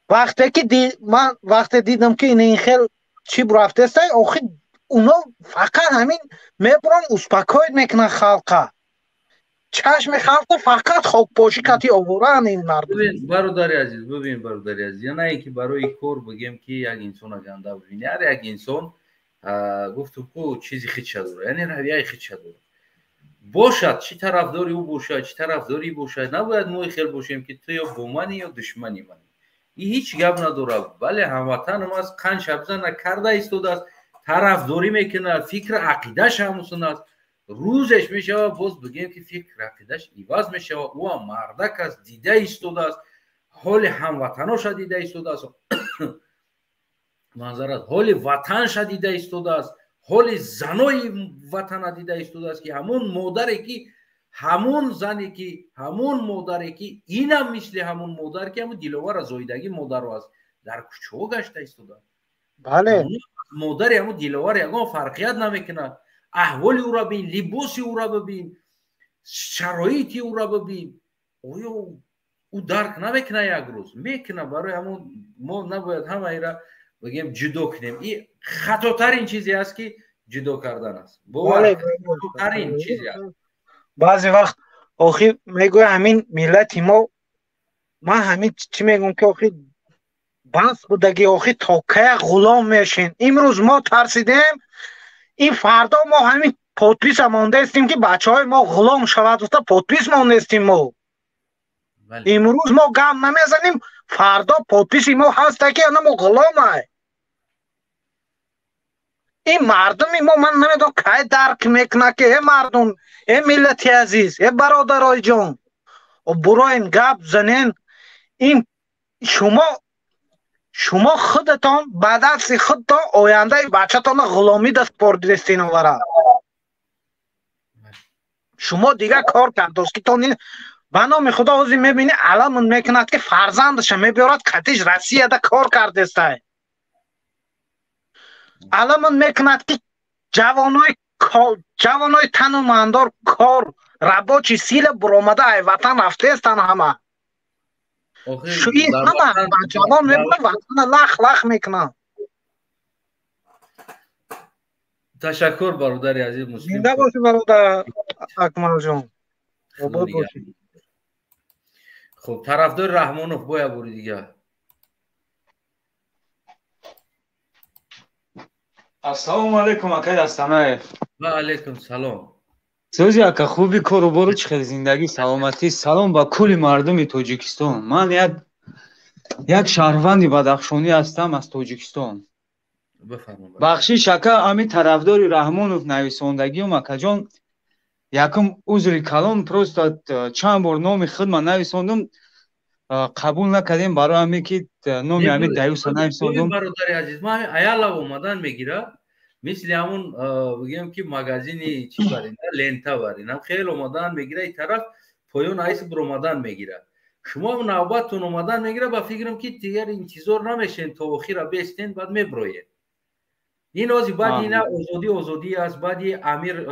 Speaker 3: وقتی که من وقتی دیدم که این خیلی چی رفته است آخه اونا فقط همین میبرن اسپکوید میکنن خلقه چشم خلق فقط خوب باشی کتی آورن این مردم.
Speaker 1: ببین برادر عزیز، ببین برادر عزیز، یا نه اینکه برای کار بگیم که یک انسان گنده ببینی، هر یک انسان گفتم کو چیزی خیلی داره، یعنی رویه خیلی داره باشد، چی طرفداری او باشد چی طرفداری باشد، نباید ما خیل باشیم که تو یا با منی یا دشمنی منی، این هیچ گپ نداره. ولی هموطن ما از قند شبزن نکرده ایستاده است، طرفداری میکنه، فکر عقیدهش همون است، روزش میشه باز بگیم که فکر عقیدهش عوض میشه، او هم مردک است، دیده ایستاده است، حال هموطناش دیده ایستاده است، منظرت حال وطنش دیده ایستاده است، حال زنای وطن دیده ایستاده است که همون مادری که همون زنی که همون مادری که اینم مثل همون مادر که همون دلوار زایدگی مادر است در کوچه گشته ایستاده.
Speaker 3: بله
Speaker 1: مادر همون دلوار یگان فرقیت نمیکنه، احوال او را ببین، لباس او را ببین، شرایط او را ببین، او درک نمیکنه، یک روز میکنه. برای همون ما نباید همه را بگیم جدا کنیم، این خطاترین چیزی است که جدا کردن است. خطاترین چیزی است.
Speaker 3: بعضی وقت آخی میگوی همین ملت ما همین چی میگم که آخی بس بودگی آخی تا که غلام میشین. امروز ما ترسیدیم این فردا ما همین پادپیس مانده استیم که بچه های ما غلام شود، پادپیس مانده استیم ما. امروز ما گم نمیزنیم فردا پادپیس ما هست که ما غلام های. این مردمی ما من نمیدونم که درک میکنه که ای مردم، ای ملتی عزیز، ای برادرای جان، براین گپ زنین. این شما خودتان بعد از خودتان آینده بچه‌تان غلامی دست پردستین آورد. شما دیگه کار کردست که تان به نام خدا اوزی میبینی علم میکند که فرزندش میبیارد کتیش رسیه ده کار کردسته. علم میکند که جوانای تنومندار کار رباچی سیل برآمده ای وطن رفته استن همه. شوی همه جوان میبینه وطن لخ لخ میکنن.
Speaker 1: تشکر برادر عزیز مسلم.
Speaker 3: زنده باشی برادر اکمل جان. آباد باشی.
Speaker 1: خب طرفدار رحمانوف باید بوری دیگه.
Speaker 7: السلام علیکم اکای دستانایف.
Speaker 1: و علیکم سلام.
Speaker 7: سوزی اکا خوبی کارو برو چخیر زندگی سلامتی. سلام با کلی مردم تاجیکستان. من یک شهروندی بدخشانی هستم از تاجیکستان. بخشی شکا امی طرفداری رحمانوف نویسندگی اکا جان یکم عذر کلام پروست چند بار نام خود من نویساندم قبول نکردیم برای همی که نام همی دیوس نویساندم.
Speaker 1: برادر عزیز ما همی ایالا اومدن میگیره مثل همون بگیم که مگزینی چی برین لنتا برین خیلی اومدن میگیره این طرف پایون ایس برومدن میگیره. شما هم نوبتتون اومدن میگیره با فکرم که دیگر انتظار نمیشین تا اخیر بیستین بعد میبروید. این از بعد اینا آزادی است، بعد امیر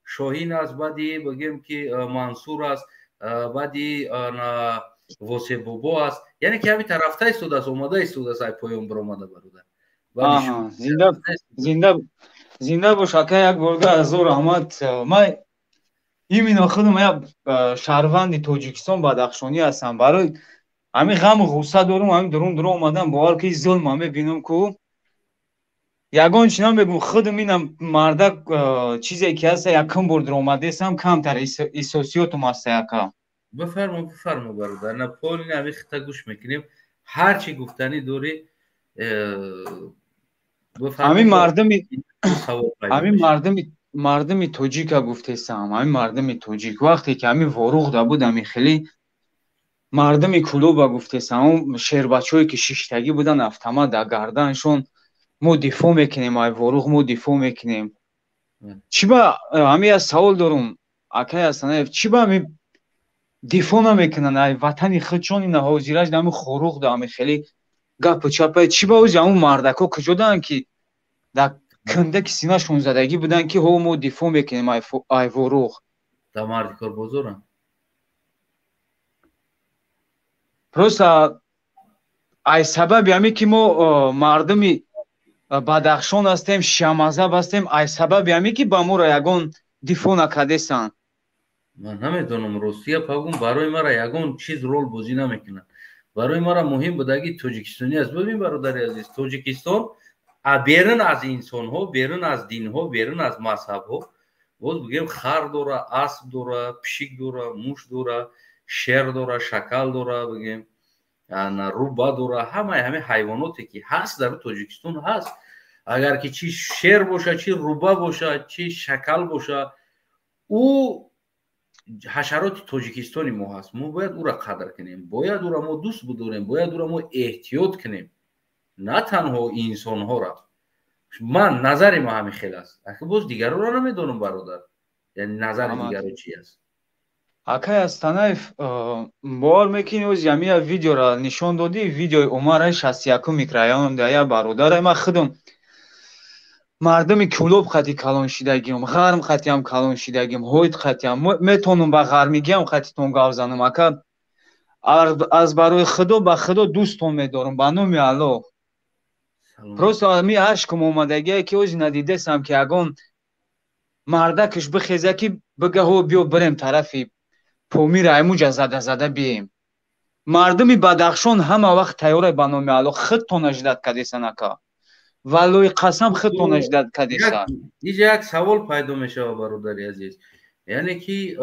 Speaker 1: شاهین است، بعد بگیم که منصور است، بعد واسه بابا است، یعنی که همین طرفتا ایستاده است، اومده ایستاده است پایون برآمده برادر.
Speaker 7: زنده باش اکا یک بارگاه از رحمت. من ایمینا خودم یک شهروند تاجیکستان بدخشانی هستم. برای همین غم و غصه دارم، همین درون اومدم باور که ظلم هم ببینم که یگان چنان بگم خودم اینم مردک چیزی که هست یکم بار در اومده هستم کمتر احساسیاتم هست یکم.
Speaker 1: بفرما برادر. نه پول نه همین خطا گوش میکنیم هر چی گفتنی دوری.
Speaker 7: همین مردمی تاجیک گفته هستم. همین مردمی تاجیک وقتی که همین واروغ دا بود همین خیلی مردمی کلوبا گفته هستم شیربچه‌ای که شیشتگی بودن автомат در گردنشون ما دفاع میکنیم ای واروغ ما دفاع میکنیم. چی با همین از سوال دارم اکای هستن چی با همین دفاع نمیکنن ای وطن خودشون این حاضرش دم خروغ دام خیلی گپ چپه چی با اوز همون مردکا کجا دادن که در کنده که سینه‌شون زدگی بودن که هو ما دفاع میکنیم ای واروغ
Speaker 1: در مردکار بزرگن
Speaker 7: پروسا ای سبب همین که ما مردمی Бадахшон ҳастем, Шиамазаб ҳастем, ай сабаби ҳаме ки ба моро ягон дифоъ накардесанд.
Speaker 1: ман намедонам Русия пагум барои мара ягон чиз рол бозӣ намекунад. барои мара муҳим будаги тоҷикистонӣ аст. бибин бародари азиз, тоҷикистон берун аз инсонҳо, берун аз динҳо, берун аз мазҳабҳо, боз бигем хар дора, асп дора, пишик дора, муш дора, шер дора, шакал дора, бигем руба дора, ҳамаи ҳаме ҳайвоноте ки ҳаст дар тоҷикистон ҳаст. агар ки чи шер боша, чи руба боша, чи шакал боша, ӯ ҳашароти тоҷикистони мо ҳаст. мо бояд ӯра қадр кунем, бояд ӯра мо дӯст бидорем, бояд ӯра мо эҳтиёт кунем, на танҳо инсонҳоро. ман назари ма ҳамин хел аст. ака боз дигароро намедонам бародар, яъне назари дигаро чи аст.
Speaker 7: акай Астанаев бовар мекунӣ оз ямия видеоро нишон додӣ, видеои Умараи 61 микрорайон дая бародарай ма худам мардами Кӯлоб хати калон шидагиам, ғарм хатиам калон шидагиам, ҳойд хатиам метонам ба ғармигиам хатитон гап занам. ака аз барои худо ба худо дӯстон медорам ба номи Аллоҳ. просто ми ашкам омадагие ки ози надидесам ки ягон мардакаш бихеза ки бига ҳо биё бирем тарафи помир аймуҷа зада бием. мардами Бадахшон ҳама вақт тайёре ба номи Аллоҳ. худтон аждат кадесан ака, валлои қасам худтон аждат кадесан.
Speaker 1: инҷа як савол пайдо мешавад бародари азиз, яъне ки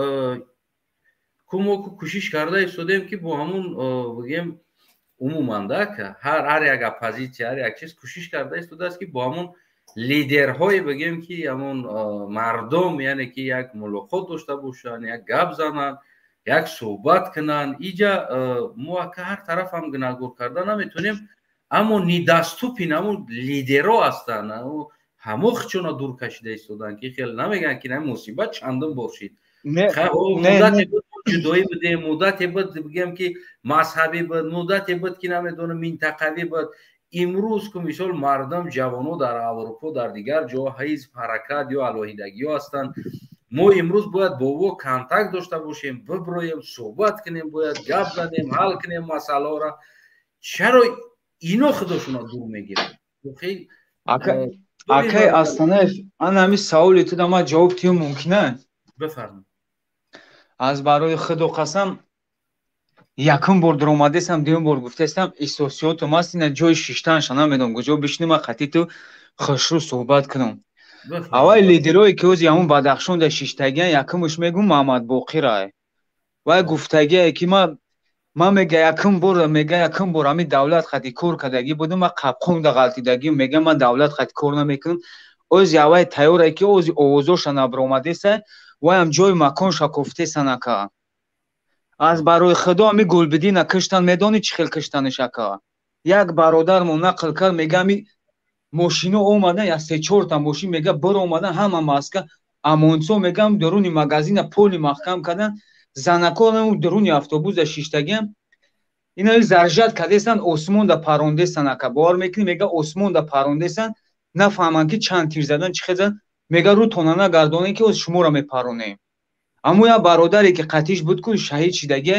Speaker 1: мо кӯшиш карда истодем ки бо ҳамун бигем умуман ҳар як оппозитсия, ҳар як чиз кӯшиш карда истодааст ки бо ҳамун лидерҳои бигем ки ҳамун мардум, яъне ки як мулоқот дошта бошанд, як гап зананд, як суҳбат кунанд. инҷа мо ака ҳар тарафам гуногор карда наметонем, аммо нидаступин ҳамун лидерҳо ҳастанд, ҳамохчона дур кашида истоданд ки хел намегӯянд ки мусибат чандум бошид. муддате буд ҷудоӣ будем, муддате буд бигем ки мазҳабӣ буд, муддате буд ки намедонам минтақавӣ буд. имрӯз ку мисол мардум ҷавонҳо дар Аврупо, дар дигар ҷоҳо ҳизб, ҳаракат ё алоҳидагиҳо ҳастанд. мо имрӯз бояд бо ӯ контакт дошта бошем, биброем, суҳбат кунем, бояд гап занем, ҳал кунем масъалаҳоро. чаро ино худошона дур мегиранд?
Speaker 7: акай Астанаев, ана ҳамин саволи ту да ман ҷавоб диҳам мумкина?
Speaker 1: бифармоед.
Speaker 7: аз барои худо қасам якум бор дуромадесам, дуюм бор гуфтестам, эҳсосиётам аст, ина ҷои шиштанша намедонам куҷо бишинам, хати ту хушрӯ суҳбат кунам. аввал лидерое ки ози ҳамун Бадахшон да шиштагиян, якумаш мегӯм Маҳмад Боқирае. вай гуфтагие ки ман мега якум бор ҳамин давлат хати кор кардагӣ будам, ва қабқон да ғалтидагӣ мега ман давлат хати кор намекунам. ози аввай тайёре ки ози овозоша набаромадеса, вайам ҷои маконша кофтесан ака. аз барои худо ҳами Гулбидина киштан, медонӣ чӣ хел киштанаш ака? як бародармон нақл кард, мега ҳами мошино омадан, як 3-4 та мошин мега баромадан, ҳама маска амонсо мегам даруни магазина поли маҳкам кардан, занаконам даруни автобуса шиштагиам, ина заржат кардесан, осмон да парондесан ака. бовар мекунӣ, мега осмон да парондесан, нафаҳманд ки чанд тир задан, чӣ хел задан, мега рӯтона нагардонем ки оз шуморо мепаронем. аммо як бародаре ки қатиш буд ку шаҳид шидагия,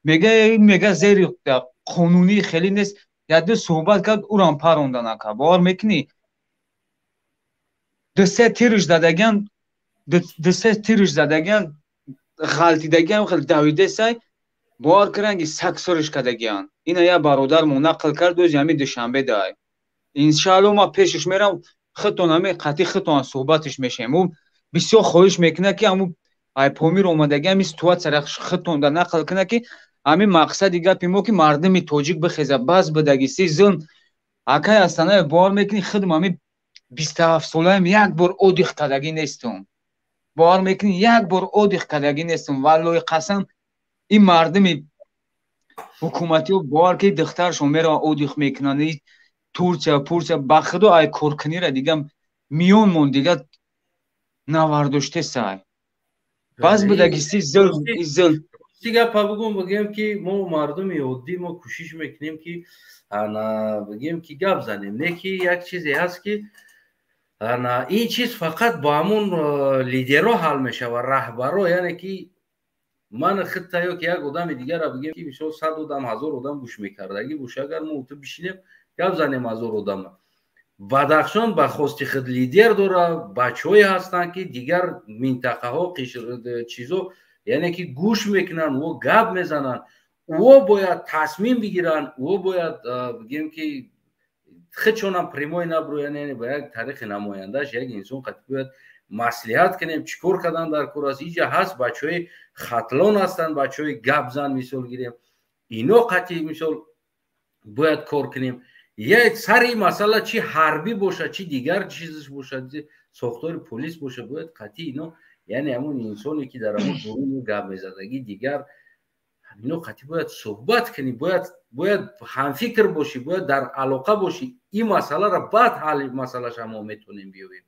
Speaker 7: мега зери қонунӣ хеле нест, як ду суҳбат кард, ӯрам парондан ака. бовар мекунӣ, 2-3 тириш задагиян, ғалтидагиян хел давидесай, бовар карданд ки сагсориш кардагиян. ина як бародармон нақл кард ози ҳамин душанбе дай. иншааллоҳ ман пешаш мерам, худтон ҳамин қатӣ худтон суҳбатиш мешавем. ӯ бисёр хоҳиш мекунад ки ҳамун ай помир омадаги ҳамин ситуатсияро худтон да нақл кунад ки ҳамин мақсади гапи мо ки мардуми тоҷик бихеза баз бидагиси зулм. акай Астанаев, бовар мекунӣ, худам ҳамин 27 солаям як бор одих кардагӣ нестам. бовар мекунӣ, як бор одих кардагӣ нестам. валлои қасам ин мардуми ҳукуматиҳо бовар ки духтарашон мераванд одих мекунанд, Турсия ба худо ай коркунира дига миёнмон дига навардоштесай. баз бидагиси зулм.
Speaker 1: гапа бигӯм ки мо мардуми оддӣ мо кӯшиш мекунем ки бигем ки гап занем, не ки як чизе ҳаст ки ин чиз фақат ба ҳамун лидерҳо ҳал мешавад, раҳбаро. яъне ки ман худта ё ки як одами дигарро бигем ки мисол 100 одам 1000 одам гӯш мекардагӣ боша, агар мо ту бишинем гап занем 1000 одама, бадахшон ба хости худ лидер дора, бачҳое ҳастанд ки дигар минтақаҳо чизо яъне ки гӯш мекунанд, ӯ гап мезананд, ӯ бояд тасмим бигиранд, ӯ бояд бигем ки худшонам прямой набро, яъне ба як тариқи намояндаш як инсон қатъи бояд маслиҳат кунем чӣ кор кардан дар кор аст. инҷа ҳаст бачаҳои хатлон ҳастанд, бачаҳои гапзан мисол гирем, ино қатъи мисол бояд кор кунем. як сари масъала чӣ ҳарбӣ бошад, чӣ дигар чизш бошад, сохтори полис бошад, бояд қатъи ино яъне ҳамон инсоне ки дар ҳамон дурун гап мезадагӣ дигар ино қатъи бояд суҳбат кунӣ, бояд ҳамфикр бошӣ, бояд дар алоқа бошӣ. ин масъаларо баъд ҳалли масъалаша мо метавонем биёбем.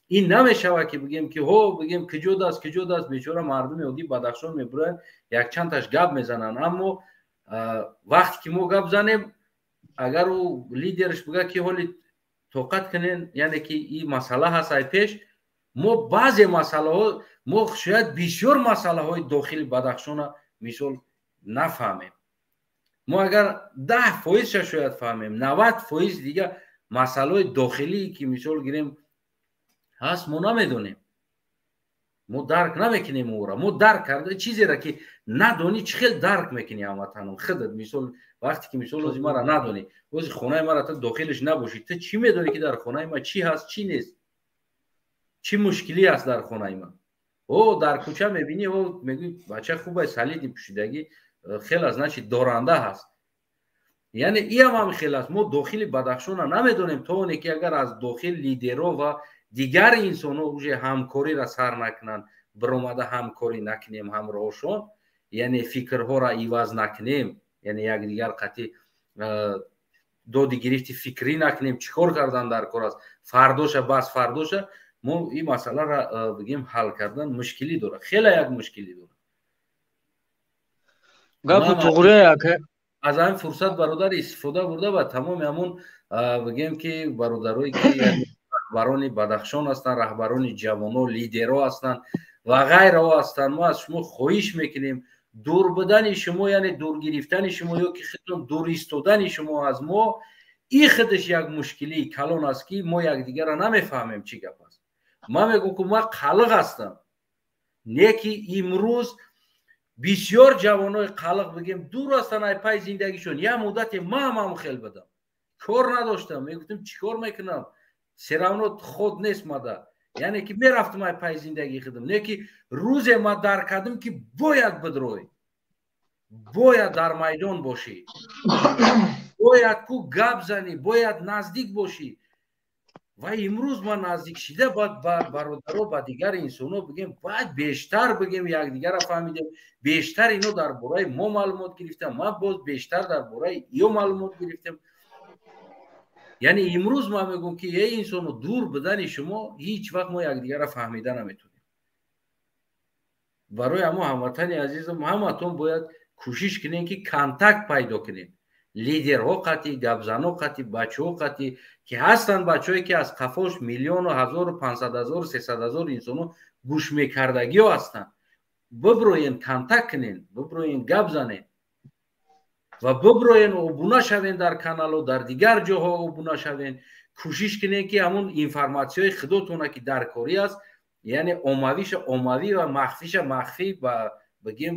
Speaker 1: ин намешавад ки бигем ки ҳо бигем киҷо даст бечора мардуми оддӣ Бадахшон мебуранд якчандташ гап мезананд, аммо вақте ки мо гап занем агар ӯ лидерш бигӯяд ки ҳоли тоқат кунен, яъне ки ин масъала ҳаст ай пеш, мо баъзе масъалаҳо мо шояд бисёр масъалаҳои дохили Бадахшона мисол нафаҳмем. мо агар 10% шояд фаҳмем, 90% дига масъалаҳои дохилие ки мисол гирем ҳаст мо намедонем, мо дарк намекунем ӯро. мо дарк карда чизеро ки надонӣ чӣ хел дарк мекунӣ ҳамватанон худат. мисол вақте ки мисол ози мара надонӣ, ози хонаи мара ту дохилиш набошӣ, ту чӣ медонӣ ки дар хонаи ман чӣ ҳаст чӣ нест, чӣ мушкилӣ аст дар хонаи ман. дар кӯча мебинӣ, мегӯӣ бача хуб аст, салиди пӯшидагӣ хеле значит доранда ҳаст. яъне иам ҳам хеле аст. мо дохили Бадахшона намедонем то оне ки агар аз дохил лидеро ва дигар инсонҳо уже ҳамкориро сар накунанд, биромада ҳамкорӣ накунем ҳамроҳошон, яъне фикрҳоро иваз накунем, яъне якдигар қатъи доди гирифти фикрӣ накунем, чӣ кор кардан дар кор аст, фардоша бас фардоша, мо ин масъаларо бигем ҳал кардан мушкилӣ дорад, хеле як мушкилӣ дорад.
Speaker 7: гапу туғра яка
Speaker 1: аз ҳамин фурсат бародар истифода бурда ба тамоми ҳамон бигем ки бародарое ки раҳбарони Бадахшон ҳастанд, раҳбарони ҷавоно, лидерҳо ҳастанд ва ғайраҳо ҳастанд, мо аз шумо хоҳиш мекунем дур будани шумо, яъне дур гирифтани шумо ё ки худтон дур истодани шумо аз мо, ин худаш як мушкилии калон аст ки мо якдигарро намефаҳмем чӣ гап аст. ман мегӯям ки ман қалиқ ҳастам, не ки имрӯз бисёр ҷавонои қалиқ бигем дур ҳастанд аз пай зиндагишон. як муддате ман ҳам хел будам, кор надоштам, мегуфтам чӣ кор мекунам, серавно ход нест мада, яъне ки мерафтам аз пай зиндагии худам, не ки рӯзе ман дарк кардам ки бояд бидроӣ, бояд дар майдон бошӣ, бояд ку гап занӣ, бояд наздик бошӣ. ва имрӯз ман наздик шида ба бародаро, ба дигар инсонҳо бигем бояд бештар бигем якдигарро фаҳмидем, бештар ино дар бораи мо маълумот гирифтам, ман боз бештар дар бораи ё маълумот гирифтам. яъне имрӯз ман мегӯям ки инсоно дур будани шумо ҳеҷ вақт мо якдигарро фаҳмида наметавонем. барои ҳамо ҳамватани азизам ҳаматон бояд кӯшиш кунем ки контакт пайдо кунем. лидерҳо қатъи, гапзанҳо қатъи, бачаҳо қатъи ки ҳастанд, бачаҳое ки аз қафош миллиону 1500,000 300,000 инсонҳо гӯшмекардагиҳо ҳастанд. биброен контакт кунен, биброен гап занен ва биброен обуна шавен дар каналҳо, дар дигар ҷоҳо обуна шавен. кӯшиш кунен ки ҳамон информатсияҳои худотона ки даркорӣ аст, яъне оммавиша оммавӣ ва махфиша махфӣ ба бигем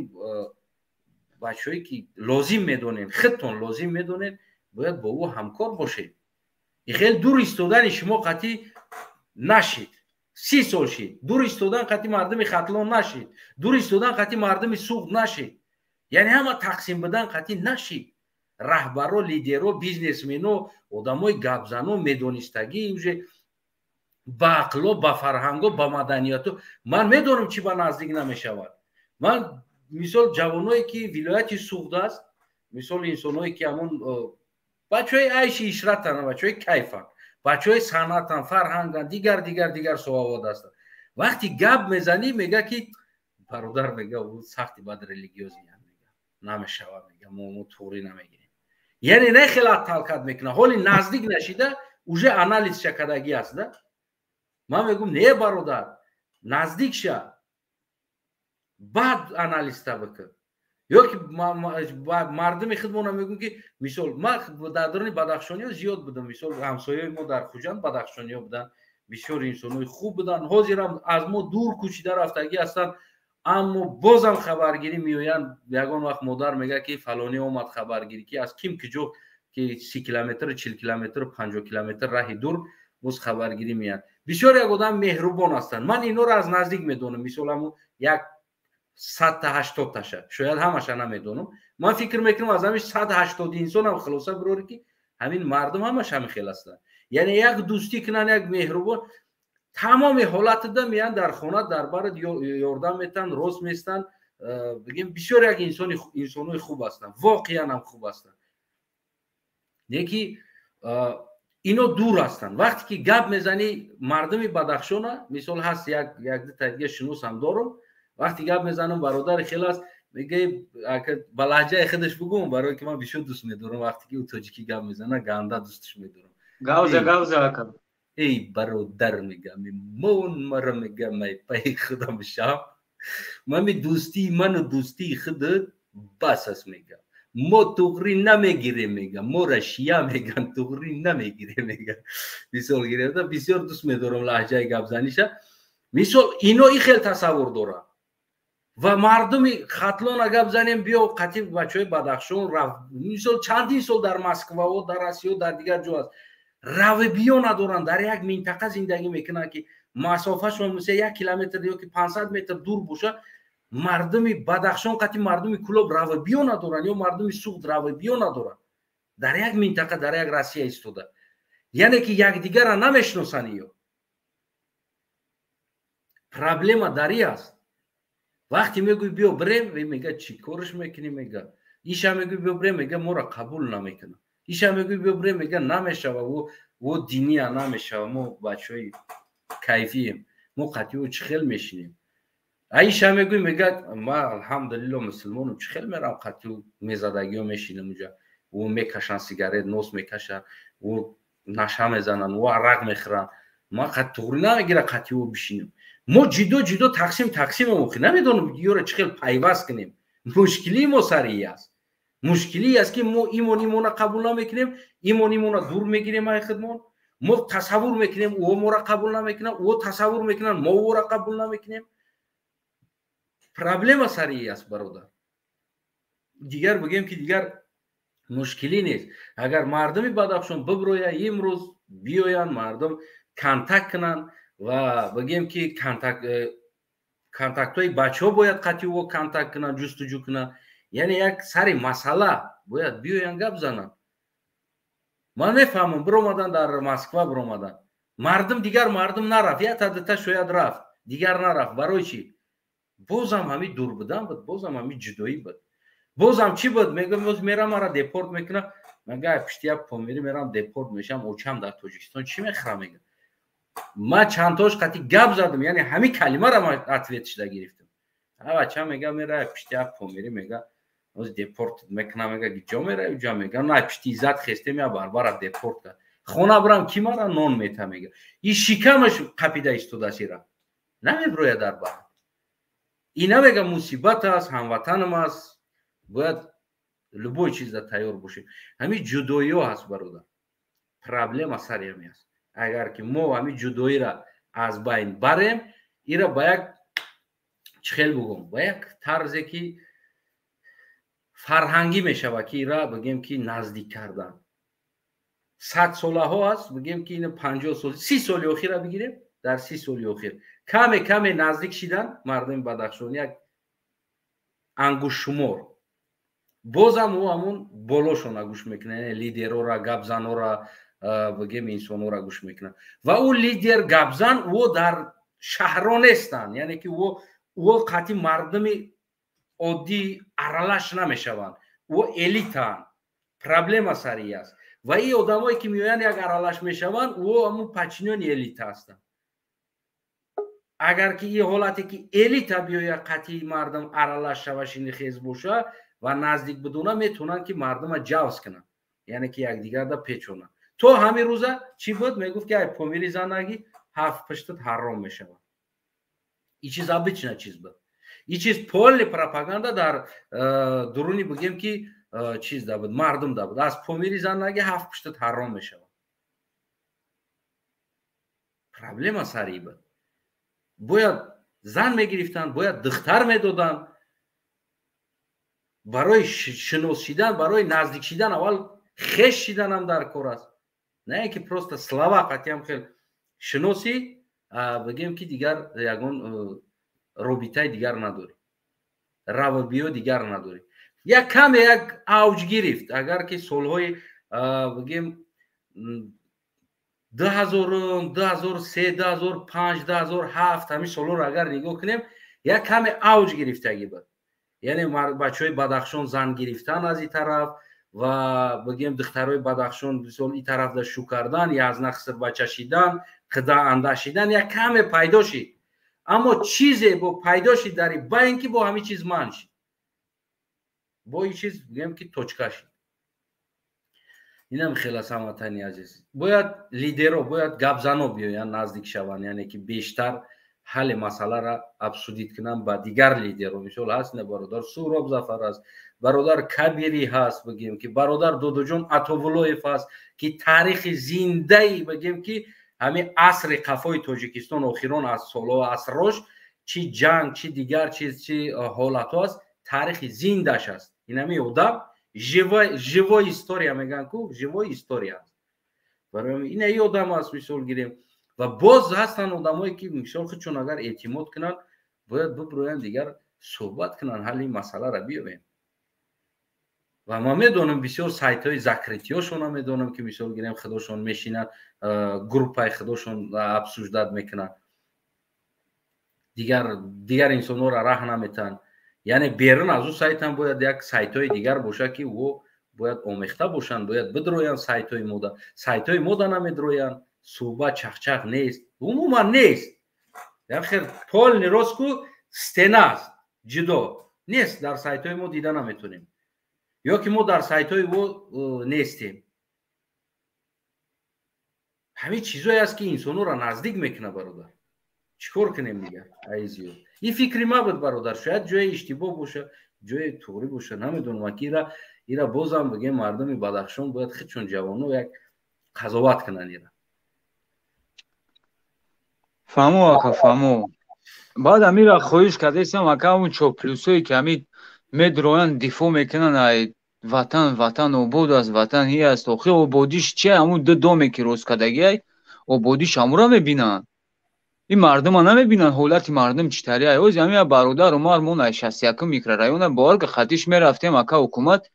Speaker 1: бачаҳое ки лозим медонен, худтон лозим медонен, бояд бо ӯ ҳамкор бошед. хеле дур истодани шумо қатъи нашид, 30 сол шид, дур истодан қатъи мардуми хатлон нашид, дур истодан қатъи мардуми суғд нашид, яъне ҳама тақсим будан қатъи нашид. раҳбаро, лидеро, бизнесмено, одамои гапзано, медонистагӣ уже ба ақло, ба фарҳанго, ба маданияту ман медонам чӣ ба наздик намешавад. ман мисол ҷавоное ки вилояти суғд аст, мисол инсоное ки ҳамон бачаҳои айши ишратанд, бачаҳои кайфанд, бачаҳои санъатанд, фарҳанганд, дигар соҳавот ҳастанд. вақти гап мезанӣ мега ки бародар мега сахти бад религиёзи намешавад, мега мо туғрӣ намегирем, яъне не хеле талкат мекунад, ҳоли наздик нашида уже анализ шакадагӣ аст да. ман мегӯям не бародар, наздик ша, баъд анализта бикун. ё ки мардуми худмона мегӯм ки мисол ман дар дорони бадахшониҳо зиёд будам, мисол ҳамсояи мо дар Хуҷанд бадахшониҳо буданд, бисёр инсонои хуб буданд, ҳозирам аз мо дур кӯчида рафтагӣ ҳастанд, аммо бозам хабаргирӣ меоянд. Ягон вақт модар мегӯяд ки фалоне омад хабаргирӣ ки аз ким киҷо ки 30 километр 40 километр 50 километр раҳи дур боз хабаргирӣ меоянд. Бисёр як одам меҳрубон ҳастанд. Ман инҳоро аз наздик медонам, мисол ҳамун як 100-80 таша, шояд ҳамаша намедонам. Ман фикр мекунам аз ҳамин 180 инсонам хулоса бирорӣ ки ҳамин мардум ҳамаша ҳамихел ҳастанд. Яъне як дӯстӣ кунанд, як меҳрубон, тамоми ҳолатида меянд дар хона дар барат ёрдам метан, рост местан, бигем бисёр як инсонои хуб ҳастанд, воқеан ҳам хуб ҳастанд. не ки ино дур ҳастанд. вақте ки гап мезани мардуми Бадахшона, мисол ҳаст як дута дига шиносам дорам, вақте гап мезанам бародари хел аст, мегӯяд ба лаҳҷаи худаш бигӯм, барое ки ман бисёр дӯст медорам. вақте ки ӯ тоҷикӣ гап мезана, ганда дӯсташ медорам.
Speaker 7: гавза ака.
Speaker 1: эй бародар мегӯям, мон мара мегӯям, ай паи худам шам, мами дӯстии ману дӯстии худат бас аст мегӯям. мо туғрӣ намегирем мегӯям, мора шия мегӯям, туғрӣ намегирем мегӯям. мисол гирефта бисёр дӯст медорам лаҳҷаи гапзаниша. мисол ино ин хел тасаввур дорам. ва мардуми хатлона гап занем, биё қатъи бачаҳои Бадахшон рафт, мисол чандин сол дар Москваҳо, дар Россиё, дар дигар ҷо аст, равибиё надоранд, дар як минтақа зиндагӣ мекунанд ки масофашон мисол 1 километр ё ки 500 метр дур боша. мардуми Бадахшон қатъи мардуми Кӯлоб равибиё надоранд, ё мардуми Суғд равибиё надоранд, дар як минтақа, дар як Россия истода, яъне ки якдигара намешиносанд. ё проблема дар ин аст. вақте мегӯй биё брем, мега чӣ корш мекунӣ, мега иша мегӯй биё брем, мега моро қабул намекунад, иша мегӯй биё брем, мега намешава, во динија намешава, мо бачаҳои кайфием, мо қатъи чӣ хел мешинем. аиша мегӯй, мега ман алҳамдулилло мусулмонам, чӣ хел мерам қатъи мезадагиҳо мешинам уҷа, во мекашанд сигарет, нос мекашанд, во наша мезананд, во арақ мехӯранд, ман қатъи туғрӣ намегирам қатъи во бишинам. мо ҷудо тақсим мохӣ намедонам ёро чӣ хел пайваст кунем. мушкилии мо сари ин аст. мушкили аст ки мо имона қабул намекунем, имона дур мегирем ай худмон. мо тасаввур мекунем, ӯ моро қабул намекунад, ӯ тасаввур мекунад, мо ӯро қабул намекунем. проблема сари ин аст бародар. дигар бигем ки дигар мушкилӣ нест. агар мардуми Бадахшон бибирояд имрӯз биёянд, мардум контакт кунанд ва бигем ки контактҳои бачаҳо бояд қатъи во контакт кунанд, ҷустуҷӯ кунанд, яъне як сари масъала бояд биёянд гап зананд. ман мефаҳмам биромадан дар Москва биромадан, мардум дигар мардум нарафт, як та дута шояд рафт, дигар нарафт. барои чӣ? бозам ҳамин дур будан буд, бозам ҳамин ҷудоӣ буд, бозам чӣ буд? мегӯям боз мерам, мара депорт мекунам, мега пишти як помери мерам депорт мешам, очам дар Тоҷикистон чӣ мехӯрам? мега ман чандтош қатъи гап задам, яъне ҳамин калимаро ман ответшда гирифтам. бача мега мера пишти як помери, мега оз депорт мекунам, мега ҷо мера уҷа, мега на пишти иззат хестем я барбара депорт кард. хона бирам ки мара нон мета, мега ин шикамаш қапида истодааст, ира намебирояд дар бар. ина мега мусибат аст, ҳамватанам аст, бояд любой чизда тайёр бошем. ҳамин ҷудоиҳо аст бародар. проблема сари ҳамин аст. агар ки мо ҳамин ҷудоиро аз байн барем, ира ба як чӣ хел бигӯм, ба як тарзе ки фарҳангӣ мешавад, ки ира бигем ки наздик кардан. 100 солаҳо аст, бигем ки ин 50 сол, 30 соли охира бигирем, дар 30 соли охир каме наздик шидан мардуми Бадахшон, як ангушшумор. бозам ӯ ҳамун болошона гӯш мекунад, лидерора, гапзанора, бигем инсонора гӯш мекунад. ва ӯ лидер гапзан ӯ дар шаҳро нестанд, яъне ки ӯ қатъи мардуми оддӣ аралаш намешаванд, ӯ элитаанд. проблема сари ин аст. ва ин одамое ки меоянд як аралаш мешаванд, ӯ ҳамун пачинёни элита ҳастанд. агар ки ин ҳолате ки элита биёя қатъи мардум аралаш шава, шинихез боша ва наздик бидона, метавонанд ки мардума ҷавз кунанд, яъне ки якдигарда печонанд. то ҳамин рӯза чӣ буд? мегуфт ки ай помери занагӣ 7 пуштат ҳаром мешавад. ин чиз обычна чиз буд. این چیز پول پروپاگاندا در درونی بگیم که چیز دا بود، مردم دا بود. از پا میریزن نگه 7 پشتت حرام میشه. پرابلم سری بود. باید زن میگرفتن، باید دختر میدادن. برای شناسیدن، برای نزدیک شدن اول خش شدن هم در کار است. نه اینکه پروست سلاوا قطعی هم خیلی شناسی بگیم که دیگر یکون رابطه دیگر نداری، روابط دیگر نداری. یک کم یک اوج گرفت. اگر که سالهای بگیم 2000 2003 2005 2007 همین سالها رو اگر نگاه کنیم یک کم اوج گرفتگی بود. یعنی بچهای بدخشان زن گرفتن از این طرف و بگیم دخترای بدخشان بسیار این طرف در شو کردن یا از نقصر بچه شیدن خدا انداشیدن یک کم پیدا شد. اما چیزی با پیدا شد در با اینکه با همین چیز منش با این چیز بگیم که توچکا شد. اینم خیلی هموطنی عزیز باید لیدرها باید گپزنا بیاین نزدیک شوند، یعنی که بیشتر حل مسئله را ابسودیت کنن با دیگر لیدرها. مثال هست نه برادر سهراب ظفر است، برادر کبیری هست، بگیم که برادر دودجان عطاولویف است که تاریخ زنده بگیم که همین عصر قفای تاجیکستان اخیران از سالها عصرش چی جنگ چی دیگر چیز چی حالت است تاریخ زندهش است. این همین آدم ژوای هیستوریا میگن کو ژوای هیستوریا است. برای این ای آدم است مثال گیریم و باز هستن آدمایی که مثال خودشون اگر اعتماد کنن باید ببروین دیگر صحبت کنن حل این مسئله را بیابیم. و ما میدونم بسیار سایت های زکرتیاشون هم میدونم که مثال گیریم خودشون میشینن گروپ های خودشون ابسوجداد میکنن دیگر انسان را راه نمیتن. یعنی بیرون از اون سایت هم باید یک سایت های دیگر باشه که او باید آمیخته باشن، باید بدروین سایت های مودا. سایت های مودا نمیدروین، صحبت چخچخ نیست، عموما نیست. در خیر پول نیروز کو ستنه است، جدا نیست. در سایت های ما دیده نمیتونیم یا که ما در سایت های او نیستیم. همین چیزایی است که انسانو را نزدیک میکنه برادر. چیکار کنیم دیگه عزیزیو؟ این فکری ما بود برادر، شاید جای اشتباه باشه جای توری باشه نمیدونم که ایرا بازم بگیم مردم بدخشان باید خودشون جوانو یک قضاوت کنن. ایرا
Speaker 7: فهمو آقا فهمو. بعد امیرا خواهش کردیسم اکا اون چوپلوسایی که همین مدرویان دفاع میکنن ای وطن آباد است، وطن هی است. آخه آبادیش چه؟ همون دومی که روز کدگی آبادیش همون را میبینن. این مردم ها نمیبینن حالت مردم چطوری است. همین برادر عمر مون 61 میکرورایون بار که خطیش میرفتیم اکا حکومت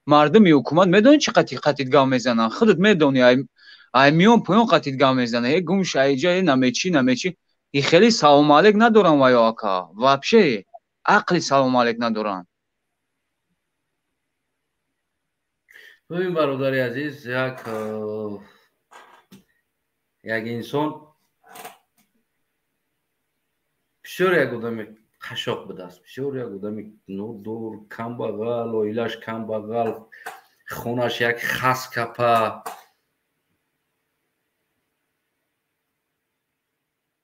Speaker 7: مردم حکومت میدونی چه قطیدگاه میزنن؟ خودت میدونی ای میون پایون قطیدگاه میزنن. هی گمش ای جای نمیچی این خیلی سلام علیک ندارن و یا اکا واپشه عقل سلام علیک ندارن.
Speaker 1: ببین برادر عزیز یک انسان بسیار یک آدم خشاق بوده است، بسیار یک آدم دور کم بغل، اویلش کم بغل، خونش یک خس کپه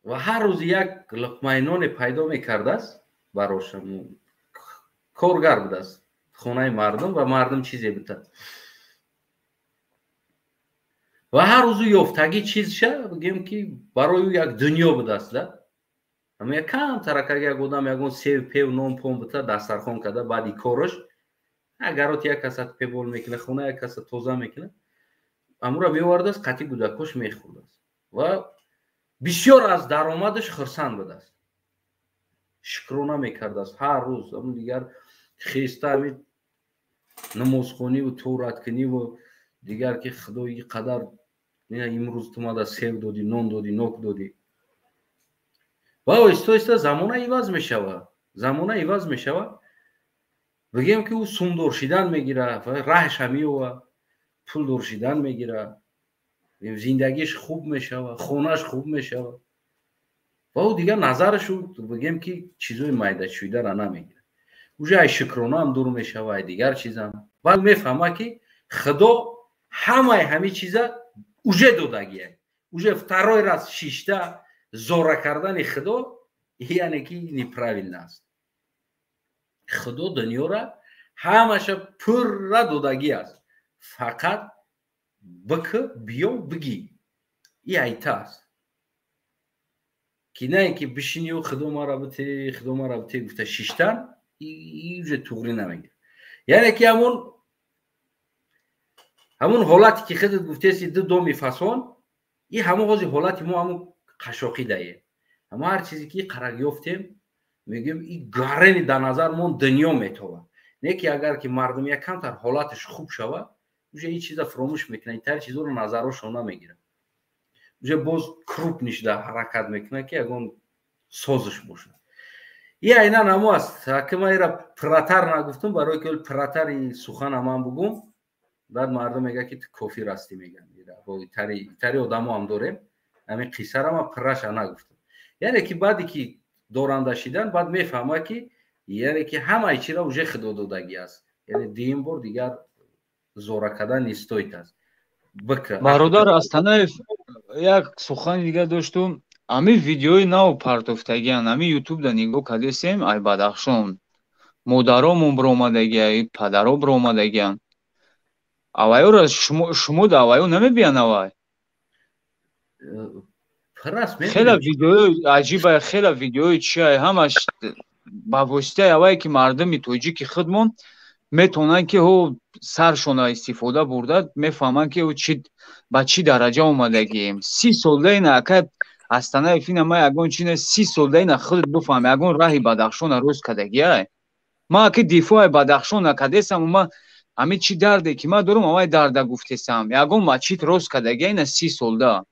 Speaker 1: و هر روز یک لقمه نان پیدا میکرده است براش. کارگر بوده است خونه مردم و مردم چیزی بوده و هر روز یافتگی چیز شه بگیم که برای او یک دنیا بوده است. اما یک کم ترک اگر گودم یکون سیو پیو نام پون بوده دسترخوان کرده بعدی کارش اگرات یک کسات پیبول میکنه خونه یک کسات توزه میکنه امو را میورده است قطعی گودکش میخورده است و بسیار از درآمدش خرسند بوده است. شکرانه میکرده است هر روز. اما دیگر خیسته همین نمازخونی و تورات کنی و دیگر که خدایی قدر امروز تو ما سیو دادی نان دادی نوک دادی و ایستا زمانه ایواز میشوه بگیم که او سوم دورشیدن میگیره راهش همیه پول دورشیدن میگیره زندگیش خوب میشوه خونش خوب میشوه و او دیگر نظرشو بگیم که چیزای مایده شویده را نمیگیره. اوجه ای شکرانه هم دور میشوه ای دیگر چیزم و میفهمه که خدا همه چیزا اوجه دادگیه. اوجه второй раз شیشته زوره کردن خدا یعنی که نیپراویلن است. خدا دنیا را همش پرra دودگی است فقط بک بیا بگی این ایتا است که نه اینکه بشینی و خدا ما رابطه گفته شیشتن اینجا توغری نمیگه یعنی که همون حالتی که خودت گفته سی دو میفاسون این همون حالتی ما همون قشاقی دایه اما هر چیزی که قرار یافتیم میگیم این گارنی در نظر من دنیا میتونه نه که اگر که مردم یک کم تر حالتش خوب شوه میشه این چیزا فراموش میکنه این تر چیزا رو نظرشون نمیگیره میشه باز کروپ نشده حرکت میکنه که اگه سازش باشه این اینا نمو است که ما ایرا پراتر نگفتم برای که پراتر سخن هم بگم بعد مردم میگه که کافی راستی میگن تری آدم هم داره همین قصه را ما پرش نگفتم یعنی که بعدی که دورنده شدن بعد میفهمه که یعنی که همه چی را اوجه خدا دادگی است یعنی دیم بار دیگر زورا کردن نیستویت است
Speaker 7: برادر Астанаев یک سخن دیگه داشتم امی ویدیوی نو پартофтагиан ами ютуб да нигоҳ кардесем ай Бадахшон модаромон биромадагиан падаро биромадагиан авайора шумо да авайо намебиан авай хела видеои аҷиба хела видеои чиай ҳамаш ба воситаи авае ки мардами тоҷики худмон метонанд ки ҳо саршона истифода бурда мефаҳманд ки чи ба чӣ дараҷа омадагием 30 солдаина ака Астанаев ина ма ягон чина 30 солдаина худат бифаҳм ягон раҳи Бадахшона рост кардагиай ма аки дифои Бадахшона кардесам ма ами чӣ дарде ки ма дорам авай дарда гуфтесам ягон мачит рост кардагиай ина 30 солда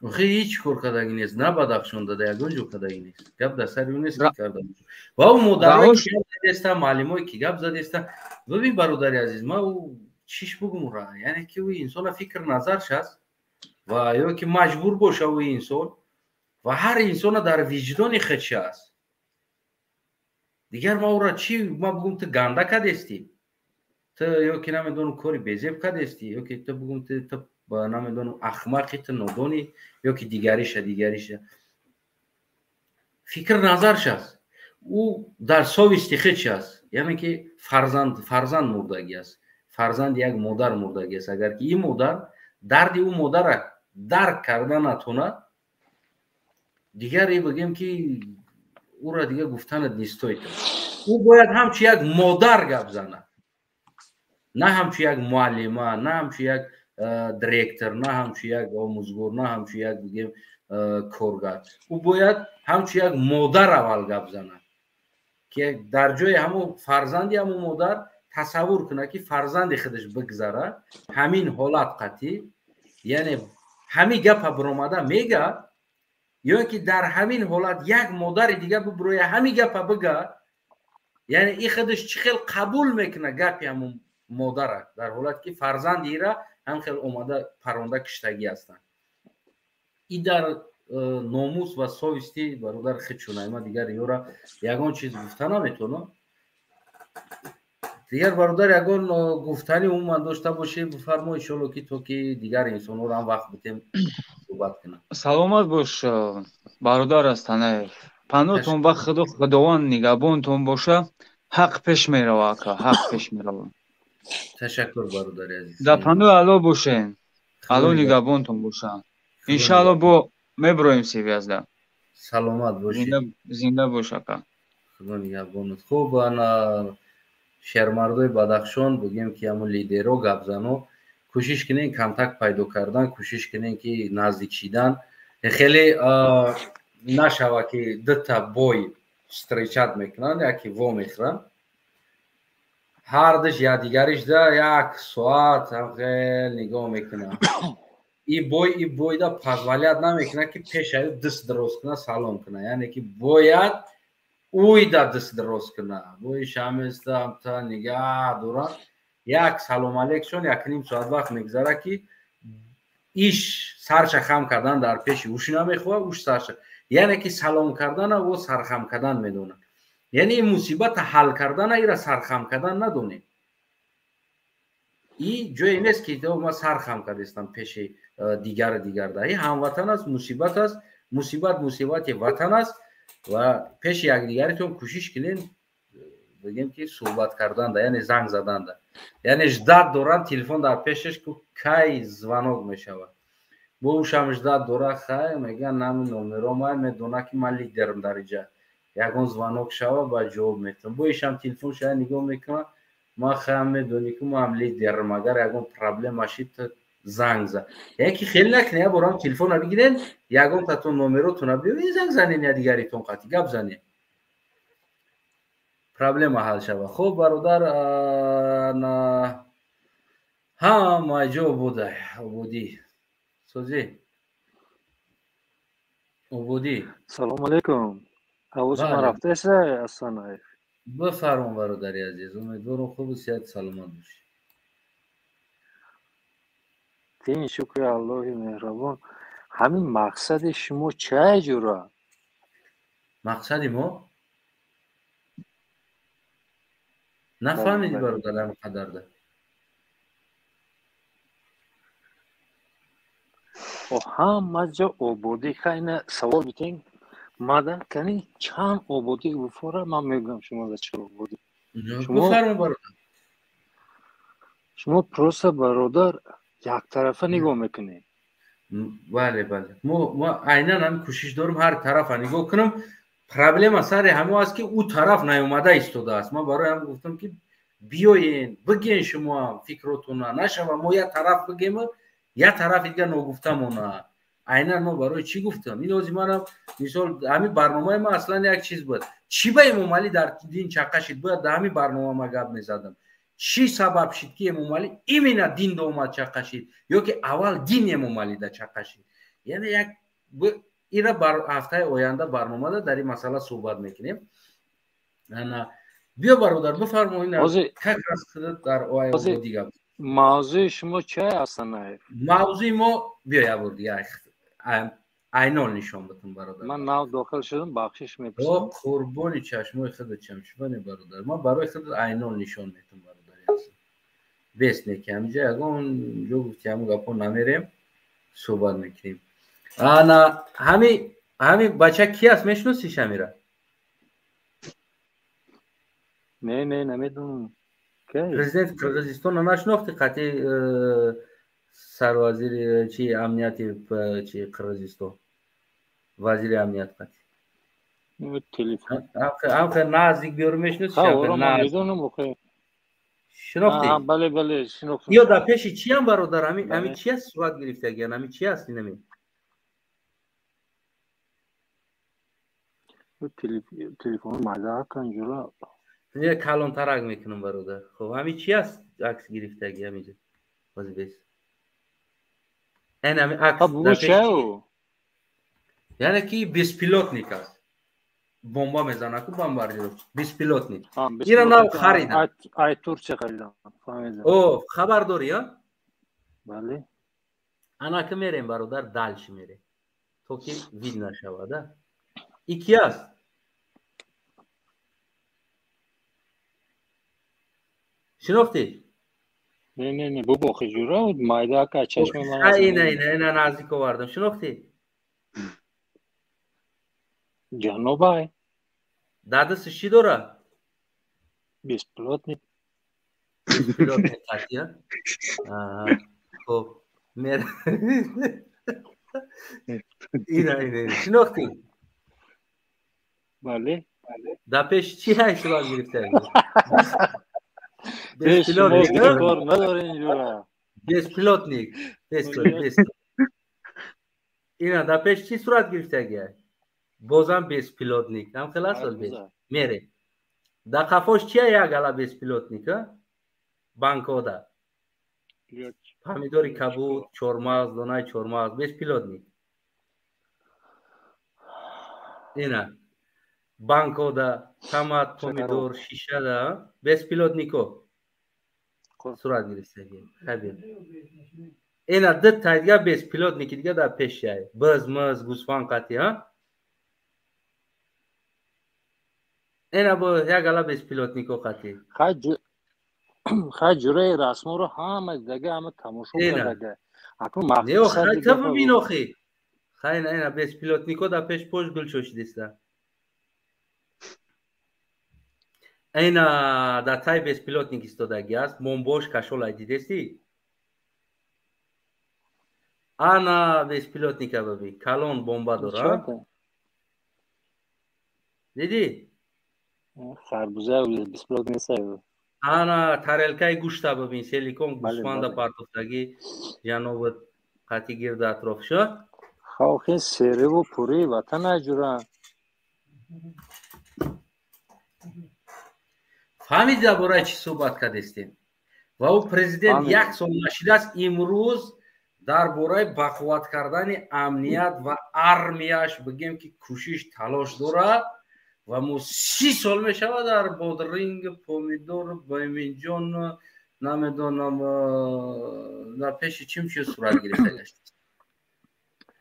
Speaker 1: охе ҳеҷ кор кардагӣ нест на Бадахшон дада ягон ҷо кардагӣ нест гап дар сари он нест ки кардам ва модарои ки гап задеста маълимои ки гап задеста бибин бародари азиз ма чиш бугум ра яъне ки ӯ инсона фикр назарш аст ва ё ки маҷбур боша ӯ инсон ва ҳар инсона дар виҷдони худши аст дигар ма ӯра чӣ ма бугум ту ганда кардестӣ ту ё ки намедонам кори безеб кардестӣ ё ки ту бугум ту намедонам ахмақи ту нодонӣ ё ки дигариша фикр назарш аст ӯ дар совисти худш аст яъне ки фарзанд мурдагӣ аст фарзанди як модар мурдагӣ аст агар ки ин модар дарди ӯ модара дарк карда натонад дигар бигем ки ӯра дигар гуфтанат нестоид ӯ бояд ҳамчу як модар гап занад на ҳамчу як муаллима на ҳамчу як директор на ҳамчу як омӯзгор на ҳамчу як бигем коргар ӯ бояд ҳамчу як модар аввал гап занад ки дар ҷои ҳамон фарзанди ҳамон модар тасаввур кунад ки фарзанди худаш бигзарад ҳамин ҳолат қатъӣ яъне ҳамин гапа биромада мегӯяд ё ки дар ҳамин ҳолат як модари дигар бибирояд ҳамин гапа бигӯяд яъне ин худаш чӣ хел қабул мекунад гапи ҳамон модара дар ҳолате ки фарзанди ира ҳам хел омада паронда киштагӣ ҳастанд ин дар номус ва совисти бародар худшона ма дигар ёра ягон чиз гуфта наметавонам дигар бародар ягон гуфтани умуман дошта бошед бифармо иншоалло ки то ки дигар инсонҳоро ҳам вақт бидем суҳбат кунам
Speaker 7: саломат бош бародар Астанаев панотон ба худованд нигаҳбонтон боша ҳақ пеш мерава ака ҳақ пеш мерава
Speaker 1: ташаккур бародари азиз
Speaker 7: дар панои алло бошен алло нигаҳбонтон боша иншаалло бо мебироем севязда
Speaker 1: саломат бошед
Speaker 7: зинда бош ака
Speaker 1: худо нигаҳбонат хуб ана шаҳрмардои Бадахшон бигем ки ҳамон лидерҳо гапзанҳо кӯшиш кунем контакт пайдо кардан кӯшиш кунем ки наздик шидан хеле нашава ки дута бой встречат мекунанд яки во мехӯранд ҳар душ якдигариш да як соат хел нигоҳ мекунанд ин бой да позволят намекунад ки пешаи дист дроз кунад салом кунад яъне ки бояд ӯй да дист дроз кунад бои шаместа амта нигаҳ доранд як салом алейкшон як ним соат вақт мегузарад ки иш сарша хам кардан дар пеши уш намехоҳад уш сарша яъне ки салом кардана ва сархам кардан медонад яъне ин мусибата ҳал кардана ира сархам кардан надонем ин ҷое нест ки ма сархам кардестам пеши дигар да ин ҳамватан аст мусибати ватан аст ва пеши якдигаритон кӯшиш кунем بگیم که صحبت کردن یعنی زنگ زدن یعنی جدت دارن تلفن در پیشش که کی звонок میشود بوش هم جدت داره خیلی میگن نمی نمره ما میدونه که من لیدرم در اینجا یکون звонок شود با جواب میتونم بوش هم تلفن شاید نگاه میکنم ما خیلی میدونی که ما هم لیدرم اگر یکون پرابلم باشید زنگ زد یکی خیلی نکنه برام تلفن رو بگیرین یکون تا تو نمرتون بیو زنگ زنین یا دیگریتون قاطی گپ زنین پرابلم حل شود خب برادر ها ماجو بودی سوزی عبودی
Speaker 8: سلام علیکم حواس ما رفته است اصلا
Speaker 1: بفرمون برادری عزیز امیدوارم خوب و صحت سلامت باشی
Speaker 8: دین شکر الله مهربان همین مقصد شما چه جوره
Speaker 1: مقصد ما نفهمیدی برادرم قدر ده
Speaker 8: هم مجا عبودی خیلی سوال بیتین ماده کنی چند عبودی بفوره من میگم شما در چه عبودی
Speaker 1: بفرمون برادر
Speaker 8: شما پروسه برادر یک طرفه نگاه میکنی
Speaker 1: بله ما عیناً هم کوشش دارم هر طرف نگاه کنم پرابلم سر همه است که او طرف نیومده ایستاده است ما برای هم گفتم که بیاین بگین شما فکراتون نشوه ما یک طرف بگیم یک طرف دیگه نگفتمونه عیناً ما برای چی گفتم این لازمه مثال همین برنامه ما اصلا یک چیز بود چی به امام علی در دین چقشید بود در همین برنامه ما گپ میزدم چی سبب شد که امام علی ایمینا دین دو اومد چقشید یا که اول دین امام علی در چقشید یعنی یک اینا بر هفته آینده برنامه در این مسئله صحبت میکنیم انا بیا برادر بفرمایید در آیه دیگه
Speaker 8: موضوع شما چه اصلا
Speaker 1: موضوع ما بیا یه بار دیگه عینال نشان بتون برادر
Speaker 8: من ناو داخل شدم بخشش میپرسم
Speaker 1: قربانی چشمای خودت چمشبانی برادر ما برای خودت عینال نشان میتون برادر بس نکیم جا اگون جو گفتی همون گپا نمیریم صحبت میکنیم انا همین بچه کی است میشناسیش امیره
Speaker 8: نه نمیدونم
Speaker 1: پرزیدنت قرغیزستان نشناختی قطعی سروازیر چی امنیتی چی قرغیزستان وزیر امنیت قطعی
Speaker 8: تلفن
Speaker 1: هم نزدیک بیارو میشناسیش
Speaker 8: من میدونم
Speaker 1: شناختی
Speaker 8: بله شناختم
Speaker 1: یا در پیشی چی هم برادر همین چی است صورت گرفته اگر همین چی است اینمی
Speaker 8: تلفن مزه کنجورا
Speaker 1: یه کلان ترک میکنم برادر خب همین چی است عکس گرفتگی همیشه بازی بیست این همین عکس یعنی که بیسپیلوتنیک است بمبا میزنه که بمباردیر بیسپیلوتنیک اینا نو خریدم
Speaker 8: ای ترچه خریدم
Speaker 1: او خبر داری ها
Speaker 8: بله
Speaker 1: انا که میریم برادر دلش میره تو که وید نشوده ایکی است شناختی؟
Speaker 8: نه بابا خجوره مایده که چشم من
Speaker 1: نه نزدیک آوردم شناختی؟
Speaker 8: جانوبای
Speaker 1: در دستش چی داره؟
Speaker 8: بیسپلوتنیک
Speaker 1: قطعی خب میره اینه شناختی؟
Speaker 8: بله
Speaker 1: در پیش چی هست باز گرفته؟ بیسپلوتنیک اینا در پیش چی صورت گرفته گه؟ بازم بیسپلوتنیک هم خلاص بیس میره در قفاش چیه یک علا بیسپلوتنیک بانکو ده پامیدوری کبود چورماز دونای چورماز بیسپلوتنیک اینا بانکو ده تمات پامیدور شیشه ده بیسپلوتنیکو صورت گرفته گه اینا ده تا دیگه بیسپلوتنیک دیگه در پیش جای باز ماز گوسفند قطعی ها اینا با یک علا بیسپلوتنیکو قطعی
Speaker 8: خیلی جوره رسمو رو همه تماشا کرده
Speaker 1: نیو خیلی تا ببین آخی خیلی اینا بیسپلوتنیکو در پیش پوش گل شوش دیسته اینا در تای безпилотник истодагӣ аст монбош кашолай дидесӣ ана безпилотника бибин калон бомба дора дидӣ
Speaker 8: харбуза безпилотник
Speaker 1: ана тарелкаи гӯшта бибин силикон гӯсфанда партофтагӣ ҷанобат қати гирда атроф шуд
Speaker 8: хохин сереву пури ватан аҷура
Speaker 1: фаҳмиди дар бораи чӣ суҳбат кардестем ва ӯ президент як сол нашидааст имрӯз дар бораи бақувват кардани амният ва армияш бигем ки кӯшиш талош дорад ва мо 30 сол мешавад дар бодринг помидор байминҷон намедонам дар пеши чим чиз сурат гирифта гашт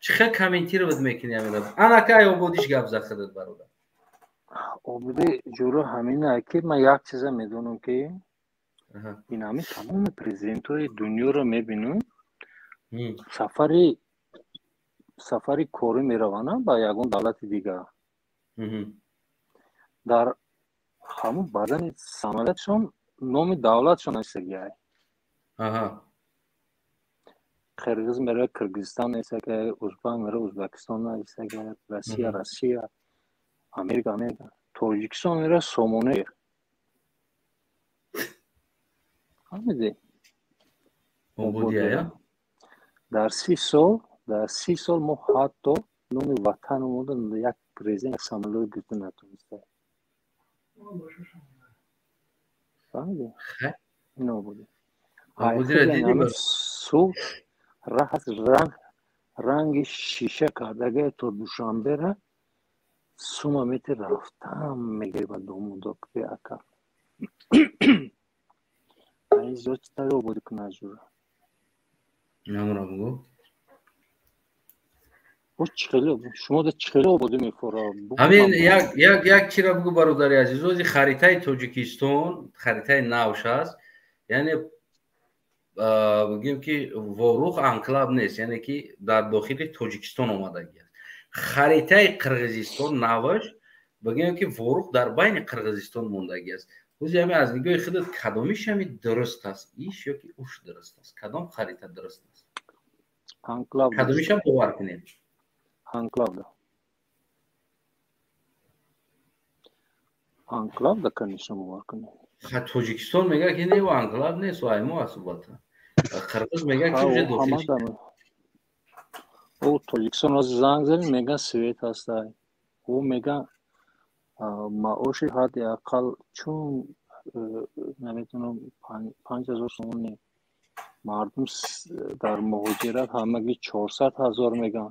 Speaker 1: чӣ хел комментировать мекунӣ анакай ободиш гап захадад бародар
Speaker 8: ободи ҷуро ҳамина ки ман як чиза медонам ки ин ҳамин тамоми президентҳои дунёро мебинам сафари корӣ мераванд ба ягон давлати дигар дар ҳамун бадани самолятшон номи давлатшон астагиай қирғиз мера қирғизистон астагиай узбак мера узбекистон астагиай россия америка тоҷикистон мера сомоне ҳамиди
Speaker 1: ободия
Speaker 8: дар 30 сол мо ҳатто номи ватанамон як президент як самолет гирифта натонистем фаҳмиди ин ободи суд ранги шиша кардага то душанбера сума мети рафтам мегири ба домудо ака ин зиёд читаро ободи кунад ҷура
Speaker 1: намура бигӯ
Speaker 8: шумо да чӣ хеле ободӣ мефора
Speaker 1: ҳамин як чира бигӯ бародари азиз ози харитаи тоҷикистон харитаи навш аст яъне бигем ки ворух анклав нест яъне ки дар дохили тоҷикистон омадаги аст харитаи қирғизистон навш бигем ки ворух дар байни қирғизистон мондаги аст ози ҳамин аз нигоҳи худат кадомиш ҳами дуруст аст иш ёки уш дуруст аст кадом харита дуруст аст кадомишам бовар кунед
Speaker 8: анклав да конечно бовар кунед
Speaker 1: тоҷикистон мега ки не анклав нест аймо асубата қирғиз мега ки уже дохилш
Speaker 8: ӯ тоҷикистон аз занг зани меган свет ҳастай ӯ меган маоши ҳадди ақал чун наметонам 5000 сомон мардум дар муҳоҷират ҳамагӣ 400,000 меган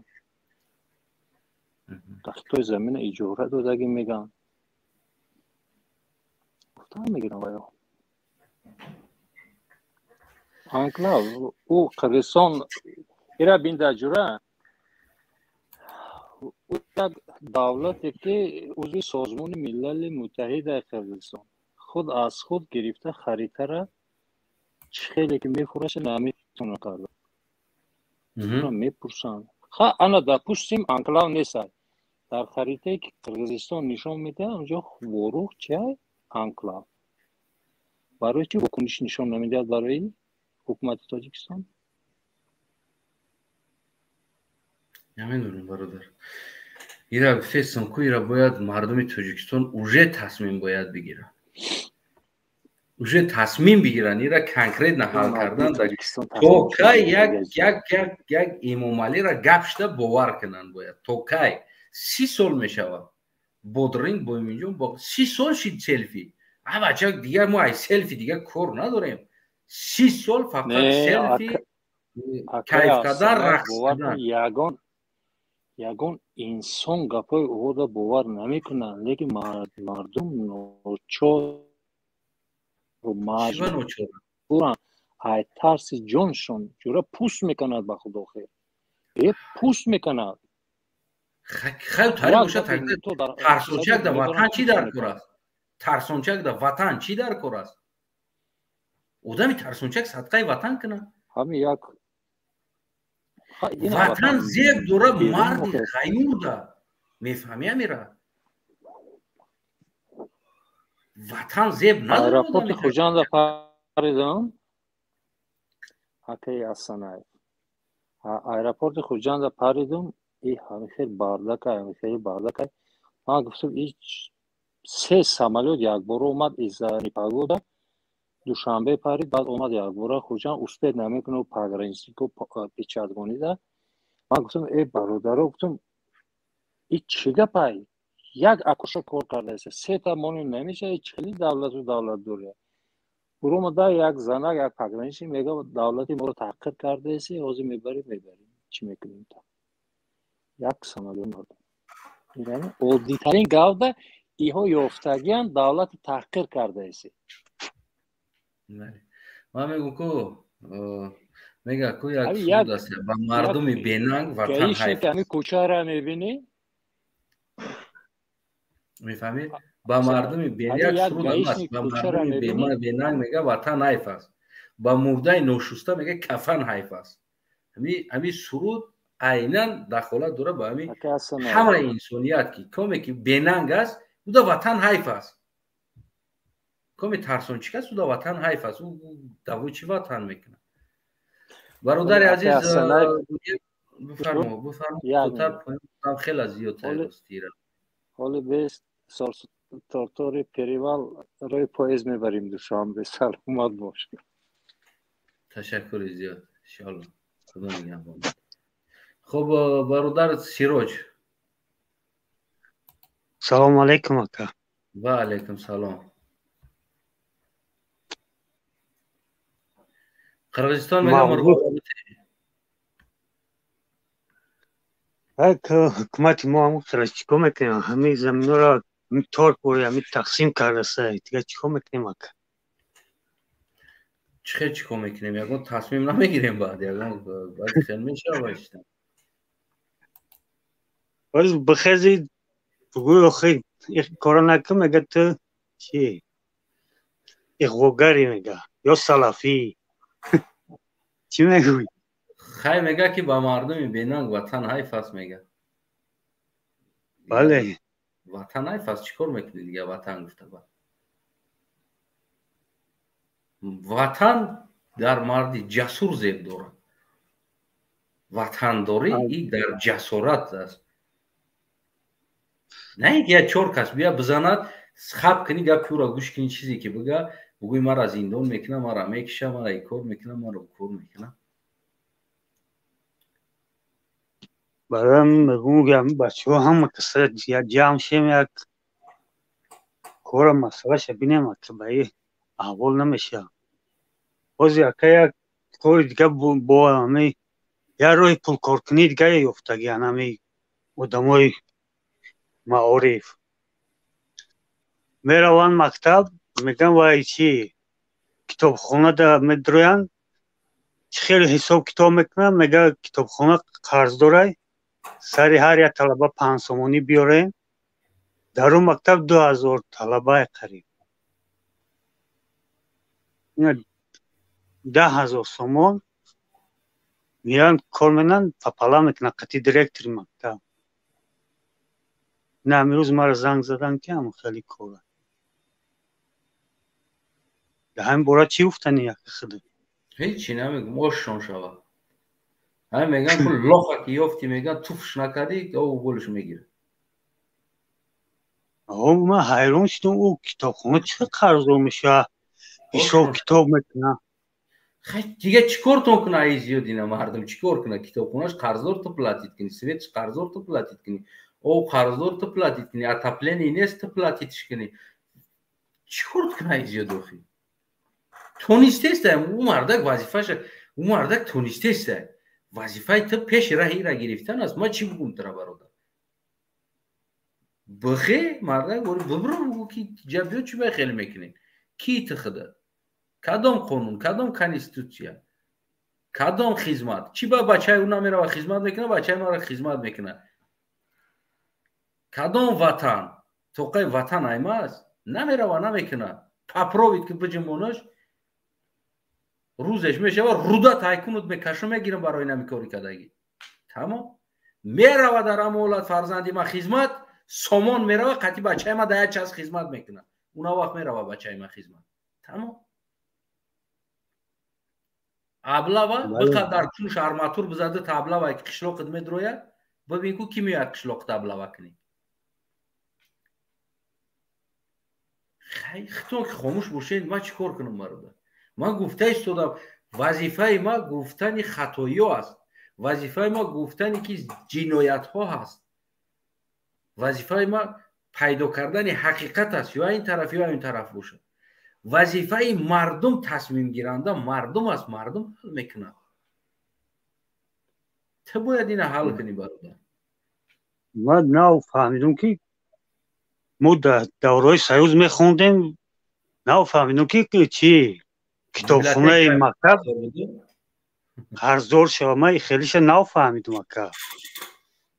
Speaker 8: тахтои замина иҷора додагӣ меган гуфтам мегирам ваё анклав ӯ қирғизистон ира биндаҷура ӯ як давлате ки узви созмони милали муттаҳидаи қирғизистон худ аз худ гирифта харитара чӣ хеле ки мефураше наметавона карда мепурсанд ана допустим анклав нестад дар харитае ки қирғизистон нишон медиҳад онҷо ворух чиай анклав барои чӣ вокуниш нишон намедиҳад барои ҳукумати тоҷикистон
Speaker 1: намедонам бародар ира гуфтестам ку ира бояд мардуми тоҷикистон уже тасмим бояд бигиранд уже тасмим бигиранд ира конкретно ҳал кардан то кай як эмомалиро гап шуда бовар кунанд бояд то кай 30 сол мешавад бодринг боиминҷон 30 сол шид селфи авача дигар мо ай селфи дигар кор надорем 30 сол фақат селфи кайф кардан рақс кардан
Speaker 8: ягон инсон гапои ӯҳода бовар намекунад лекин мардум ночор маҷбуранд ай тарси ҷоншон ҷура пӯст мекунад ба худохир пӯст мекунад
Speaker 1: хел тарих бошад тарсончак да ватан чӣ дар кор аст тарсончак да ватан чӣ дар кор аст одами тарсончак садқаи ватан кунад
Speaker 8: ҳамин як
Speaker 1: ватан зеб дора марди ғаюрда мефаҳмӣ амира ватан зеб надорад.
Speaker 8: Аэропорти Хуҷанда паридам. Акай Асанаев. Аэропорти Хуҷанда паридам. И ҳамихел бардакай. Ман гуфтам ич 3 самолёт якбора омад из Непалуда. Душанбе парид, баъд омад якбора Хуҷанд успед намекунад пограничнику печатгонида. Ман гуфтам бародаро, гуфтам ин чӣ гапай? Як акуша кор кардааст. 3 та монӣ намешавад, чили давлату давлат дорад. Буромада як занак, як пограничник мега давлати моро таҳқир кардааст, ҳозир мебарим. Чӣ мекунем та? Як самолёт мардам. Ин оддитарин гавда иҳо ёфтагиянд давлати таҳқир кардааст.
Speaker 1: Ман мегӯм ку мега ку як суд аст ба мардуми бенанг ватан ҳайф.
Speaker 8: Ҳамин кӯчаро мебинӣ?
Speaker 1: мефаҳмед? ба мардуми бенанг суруд аст. Ба мардуми бенанг мега ватан ҳайф аст. ба мурдаи ношуста мега кафан ҳайф аст. ҳамин суруд айнан дахолат дорад ба ҳамин ҳамаи инсоният ки коме ки бенанг аст уда ватан ҳайф аст. коме тарсончик аст уда ватан ҳайф аст. давои чӣ ватан мекунад? бародари азиз бифармо хеле зиёдтар аст.
Speaker 8: ҳоли бест тортори перевал рои поезд мебарим Душанбе. Саломат бош.
Speaker 1: ташаккури зиёд. иншоалло. худо нигҳбон. хуб бародар Сироҷ.
Speaker 9: салому алайкум ака.
Speaker 1: ва алайкум салом. Қирғизистон мега мурғоб
Speaker 9: ҳукумати мо ҳамун сара чикор мекунем? ҳамин заминҳоро тор бори ҳамин тақсим кардаста. дига чикор мекунем ака?
Speaker 1: чӣ хел чикор мекунем? ягон тасмим намегирем баъд хел мешавад.
Speaker 9: боз бихези бугӯй охир кора накун мега ту чӣ иғвогари мега ё салафӣ чӣ мегӯй?
Speaker 1: хай мега ки ба мардуми бенанг ватан ҳайф аст мега.
Speaker 9: бале
Speaker 1: ватан ҳайф аст. чӣ кор мекунӣ дига ватан гуфта? ватан дар марди ҷасур зеб дорад. ватандорӣ и дар ҷасорат аст. не ин ки як 4 кас бия бизанад хаб кунӣ гапиро гӯш кунӣ чизе ки бига бугӯи мара зиндон мекунам, мара мекишам, мара ин кор мекунам, мара кор мекунам.
Speaker 9: барои мегӯям бачаҳо ҳама каса ҷамъ шем як кора масъалаша бинем ака ба ин аҳвол намешавад. боз ака як кори дига бо ҳамин як роҳи пулкоркунӣ дига ёфтагиянд ҳамин одамои маориф. мераванд мактаб мегӯянд вай чӣ китобхона медироянд чӣ хел ҳисоб китоб мекунанд. мега китобхона қарз дорад сари ҳар як талаба 5 сомонӣ биёрем. дар он мактаб 2000 талаба қариб 10,000 сомон меянд кор менанд папала мекунанд қати директори мактаб. не амирӯз мара занг заданд ки ҳамн хеле кора дар ҳамин бора чӣ гуфтанӣ як худ?
Speaker 1: ҳеҷчи намегӯм. ошшон шавад. ҳамин мегӯянд ку лоха ки ёфтӣ мегӯянд туфш накардӣ болш мегирад.
Speaker 9: ман ҳайрон шудам. ӯ китобхона чӣ қарздор мешавад ҳисоб китоб мекунад.
Speaker 1: дига чӣ кортон кунад? ай зиёд ина мардум чӣ кор кунад? китобхонаш қарздор ту платит кунӣ, светш қарздор ту платит кунӣ, об қарздор ту платит кунӣ, отопление нест ту платитш кунӣ. чӣ кор кунад ай зиёд? охи тонистест ӯ мардак вазифаша ӯ мардак тонистест вазифаи ту пеши раҳира гирифтан аст. ман чӣ бугум тара бародар? бихе мардак бибиро бугӯ ки ҷабиё чӣ бахел мекунед? ки ту худа кадом қонун, кадом конститутсия, кадом хизмат? чӣ ба бачаи ӯ намерава хизмат мекунад? бачаи мара хизмат мекунад. кадом ватан? тоқаи ватан аймаст? намерава намекунад. папровит ки биҷимонаш рӯзеш мешава руда тайкунут мекашу мегирам барои нами кори кардагӣ. тамом мерава дар ҳамон ҳолат фарзанди ма хизмат сомон мерава қати бачаи ма да як час хизмат мекунад. اونا وقت میره بچه ما خدمت تمام ابلاوا بقدر چوش آرماتور بزاده تا ابلاوا که قشلوق دمید رویا ببین کو کی میاد قشلوق تا ابلاوا کنی خیلی خاموش باشین ما چیکار کنم برادر من گفته استودم وظیفه ما گفتن خطایی است وظیفه ما گفتن که جنایت ها هست وظیفه ما پیدا کردن حقیقت است یا این طرف یا این طرف باشه وظیفه مردم تصمیم گیرنده مردم است مردم حل میکنه تو باید این حل کنی برادر
Speaker 9: ما نو فهمیدم که ما در دورای سیوز میخوندیم نو فهمیدم که چی کتابخونه مکتب قرضدار شدم من خیلیش نو فهمیدم که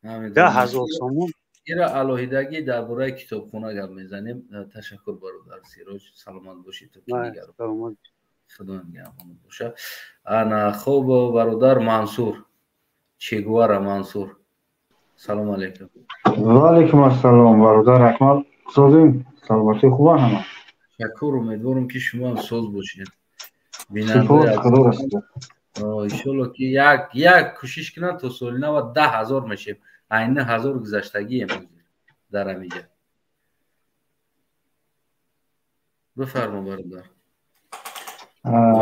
Speaker 9: 10,000 سومون
Speaker 1: ایرا الهیدگی درباره کتابخونه گپ میزنیم تشکر برادر سیروج سلامت باشید تو
Speaker 9: سلامت
Speaker 1: خدا نگهدار باشه انا خوب برادر منصور چگوارا منصور سلام علیکم
Speaker 10: و علیکم السلام برادر اکمل سازیم سلامتی خوبه همه
Speaker 1: تشکر امیدوارم که شما هم ساز باشید
Speaker 10: سپاس خدا رسید
Speaker 1: ایشالله که یک کوشش کنن تا سال 90 10,000 میشه این 1000 گذشتگی امروز در امیجا بفرما برادر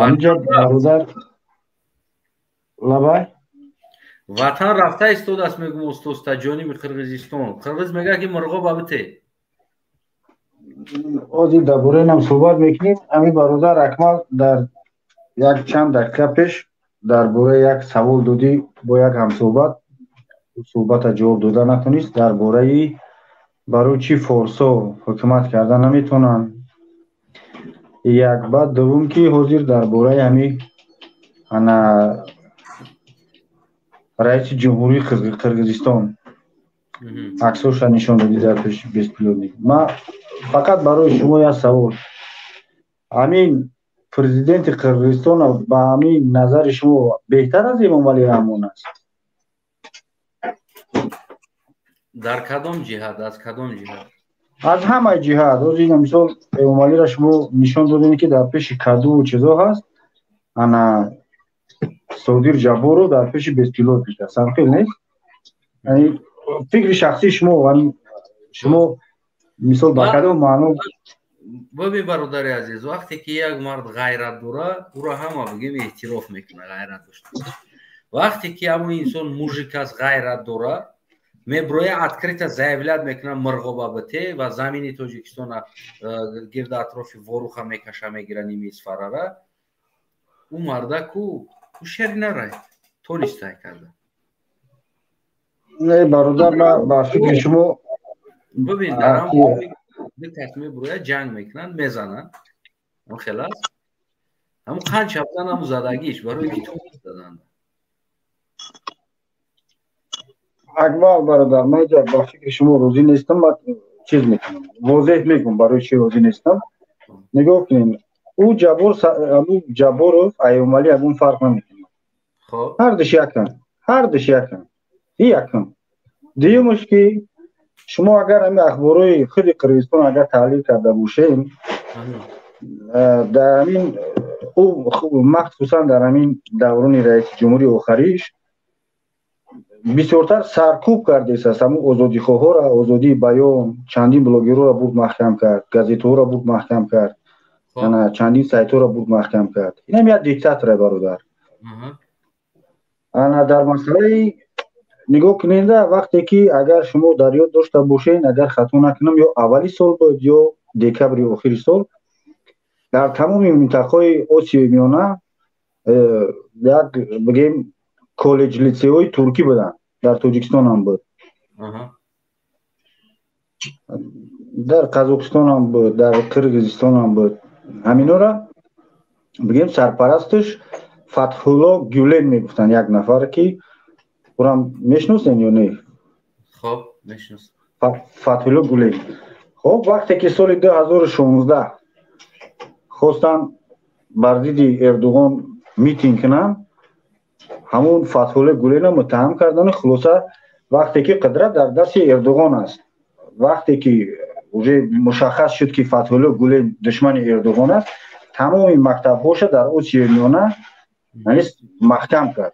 Speaker 10: امیجا برادر لبای
Speaker 1: وطن رفته استود است میگم استاد جانب قرقیزستان قرقیز میگه که مرغا بابته
Speaker 10: آزی درباره نم صحبت میکنیم امی برادر اکمل در یک چند دقیقه پیش درباره یک سوال دادی با یک هم صحبت جواب داده نتونست درباره برای چی فورسا حکومت کردن نمیتونن یک بعد دوم که حاضر درباره همی انا رئیس جمهوری قرقیزستان عکسش نشون دادی در پیش 20 پیلونی ما فقط برای شما یک سوال همین پرزیدنت قرقیزستان با همین نظر شما بهتر از امامعلی رحمون است
Speaker 1: در کدام جهت از کدام جهت
Speaker 10: از همه جهت از این مثال امامعلی را شما نشون دادین که در پیش کدو و چیزا هست انا صدیر جبورو در پیش 20 کیلو پیش سنخیل نیست یعنی فکر شخصی شما مثال با کدام معنی
Speaker 1: ببین برادر عزیز وقتی که یک مرد غیرت داره او را همه بگیم اعتراف میکنه غیرت داشته وقتی که همون انسان موژیک از غیرت داره میبروی открыто заявлять میکنه مرغا بابته و زمین تاجیکستان گرد اطراف واروخ میکشه میگیره نیمیز فراره او مرده کو شر نره تونسته کرده
Speaker 10: نه برادر ما با فکر شما
Speaker 1: ببین در هم به تصمیم بروی جنگ میکنن میزنن اون خلاص همون قنچ هفتن همون زدگیش برای که تونست دادن
Speaker 10: اکبر برادر من با فکر شما روزی نیستم من چیز میکنم واضح میکنم برای چی روزی نیستم نگاه کنین او جبور و ایومالی اون فرق نمیکنه هر دش یکن یکن دیگه که شما اگر همین اخبارای خود قرقیزستان اگر تحلیل کرده باشین در همین او مخصوصا در همین دوران رئیس جمهوری آخریش بسیارتر سرکوب کرده است همون آزادی خواه را آزادی بیان چندین بلاگرها را بود محکم کرد گازیت‌ها را بود محکم کرد چندین سایت ها را بود محکم کرد این هم یک دیکتاتوره برادر انا در مسئله نگاه کنید وقتی که اگر شما در یاد داشته باشین اگر خطا نکنم یا اولی سال بود یا دکبر یا آخری سال در تمام منطقه آسیای میانه یک بگیم کالج لیسئوی ترکی بودن در تاجیکستان هم بود در قزاقستان هم بود در قرقیزستان هم بود همینا را بگیم سرپرستش فتح‌الله گولن میگفتن یک نفر که اونم میشناسین یا نه
Speaker 1: خب میشناسم
Speaker 10: فتح‌الله گولن خب وقتی که سال 2016 خواستن بر ضد اردوغان میتینگ کنن همون فتح‌الله گولن متهم کردن خلاصه وقتی که قدرت در دست اردوغان است وقتی که مشخص شد که فتح‌الله گولن دشمن اردوغان است، تمام مکتب‌هاش در اوسیای میانه یعنی محکم کرد.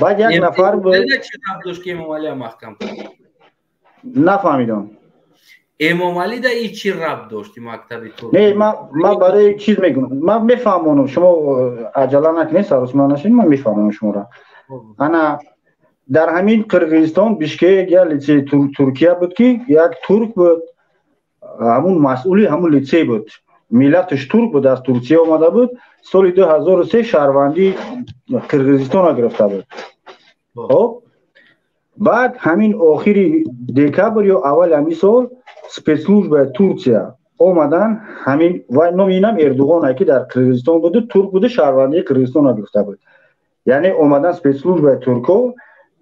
Speaker 10: بعد یک نفر بود
Speaker 1: چه داشت که امام علی محکم کرد؟
Speaker 10: نفهمیدم.
Speaker 1: امام علی در این چی ربط داشت مکتب ترک؟
Speaker 10: نه ما برای چیز میگم، من میفهمونم، شما عجله نکنید سروس من نشین، من میفهمونم شما را. انا در همین قرقیزستان بیشکک یا لیسه ترکیه بود که یک ترک بود، همون مسئولی همون لیسه بود، ملتش ترک بود، از ترکیه آمده بود، سال 2003 شهروندی قرقیزستان را گرفته بود. خب بعد همین آخری دکبر یا اول همین سال سپیسلوژب ترکیه آمدن، همین و نامینم اردوغان که در قرقیزستان بوده، ترک بوده، شهروندی قرقیزستان را گرفته بود. یعنی آمدن سپیسلوژب ترکو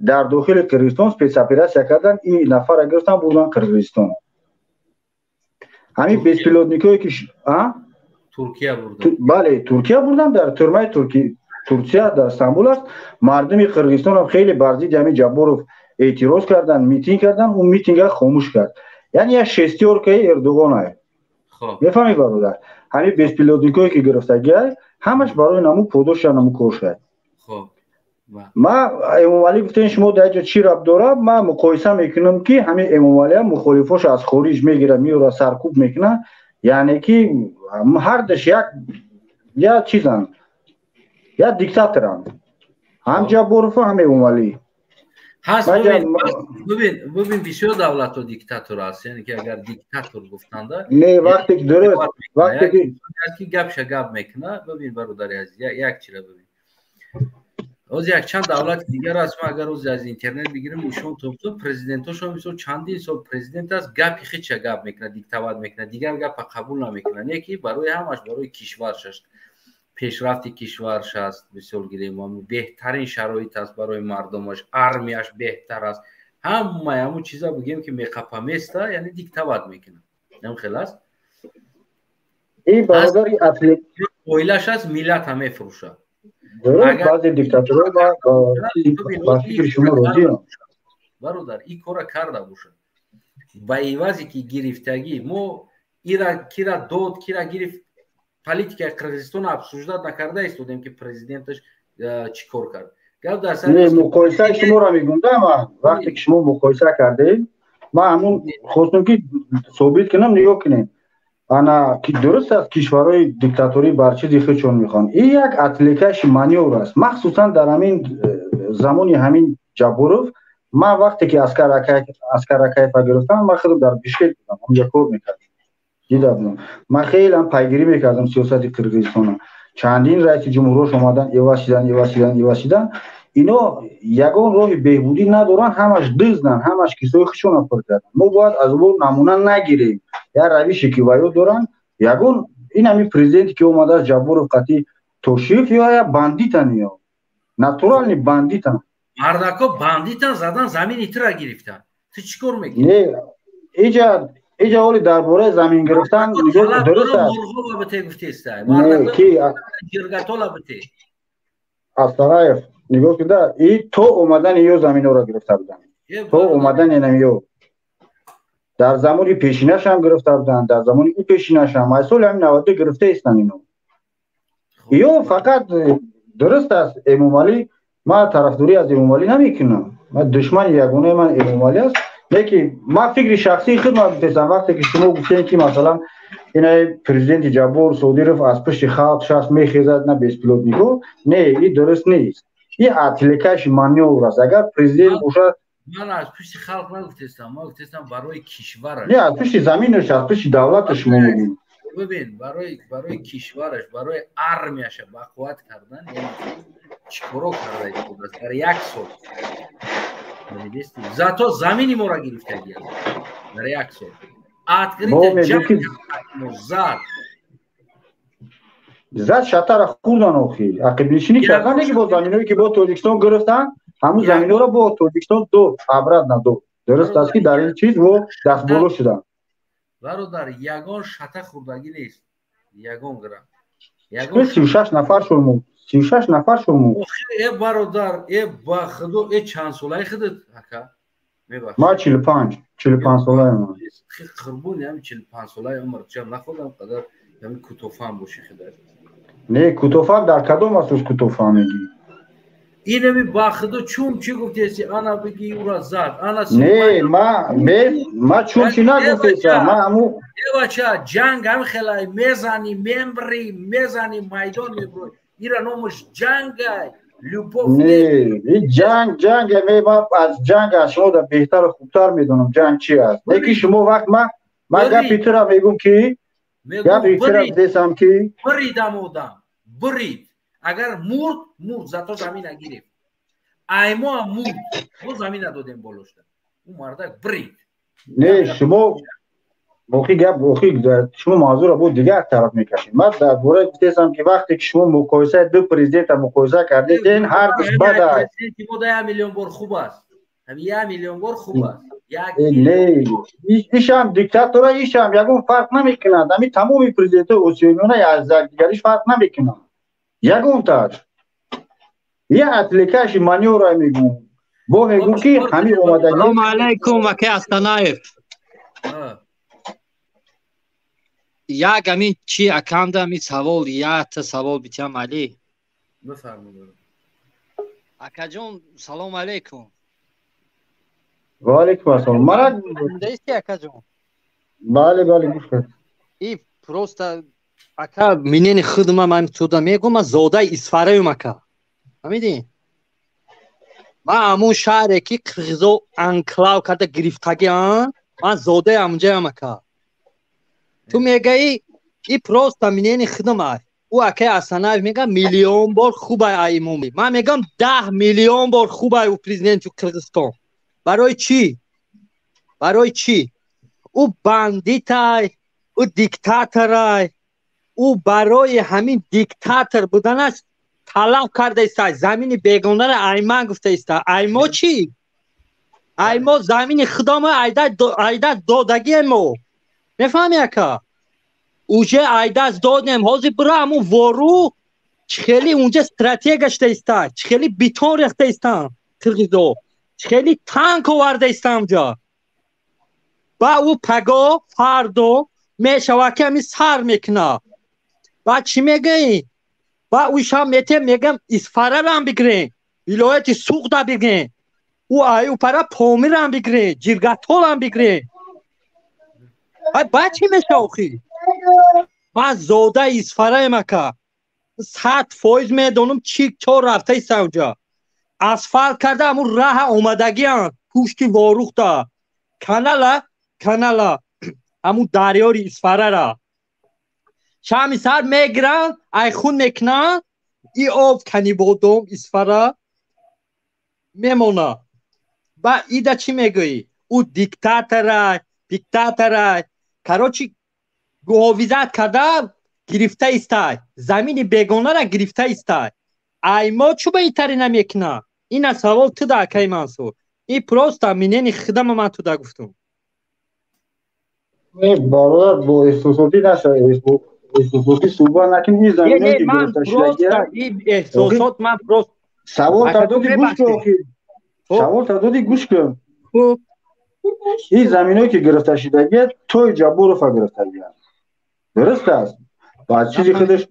Speaker 10: در داخل قرقیزستان سپیس اپراسیا کردن، این نفر را گرفتن بردن قرقیزستان. همین بیسپیلوتنیکایی که
Speaker 1: ترکیه بردن.
Speaker 10: بله ترکیه بردن، در ترمای ترکیه در استانبول است. مردم قرقیزستان هم خیلی برزید همین جباروف اعتراض کردن، میتینگ کردن، اون میتینگ خاموش کرد. یعنی یک شستیور که اردوغان است. خب میفهمی برادر؟ همین بیسپیلوتنیکایی که گرفتگی همش برای نمو پودوش نمو کوشه.
Speaker 1: خب
Speaker 10: ما امام علی گفتن شما در اینجا چی ربط داره؟ ما مقایسه میکنم که همین امام علی مخالفاش از خارج میگیره میاره سرکوب میکنه، یعنی که هر دش یا چیزن یا دیکتاتورن، هم جباروف هم امام علی
Speaker 1: هست. ببین بسیار دولت و دیکتاتور هست، یعنی که اگر دیکتاتور گفتنده
Speaker 10: نه وقتی که درست وقتی
Speaker 1: که گپ شگاب میکنه. ببین برادر عزیز یک چیز ببین، از یک چند دولت دیگر است، ما اگر از اینترنت بگیریم ایشون تو پرزیدنتاشون میشه چندین سال پرزیدنت است، گپی خیلی شگاب میکنه، دیکتاتور میکنه، دیگر گپ قبول نمیکنه. یکی برای همش برای کشورش پیشرفت کشورش است، مثال گیریم بهترین شرایط است برای مردمش، ارمیش بهتر است، همون چیزا بگیم که میقپا میسته، یعنی دیکتاتور میکنه. نم خلاص
Speaker 10: این برادری اصلی
Speaker 1: اویلش است، ملت همه فروشه.
Speaker 10: اگر بعضی دیکتاتورها با فکر شما راضی
Speaker 1: برادر این کارا کرده باشه با ایوازی که گرفتگی مو ایرا کیرا داد کیرا گرفت پالیتیکای قرقیزستان ابسوجداد نکرده ایستودیم که پرزیدنتش چیکار کرد. گپ در سر
Speaker 10: مقایسه شما را میگم، من وقتی که شما مقایسه کردید ما همون خواستم که ثابت کنم، نگاه کنیم انا که درست است کشورهای دیکتاتوری بر چیزی خودشون میخوان. این یک اپلیکیشن مانیور است، مخصوصا در همین زمانی همین جباروف. ما وقتی که اسکر کیفا گرفتم ما خودم در بیشکک بودم، اونجا کار میکردم، دیدم من خیلی هم پیگیری میکردم سیاست قرقیزستان. چندین رئیس جمهورش اومدن ایواشیدن اینا یگان راه بهبودی ندارن، همش دزدن، همش کیسه خودشون پر کردن. ما باید از اون نمونه نگیریم، یا روشی که وایو دارن. یگان این همین پرزیدنت که اومده از جباروف قطعی توشیف یا باندیتن، یا ناتورال نی باندیتن،
Speaker 1: مردکا باندیتن زدن زمین ایتر گرفتن. تو چیکار میگی؟
Speaker 10: نه ایجا ولی درباره زمین گرفتن درست است.
Speaker 1: مرغا بته گفتی است. مردکا
Speaker 10: کی
Speaker 1: جرگتولا بته.
Speaker 10: اصلا نگاه کنید این تو اومدن یو زمین رو گرفته بودن، تو اومدن نمیو در زمانی پیشینش هم گرفته بودن، در زمانی این پیشینش هم مسئول همین 90 گرفته ایستن اینو. یو فقط درست است امام علی، ما طرفداری از امام علی نمیکنم، ما دشمن یگانه من امام علی است. لیکن ما فکر شخصی خودم می‌پرسم وقتی که شما گفتین که مثلا این پرزیدنت جبار سعودی رو از پشت خاک شخص میخیزد نه بیسپیلوتنیکو، نه این درست نیست. این اپلیکیشن مانیور است. اگر پرزیدنت باشه
Speaker 1: من از پشت خلق نگفتم، ما گفتم برای کشورش،
Speaker 10: نه از پشت زمینش، از پشت دولتش میگیم.
Speaker 1: ببین برای کشورش، برای ارمیش بقوت کردن، یعنی چیکارو کرده بود در یک سال می‌دیستی زاتو زمینی ما را گرفته گیر در یک سال اتگریت جنگ
Speaker 10: زاد شاتر خوردن اوخی عقب نشینی کردن که با زمینایی که با تاجیکستان گرفتن همون زمینا را با تاجیکستان دو ابرد ندو. درست است که در این چیز و دست بولو شدن.
Speaker 1: برادر یگان شاته خوردگی نیست، یگان گرم
Speaker 10: 36 نفر شدیم، 36 نفر شدیم.
Speaker 1: ای برادر ای با خودو ای چند ساله خودت هکا
Speaker 10: ما 45 ساله
Speaker 1: قربون هم 45 ساله عمر چم نخوردم قدر همین کوتوفهم باشی خدای
Speaker 10: نه کوتوفهم در کدوم اساس کوتوفهم میگی
Speaker 1: اینمی باخدو چون چی گفتی انا بگی او را زد انا
Speaker 10: نه ما چون چی نگفتی ما همو
Speaker 1: بچا جنگ هم خیلی میزنی ممبری میزنی میدان میبروی ایرا نامش جنگ لوبوف
Speaker 10: نه این جنگ ما از جنگ از شما بهتر و خوبتر میدونم جنگ چی است یکی شما وقت ما گپی تو را میگم که گپی تو را دیسم که
Speaker 1: بریدم اودم برید اگر مرد زتا زمین نگیریم ایما مرد ما زمین ندادیم بالوشتن اون مرده برید
Speaker 10: نه شما موقعی گپ شما موضوع را بود دیگه طرف میکشید من در باره دیدم که وقتی که شما مقایسه دو پرزیدنت مقایسه کردید این هر دوش بد است
Speaker 1: پرزیدنت 1 میلیون بار خوب است هم 1 میلیون بار خوب است
Speaker 10: نه ایشم دیکتاتور ایشم یگون فرق نمیکنند همین تمام پرزیدنت اوسیونونه از دیگریش فرق نمیکنند یگون تاش یه اپلیکیشن منیو را میگم بو میگم که همین اومدگی
Speaker 11: سلام علیکم وکی استانایف یک همین چی اکاند همین سوال یا تا سوال بیتیم علی
Speaker 1: بفرمایید
Speaker 11: اکا جون سلام علیکم
Speaker 10: و علیکم السلام مرا
Speaker 11: دیستی اکا جون
Speaker 10: بله گوش کن
Speaker 11: ای پروستا اکا منین خدمه من تودا میگم زوده اسفرایم اکا فهمیدی من همون شهری که قرغیزو انکلاو کرده گرفتگی من زوده همونجا هم اکا تو میگه ای پروستا منین خدمه او اکا اصلا میگه میلیون بار خوبه ایمومی من میگم 10 میلیون بار خوبه او پریزیدنت قرغیزستان برای چی او باندیتای او دیکتاتورای او برای همین دیکتاتور بودنش طلب کرده است زمین بیگانه را ایمان گفته است ایما چی ایما زمین خدام ایده دادگی ما میفهمی اکا اوجه ایده از دادیم حاضر برای همون وارو خیلی اونجا استراتیگش است خیلی بیتون ریخته است قرغیزو خیلی تانک آورده است اونجا با او پگاه فردو میشود که همی سر میکنه با چی میگه با اوش هم میگم اسفره رو هم بگیرین ولایت سوق دا بگیرین او ایو پرا پامیر هم بگیرین جرگتول هم بگیرین با چی میشه آخی من زوده اسفره مکه 100% میدونم چی چور رفته است اونجا اسفالت کرده همون راه اومدگی هم پوشتی واروخ دا کانالا همون دریاری اسفره را شامی سر میگرن ای خون میکنن ای آب کنی بودم اسفره میمونه با ایده چی میگوی او دیکتاتورای کراچی گوهویزت کرده گرفته است زمین بیگانه را گرفته است ای ما چوبه ای تری نمیکنه این سوال تو دا که منصور این پروستا منین خدم من تو دا گفتم
Speaker 10: برادر با احساساتی نشه احساساتی صحبت نکن این زمینه که
Speaker 11: من پروستا این احساسات من پروست
Speaker 10: سوال تردادی گوش کن سوال تردادی گوش کن این زمینه که گرفته شدگی توی جبور رو گرفتگی درست است بعد چیزی خودش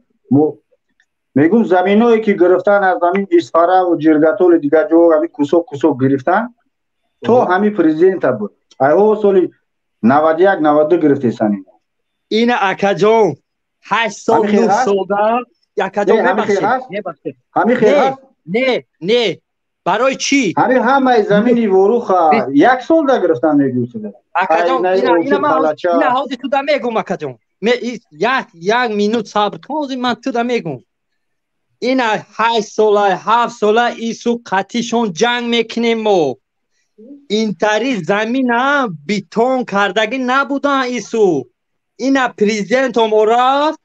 Speaker 10: میگم زمینایی که گرفتن از زمین اسفاره و جرگتول دیگه جو همین کوسو گرفتن تو همین پرزیدنت بود ایو سالی 91 92 گرفته سنی
Speaker 11: این اکا جون 8 سال 9 سال اکا جون
Speaker 10: همین خیر هست
Speaker 11: نه برای چی
Speaker 10: همه زمینی وروخ 1 سال دا گرفتن میگوشه
Speaker 11: اکا جون اینا حاضر تو دا میگم اکا جون یک مینوت صبر کن من تو دا میگم این 8 ساله 7 ساله ایسو قطیشون جنگ میکنیم ما این تری زمین بیتون کردگی نبودن ایسو این پریزیدنت هم رفت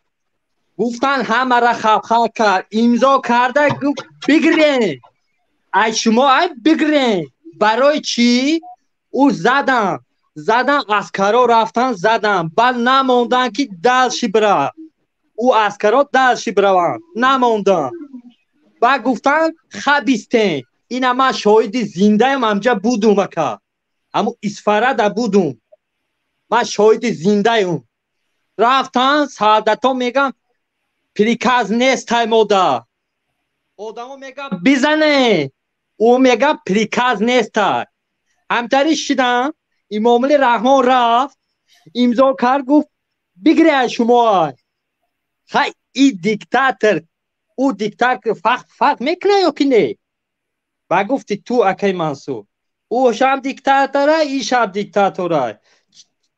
Speaker 11: گفتن همه را خلق کرد امضا کرده گفت بگیرین ای شما بگیرین برای چی او زدن عسکرا رفتن زدن بعد نموندن که دلشی بره او عسکرا دلشی بروند نموندن و گفتن خبیستین این من شاهد زنده همجا بودم اکا همون اسفرده بودم من شاهد زنده اون رفتن سعادتا میگم پریکاز نیست های مودا آدمو میگم بزنه او میگم پریکاز نیست همتری شدن امامعلی رحمان رفت امضا کرد گفت بگیره شما خیلی این دیکتاتور او دیکتاتور فرق میکنه یا که نه و گفتی تو اکی منصور او هم دیکتاتوره ایش هم دیکتاتوره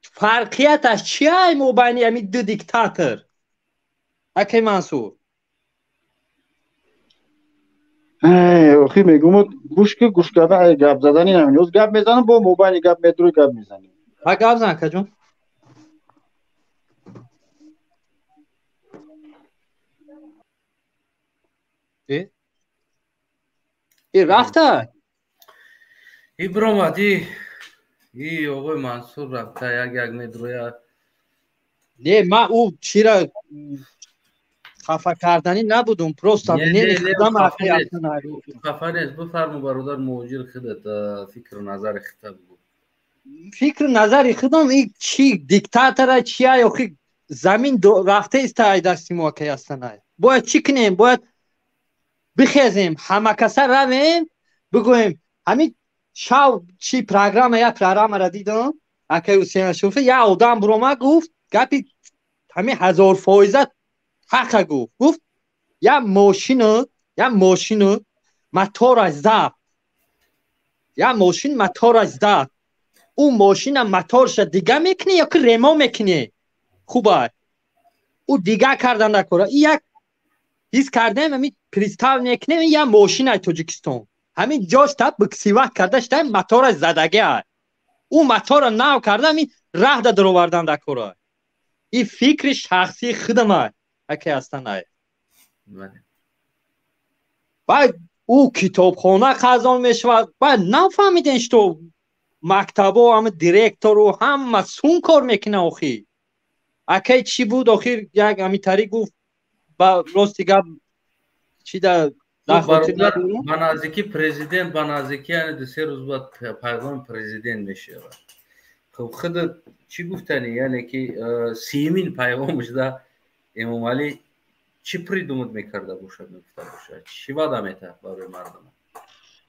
Speaker 11: فرقیتش چیه مبینی همی دو دیکتاتور اکی منصور
Speaker 10: اخی میگم گوش که گوش کرده گپ زدنی نمیدونست گپ میزنم با موبایل گپ میدروی گپ میزنیم
Speaker 11: ها گپ زن کجون ای رفته
Speaker 1: ای برامدی ای آقای منصور رفته یک میدروی
Speaker 11: نه من او چی را خفه کردنی نبودم پروست هم نمیخدم
Speaker 1: خفه نیست بفرمو برادر موجیر خودت فکر و نظر خطاب بود
Speaker 11: فکر نظر خودم این چی دیکتاتوره چیه یا خی زمین رفته است دستی ما که هستن باید چی کنیم باید بخیزیم همه کسا رویم بگویم همین شاو چی پروگرام یا پروگرام را دیدم اکی حسین شوفه یا آدم برو ما گفت گپی همین 1000% حق گفت یا ماشین موتورش زد یا ماشین موتورش زد او ماشین موتورش دیگه میکنه یا که ریمو میکنه خوبه او دیگه کردن نکنه یک هیچ کردم همین پریستال میکنه یا ماشین های توجیکستان همین جاش تا بکسیوه کرده شده موتورش زدگی او موتور نو کرده همین راه در آوردن نکنه این فکر شخصی خودمه اکی هستن های باید او کتابخانه خزان میشود باید نفهمیدن تو مکتب و همه دیرکتور و هم مسئول کار میکنه آخی اکی چی بود آخیر یک همیتری گفت با راستی گفت چی در
Speaker 1: بنازیکی پریزیدنت بنازیکی یعنی دو سه روز بعد پیغام پریزیدنت میشه خب خودت چی گفتنی یعنی که سیمین پیغامش ده امامعلی چی پریدومت میکرده باشد میگفته باشد چی وعده میده برای مردم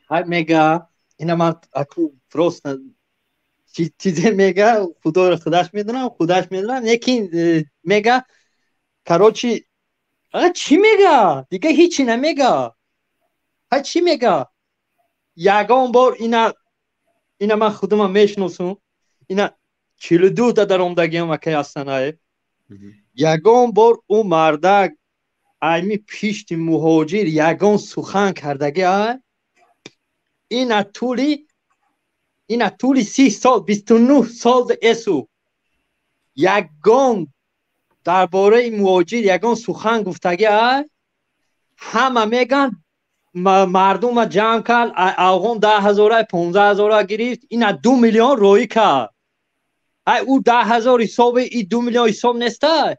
Speaker 11: های میگه اینا من اکو فروست چیزی میگه خدا رو خودش میدونم یکی میگه کراچی چی میگه دیگه هیچی نمیگه های چی میگه یگان بار اینا من خودم میشناسم اینا 42 تا در آمدگی هم که هستن های یگان بار اون مرده ایمی پیشت مهاجر یگان سخن کردگی های اینا طولی 30 سال 29 سال اسو یگان درباره مهاجر یگان سخن گفتگی های همه میگن مردم جمع کرد اوغان 10,000 15,000 گرفت اینا 2 میلیون روی کرد او 10,000 حساب ای 2 میلیون حساب نیسته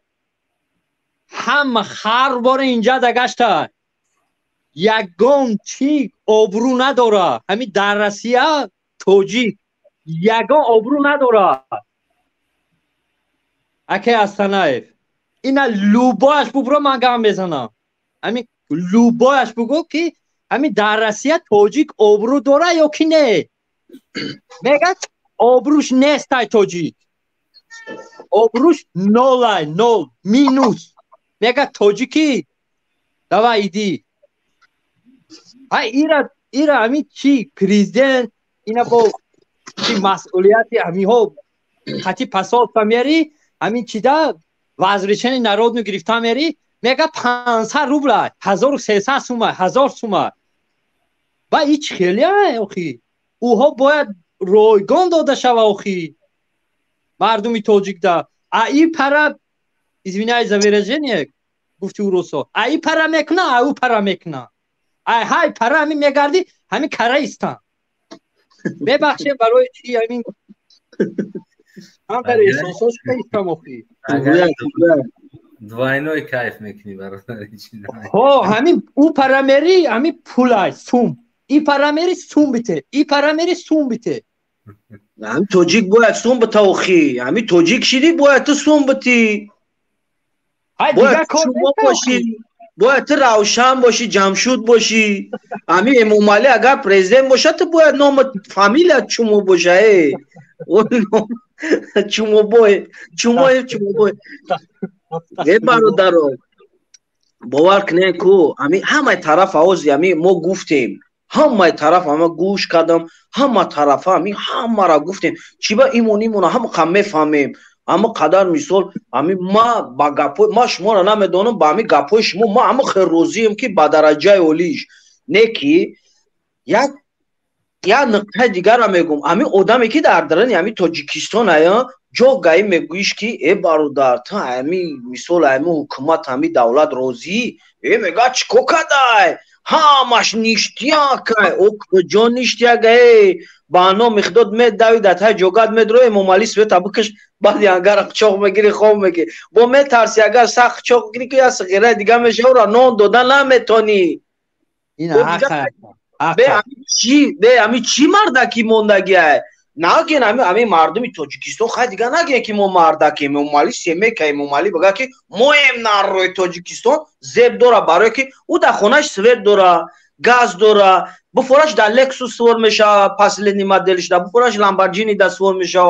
Speaker 11: همه خر بار اینجا دگشته یگان چی آبرو نداره همین در رسیه توجیه یگان آبرو نداره اکی هستنه اینا لوبایش ببرو من گم بزنم همین لوبایش بگو که همین در رسیه توجیک آبرو داره یا کی نه میگه آبروش نیست توجیک آبروش نول مینوس میگه توجیکی دوا ایدی ایرا همین چی پریزیدنت اینا با چی مسئولیتی همین ها خطی پسال میری همین چی ده وزریچن نرود نو گرفته میری میگه 500 روبل 1300 سومه 1000 سومه و هیچ خیلی اخی اوها باید رایگان داده شوه اخی مردمی توجیک ده ای پرا извиняюсь за выражение گفتی او روسا ای پرا میکنه او پرا میکنه های پرا همین میگردی همین کره ایستن ببخشه برای چی همین هم برای احساساش که ایستم اخی
Speaker 1: دوائنوی کیف میکنی برای
Speaker 11: همین او پرا میری همین پولای سوم ای پرا میری سوم بیته ای پرا میری سوم بیته
Speaker 12: هم توجیک باید سون بتاوخی همی توجیک شدی باید تو سون بتی باید شما باشی باید تو روشن باشی جمشود باشی همی امام علی اگر پرزیدنت باشه تو باید نام فامیلت چومو باشه چومو بای ای برادران باور کنین کو همه طرف آوازی همی ما گفتیم همه طرف همه گوش کردم همه طرف همه را گفتیم چی با ایمون همه خمه فهمیم اما قدر مثال ما با گپوی ما شما را نمیدونم با همی گپوی شما ما همه خیر روزیم که با درجه اولیش نکی یک نقطه دیگر را میگم همی آدمی که در درن همی تاجیکستان هیا جو گاهی میگویش که ای برادر تا همی مثال همی حکومت همی دولت روزی ای میگه چکو کدای همش نیشتیا که او کجا نیشتیا گه بانو مخدود مید داویدت های جوگاد مید روی ممالی سویت بکش بعد اگر چوق میگیری خوب میگی با مید ترسی اگر سخت چوق گیری که یا صغیره دیگه میشه و را نون دودن نمیتونی
Speaker 11: این حقا
Speaker 12: به همی چی مردکی موندگی های نگین همی مردمی تاجیکستان خیلی دیگه نگین که ما مردکی ممالی سیمه که ممالی بگه که مهم نر روی تاجیکستان زب داره برای که او در خونش سویت داره گاز داره بفورش در لکسوس سور میشه پسل نیمه دلش در بفورش لامبورجینی در سور میشه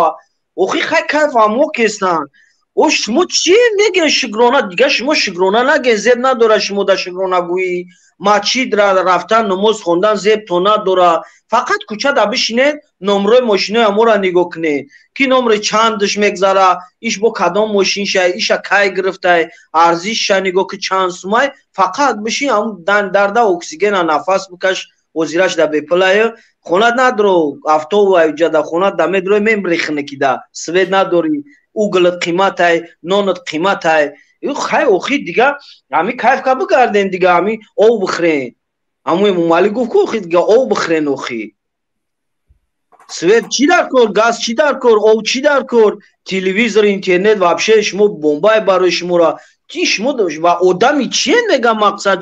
Speaker 12: اوخی خیلی کیف همو کستن او شما چی میگن شگرانه دیگه شما شگرانه نگین زب نداره شما در شگرانه گویی مچید رفتن نماز خوندن زب تو نداره فقط کوچه در بشینه نمره ماشینه همو را نگاه کنه که نمره چندش میگذاره ایش با کدام ماشین شه ایش کی گرفته ارزش شه نگاه که چند سومای فقط بشین هم درده اکسیژن نفس بکش وزیرش در بپلای خونت ندارو افتو و ایجا در خونت در میدروی میمریخنه که در سوید نداری او گلت قیمت های نونت قیمت های خیلی اوخی دیگه همی کیف که بگردین دیگه همی او بخرین همون ممالی گفت که اوخی دیگه او بخرین اوخی سوید چی در کر گاز چی در کر او چی در کر تلویزر اینترنت وابشه شما بمبای برای شما را چی شما داشت و آدمی چیه نگه مقصد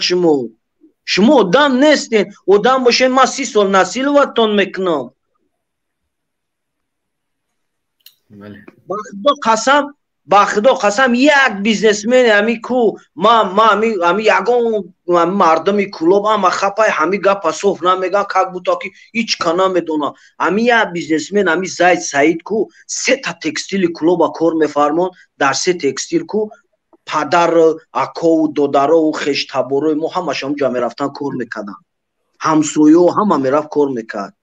Speaker 12: شما آدم نیستین آدم باشه ما 30 سال نسیل وطن میکنم با خدا قسم یک بیزنسمن همی کو ما همی یگان مردمی کلوب اما خپای همی گپ صوف نمیگن که بودا که هیچ کنا میدونه همی یک بیزنسمن همی زید سعید کو 3 تا تکستیل کلوب کار میفرمون در 3 تکستیل کو پدر اکا و دادر و خشتبارو ما همش هم جا میرفتن کار میکردن همسویو هم میرفت کار میکرد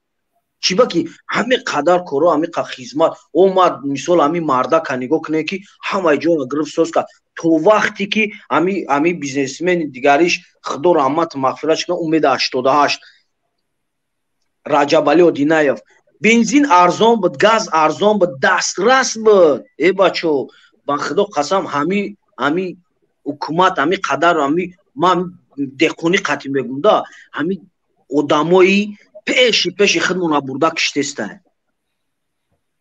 Speaker 12: چی با که همه قدر کرو همه خدمت اومد مثال همه مردا کنیگو کنه که همه جا گرفت سوز کرد تو وقتی که همه بیزنسمن دیگریش خدا رحمت مغفرت کنه امید 88 رجب علی ودینایف بنزین ارزان بود گاز ارزان بود دسترس بود ای بچو با خدا قسم همه حکومت همه قدر همه ما دقونی قطعی میگم دا همه آدمایی پیش خودمون برده کشتسته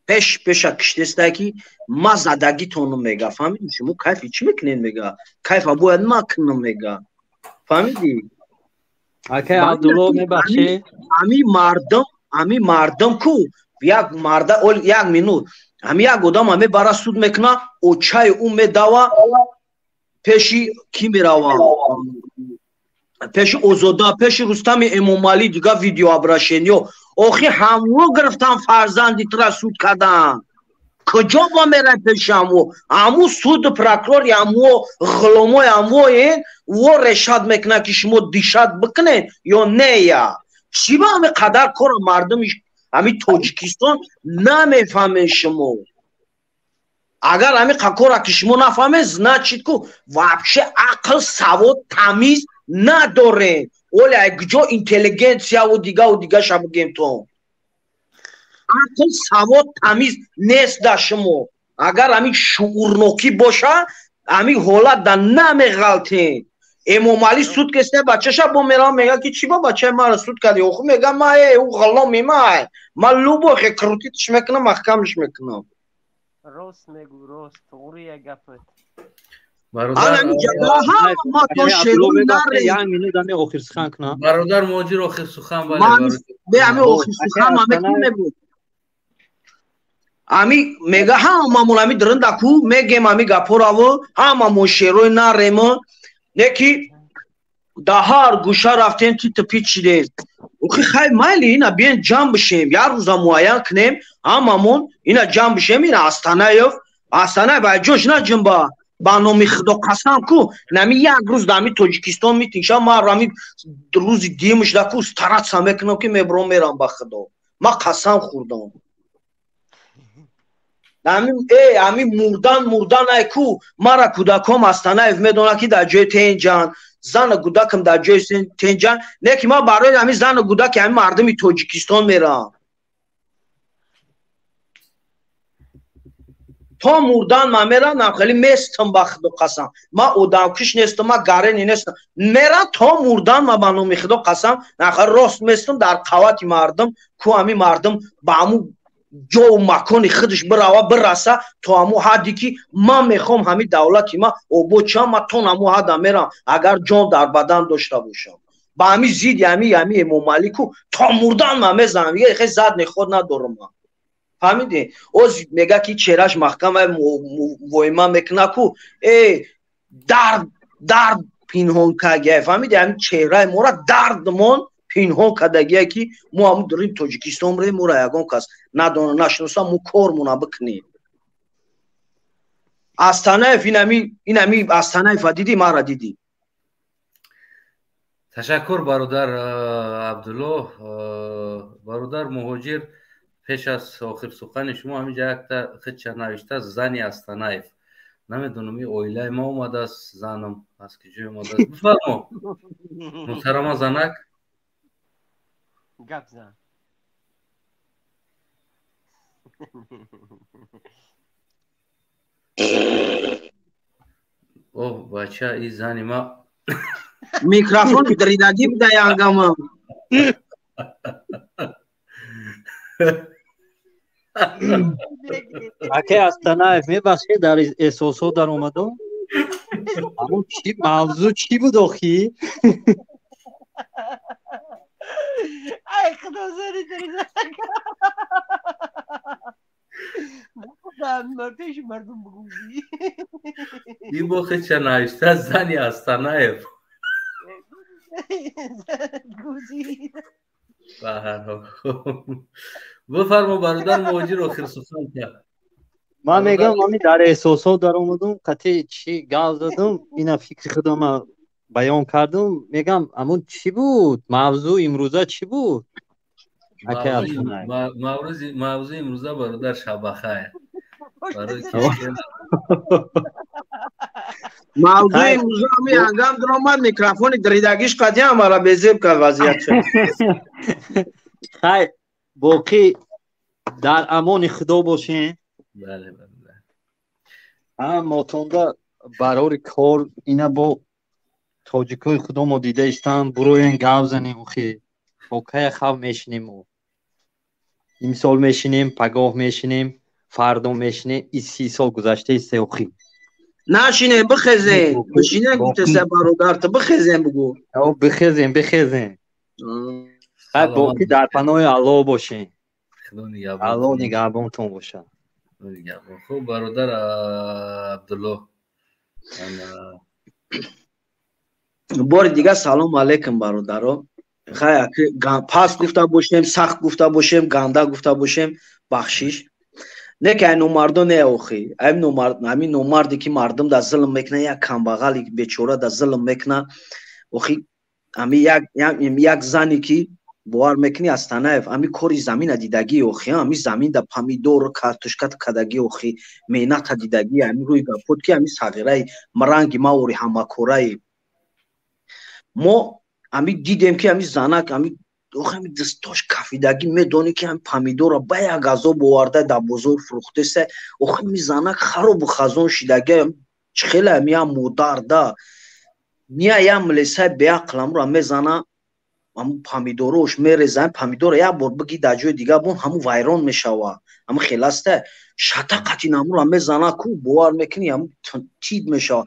Speaker 12: پیش کشتسته که ما زدگی تونو میگه فهمیدی شما کیفی چی میکنین میگه کیف باید ما کنم میگه فهمیدی
Speaker 11: اکه عبدالله میبخشی
Speaker 12: همی مردم کو یک مرده اول یک مینوت همی یک آدم همی برای سود میکنه او چای اون میدوه پیشی کی میروه پیش اوزودا پیش رستم امام علی دیگه ویدیو ابراشینیو اوخی همو گرفتن فرزندی ترا سود کردن کجا با میره پیش همو سود پراکرور همو غلومو همو این و رشاد میکنه که شما دیشاد بکنه یا نه یا چی با همه قدر کار مردمش همی تاجیکستان نمیفهمه شما اگر همی قکورا که شما نفهمه значит که вообще عقل سواد تمیز نداره ولی اگه اینتلیگنسیا و دیگه شما بگیم تو عقل سواد تمیز نیست در شما اگر همی شعورنوکی باشه همی حالت در نمیغلطین امام علی سود کسته بچه‌شا با میرا میگه که چی با بچه ما را سود کردی او میگه ما او غلام ما لوبو کروتیتش میکنم محکمش میکنم
Speaker 5: راست میگو راست طوریه گپت
Speaker 1: برادر موجی آخر سخن
Speaker 12: به همه آخر سخن همه کی میگو Ami mega hamamon ami dırında ku megem ami gaporavı hamamon şeroy naremo ne ki dahar guşa raften ki tipi çide oxi xay mayli ina bien cam bişem ya ruza muayan knem hamamon ina cam bişem ina Astanayev Astanayev bajosh na jamba banomi khido qasam ku nami yak ruz dami Tojikiston mitinşa ma rami ruzi diyemiş da ku starat samekno ki mebrom meram baxido ma qasam xurdam ami murdan ay ku mara kudakam Astanayev medona ki da joy tenjan zan gudakam da joy tenjan ne ki ma baroy ami zan gudak ami mardimi Tojikiston meram تا مردان ما میرم خیلی مستم بخدو قسم ما اودام کش نیستم ما گاره نیستم میرم تا مردان ما بانو میخدو قسم نخیر راست مستم در قواتی مردم کو امی مردم با امو جو مکانی خودش براوا برسه تا امو حدی که ما میخوام همی دولتی ما او بچم ما تون امو حدا میرم اگر جان در بدن داشته باشم با امی زید امی امام مالک کو تا مردان ما میزنم یه خیلی زاد نخود ندارم فهمیدی اوز میگه کی چهرش محکمه وایما میکنه کو درد پینهون کاگه فهمیدی همین چهره مورا دردمون پینهون کدگیه کی مو هم داریم توجیکستان بریم مورا یگان کس ندانه نشنوسا مو کارمونه بکنیم Astanayev اینمی Astanayev دیدی ما را دیدی
Speaker 1: تشکر برادر عبدالله برادر مهاجر پیش از آخر سخن شما همینجا یک تا خدشه نوشته زنی Astanayev نمیدونم این اویله ما اومده است زنم از کجا اومده است بفرما محترمه زنک
Speaker 13: گپ زن
Speaker 1: اوه بچه این زنی ما
Speaker 12: میکروفون دریدگی بده یانگم
Speaker 11: اگه Astanayev میبخشی در احساسات در اومدم اما موضوع چی بود آخی؟
Speaker 13: ای خدا زنی داری پیش مردم بگوزی
Speaker 1: این با خدشه نوشته زنی Astanayev
Speaker 13: گوزی
Speaker 1: بفرما برادر مهاجر آخر سخن کرد
Speaker 11: من میگم من در احساسات در اومدم قطعی چی گاز دادم اینا فکر خودم بیان کردم میگم اما چی بود موضوع امروزه چی بود
Speaker 1: موضوع امروزه برادر شبخه برای
Speaker 12: موضوع امروزه همی انگام درام من میکروفون دریدگیش قدیم همارا بزیب که وضعیت شد
Speaker 11: خیلی باقی در امان خدا باشین
Speaker 1: بله بله
Speaker 11: هم ماتونده برای کار اینا با تاجیکای خدا ما دیده ایستن بروی این گاو زنیم خیلی باقی خواه میشنیم امسال میشنیم پگاه میشنیم فردا میشنیم این 30 سال گذشته ایست اخی
Speaker 12: نشینه بخزین بشینه گفته سه برادرت بخزین بگو
Speaker 11: بخزین خیلی باقی در پناه الله باشین الله نگهبانتون باشه
Speaker 1: خب برادر عبدالله
Speaker 12: بار دیگه سلام علیکم برادرو خیلی پاس گفته باشیم سخت گفته باشیم گنده گفته باشیم بخشش نه که این نومردو نه اوخی همین نومردی که مردم در ظلم میکنه یک کمبغل بیچاره در ظلم میکنه اوخی همین یک زنی که باور میکنی Astanayev همین کاری زمین دیدگی اوخی همین زمین در پامیدور کارتوشکات کدگی اوخی مینات دیدگی همین روی گپوت که همین صغیره مرنگی ما اوری همکورای ما همین دیدیم که همین زنک همین اوخی دستاش کافیدگی میدونی که همین پامیدور با یک غذا بوارده در بزرگ فروخته سه اوخی همین زنک خراب خزون شدگی خیلی همین مودار ده میایم ملیسای بیاقلم رو میزنه همون پامیدوروش میریزن پامیدور یک بار بگی در جای دیگه بون همون ویران میشوه همون خیلسته شتاقتی نمور همه زنه کو باور میکنی همون تید میشه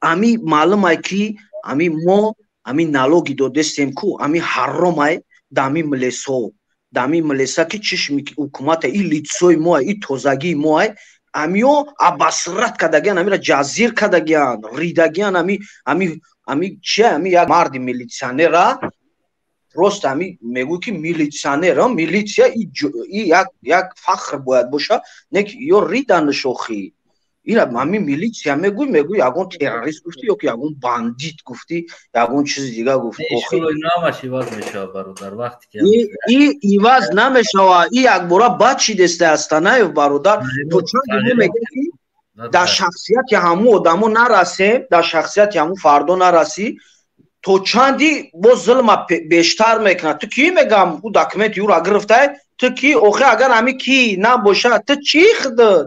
Speaker 12: همی معلوم های که همی ما همی نالوگی دو دستیم کو همی حرام های دامی ملیسو дами милиса ки чишми ҳукумата и литсои мо и тозагии мо амио абасрат кардагиан амира ҷазир кардагиан ридагиан ами чи ами як марди милитсионера рост ами мегӯй ки милитсионер милитсия и як фахр бояд боша не ки ё ридан шохӣ ина ами милитсия мегӯй ягон террорист гуфтӣ ё ки ягон бандит гуфтӣ ягон чизи дига гуфтӣ и иваз намешава и якбора бад чӣ десте астанаев бародар то чанди мо мегӯем ки дар шахсияти ҳамун одамо нарасем дар шахсияти ҳамун фардо нарасӣ то чанди бо зулма бештар мекунад ту ки мегам у документи ӯро гирифтай ту ки охир агар ами ки набошад ту чӣ худат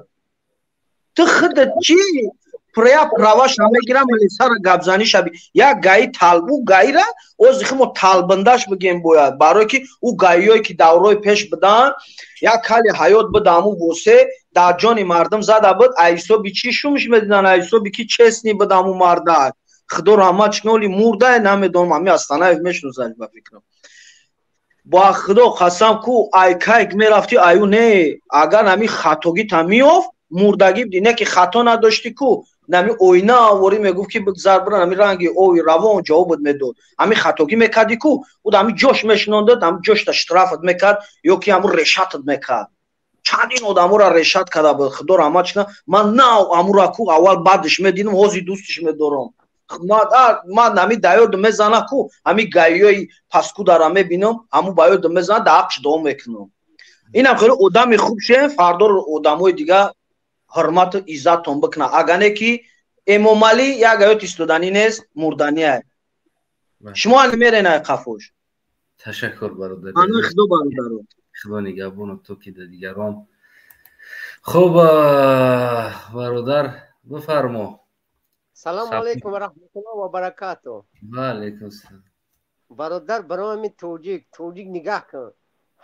Speaker 12: ту худат чӣ пря праваш мегирам милисара гапзанӣ шаби як гаи талбу гаира озихи мо талбиндаш бигем бояд барое ки у гаиёе ки даврои пеш будан як кали ҳаёт буд аму восе дар ҷони мардум зада буд айсоби чӣ шумш медидан айсоби ки честни буд аму марда худо раҳматш куноли мурдае намедонам ами астанаев мешнусад ба фикрам ба худо қасам ку ай кайк мерафтӣ аю не агар ами хатогита меёфт мурдагӣ буди не ки хато надоштӣ ку нами оина аворӣ мегуфт ки зар биран ами ранги ови равон ҷавобот медод ами хатогӣ мекардӣ ку уд ами ҷош мешинондад ами ҷошта штрафат мекард ё ки аму решатат мекард чандин одаморо решат карда буд худо раҳматш кунад ман на амура ку аввал бадш медидам ҳозир дӯстиш медорам ман ами да ёдам мезана ку ами гаиёи паскудара мебинам аму ба ёдам мезана да ҳақш дуо мекунам инам хеле одами хуб шем фардор одамои дига ҳурмату иззаттон бикунад агар не ки эмомалӣ як ҳаёт истоданӣ нест мурданӣ шумо намеренай қафош
Speaker 1: ташаккур бародари
Speaker 12: анои худо бародаро
Speaker 1: худо нигоҳбону то ки да дигарон хуб бародар бифармо
Speaker 14: салому алейкум ва раҳматуллоҳи ва баракату
Speaker 1: ва алейкум салом
Speaker 14: бародар бароми тоҷик нигоҳ кун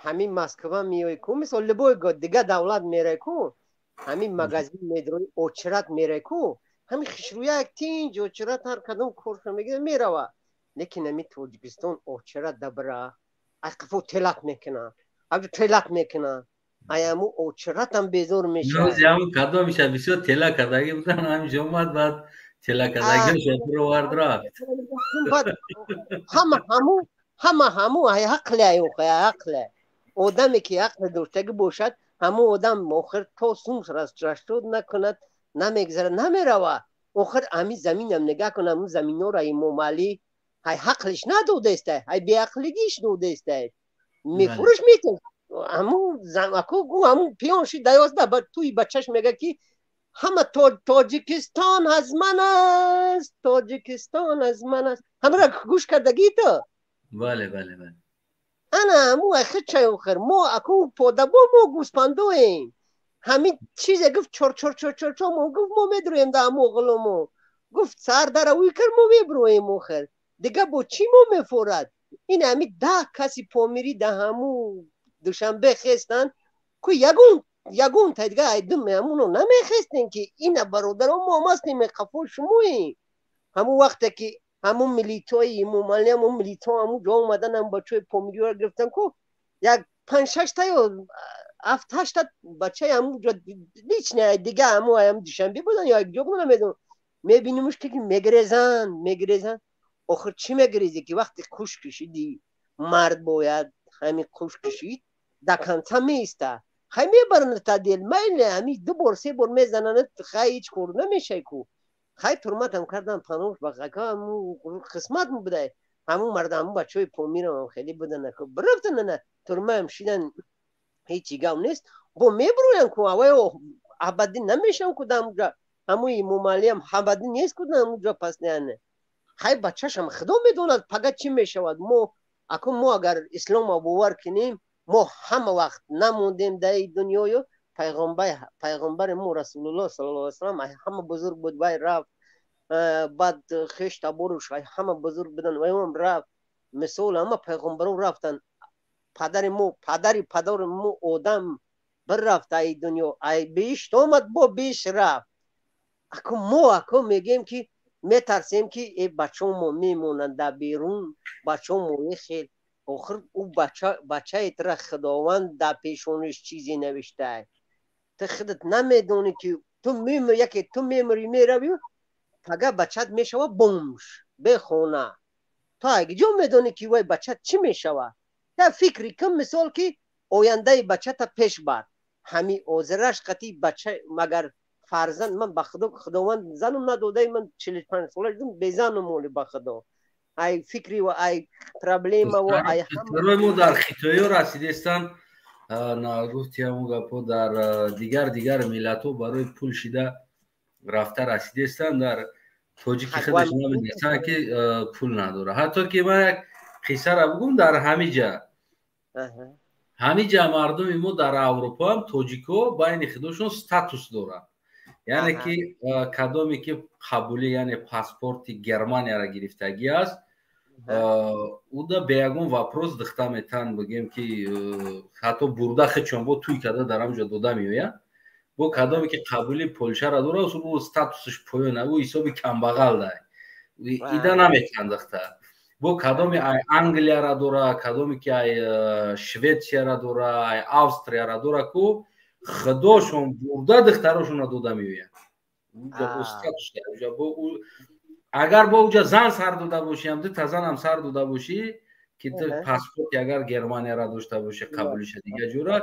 Speaker 14: ҳамин москва меои ку мисол любой дига давлат мерай ку ҳамин магазин медрои очират мерай ку ҳамин хишрӯяк тинҷ очират ҳар кадом корша мегира мерава лекин ҳамин тоҷикистон очират дабра ай қафо телак мекуна аб телак мекуна ай аму очиратам безор меша
Speaker 1: ҳамин кадом меша бисёр телак кардагӣ будан ҳамиша омад баъд телакадагиро вард рафт
Speaker 14: ҳама ай ҳақле ай ҳақле одаме ки ҳақле доштагӣ бошад ҳамун одам охир то сумс расчашод накунад намегзарад намерава охир ҳамин заминам нигоҳ кун ҳамун заминҳоро эмомалӣ ай ҳақлиш надодестай ай беақлигиш додестай мефурӯш метон ҳамун пиёнши даёзда туи бачаш мега ки ҳама тоҷикистон аз ман аст тоҷикистон аз ман аст ҳамаро гӯш кардагито
Speaker 1: бале
Speaker 14: ана ҳамун ахирчай охир мо аку подабо мо гӯспандоем ҳамин чизе гуфт чорчо мо гуфт мо медроем да ҳамун ғулумо гуфт сар даравӣ кар мо меброем охир дига бо чӣ мо мефорад ин ҳамин 10 каси помирӣ да ҳамун душанбе хестанд ку ягон та дига айдум ҳамуно намехестем ки ина бародаро мо мастем қафо шумоем ҳамун вақте ки ҳамун милитои эмомалӣ ҳамун милито ҳамун ҷо омадан ҳамун бачаҳои помириро гирифтан ку як 5-6 та ё 7-8 та бачаи ҳамун ҷо личная дига ҳамун душанбе будан ё якҷо будан намедонам мебинимш ки мегирезанд охир чӣ мегирезӣ ки вақти куш кишидӣ мард бояд ҳамин куш кишид да конца меиста хай мебаранд тадел майли ҳамин 2 бор 3 бор мезананд хай ҳеҷ кор намешай ку хай турматам кардан панош ба ғака ҳамун қисмат будай ҳамун марда ҳамун бачаҳои помирам хеле будан бирифтан турмаам шидан ҳеҷи гап нест бо меброянд ку авай абадӣ намешам ку дамуҷа ҳамун эмомалиам абадӣ нест ку дамуҷа пасняне хай бачашам худо медонад пага чӣ мешавад мо агар ислома бовар кунем мо ҳама вақт намондем дар дунёю пайғамбари мо расулуллоҳ саллаллоҳу алайҳи вассалам ҳама бузург буд вай рафт баъд хештаборуш ҳама бузург будан вай ҳам рафт мисол ҳама пайғамбарон рафтанд падари мо одам бирафт ай дунё ай беҳишт омад бо беш рафт мо мегем ки метарсем ки бачаҳо мо мемонанд дар берун бачаҳо мо хел آخر او بچه تر خداوند در پیشونش چیزی نوشته. تو خودت نمیدونی که تو میمری میروی فقط بچت میشوه بومش به خونه. تو اگه جو میدونی که وای بچت چی میشوه تا فکری کم مثال که آینده بچت پیش بر همی اوزرش قطعی بچه مگر فرزند من خداوند زنم نداده من 45 ساله شدم بیزنم مولی بخدا ای فکری و ای پرابلم و ای
Speaker 1: همه ما در خطایی رسیدستان نگفتی همون گپو در دیگر ملت ها برای پول شده رفته رسیدستان در توجیکی خودش نمیدستان که پول نداره. حتی که من یک قصه را بگم در همه جا مردم ما در اروپا هم توجیکو بین خودشون ستاتوس دارن. یعنی که کدامی که قبولی یعنی پاسپورت گرمانیا را گرفتگی است او دا به یگون واپروز دخته میتن بگیم که حتی برده خود چون با توی کده در همجا دوده میوید با کدامی که قبولی پولشه را داره و با ستاتوسش پویونه او حسابی کمبغل ده ایده نمیتن دخته با کدامی ای انگلیا را داره کدامی که ای شویتسیا را داره ای آستریا را داره که خداشون برده دختراشون را دوده میوید اگر با اوجا زن سر دوده باشی هم تا زن هم سر دوده باشی که تو پاسپورت اگر گرمانیا را داشته باشی قبولش دیگه جوره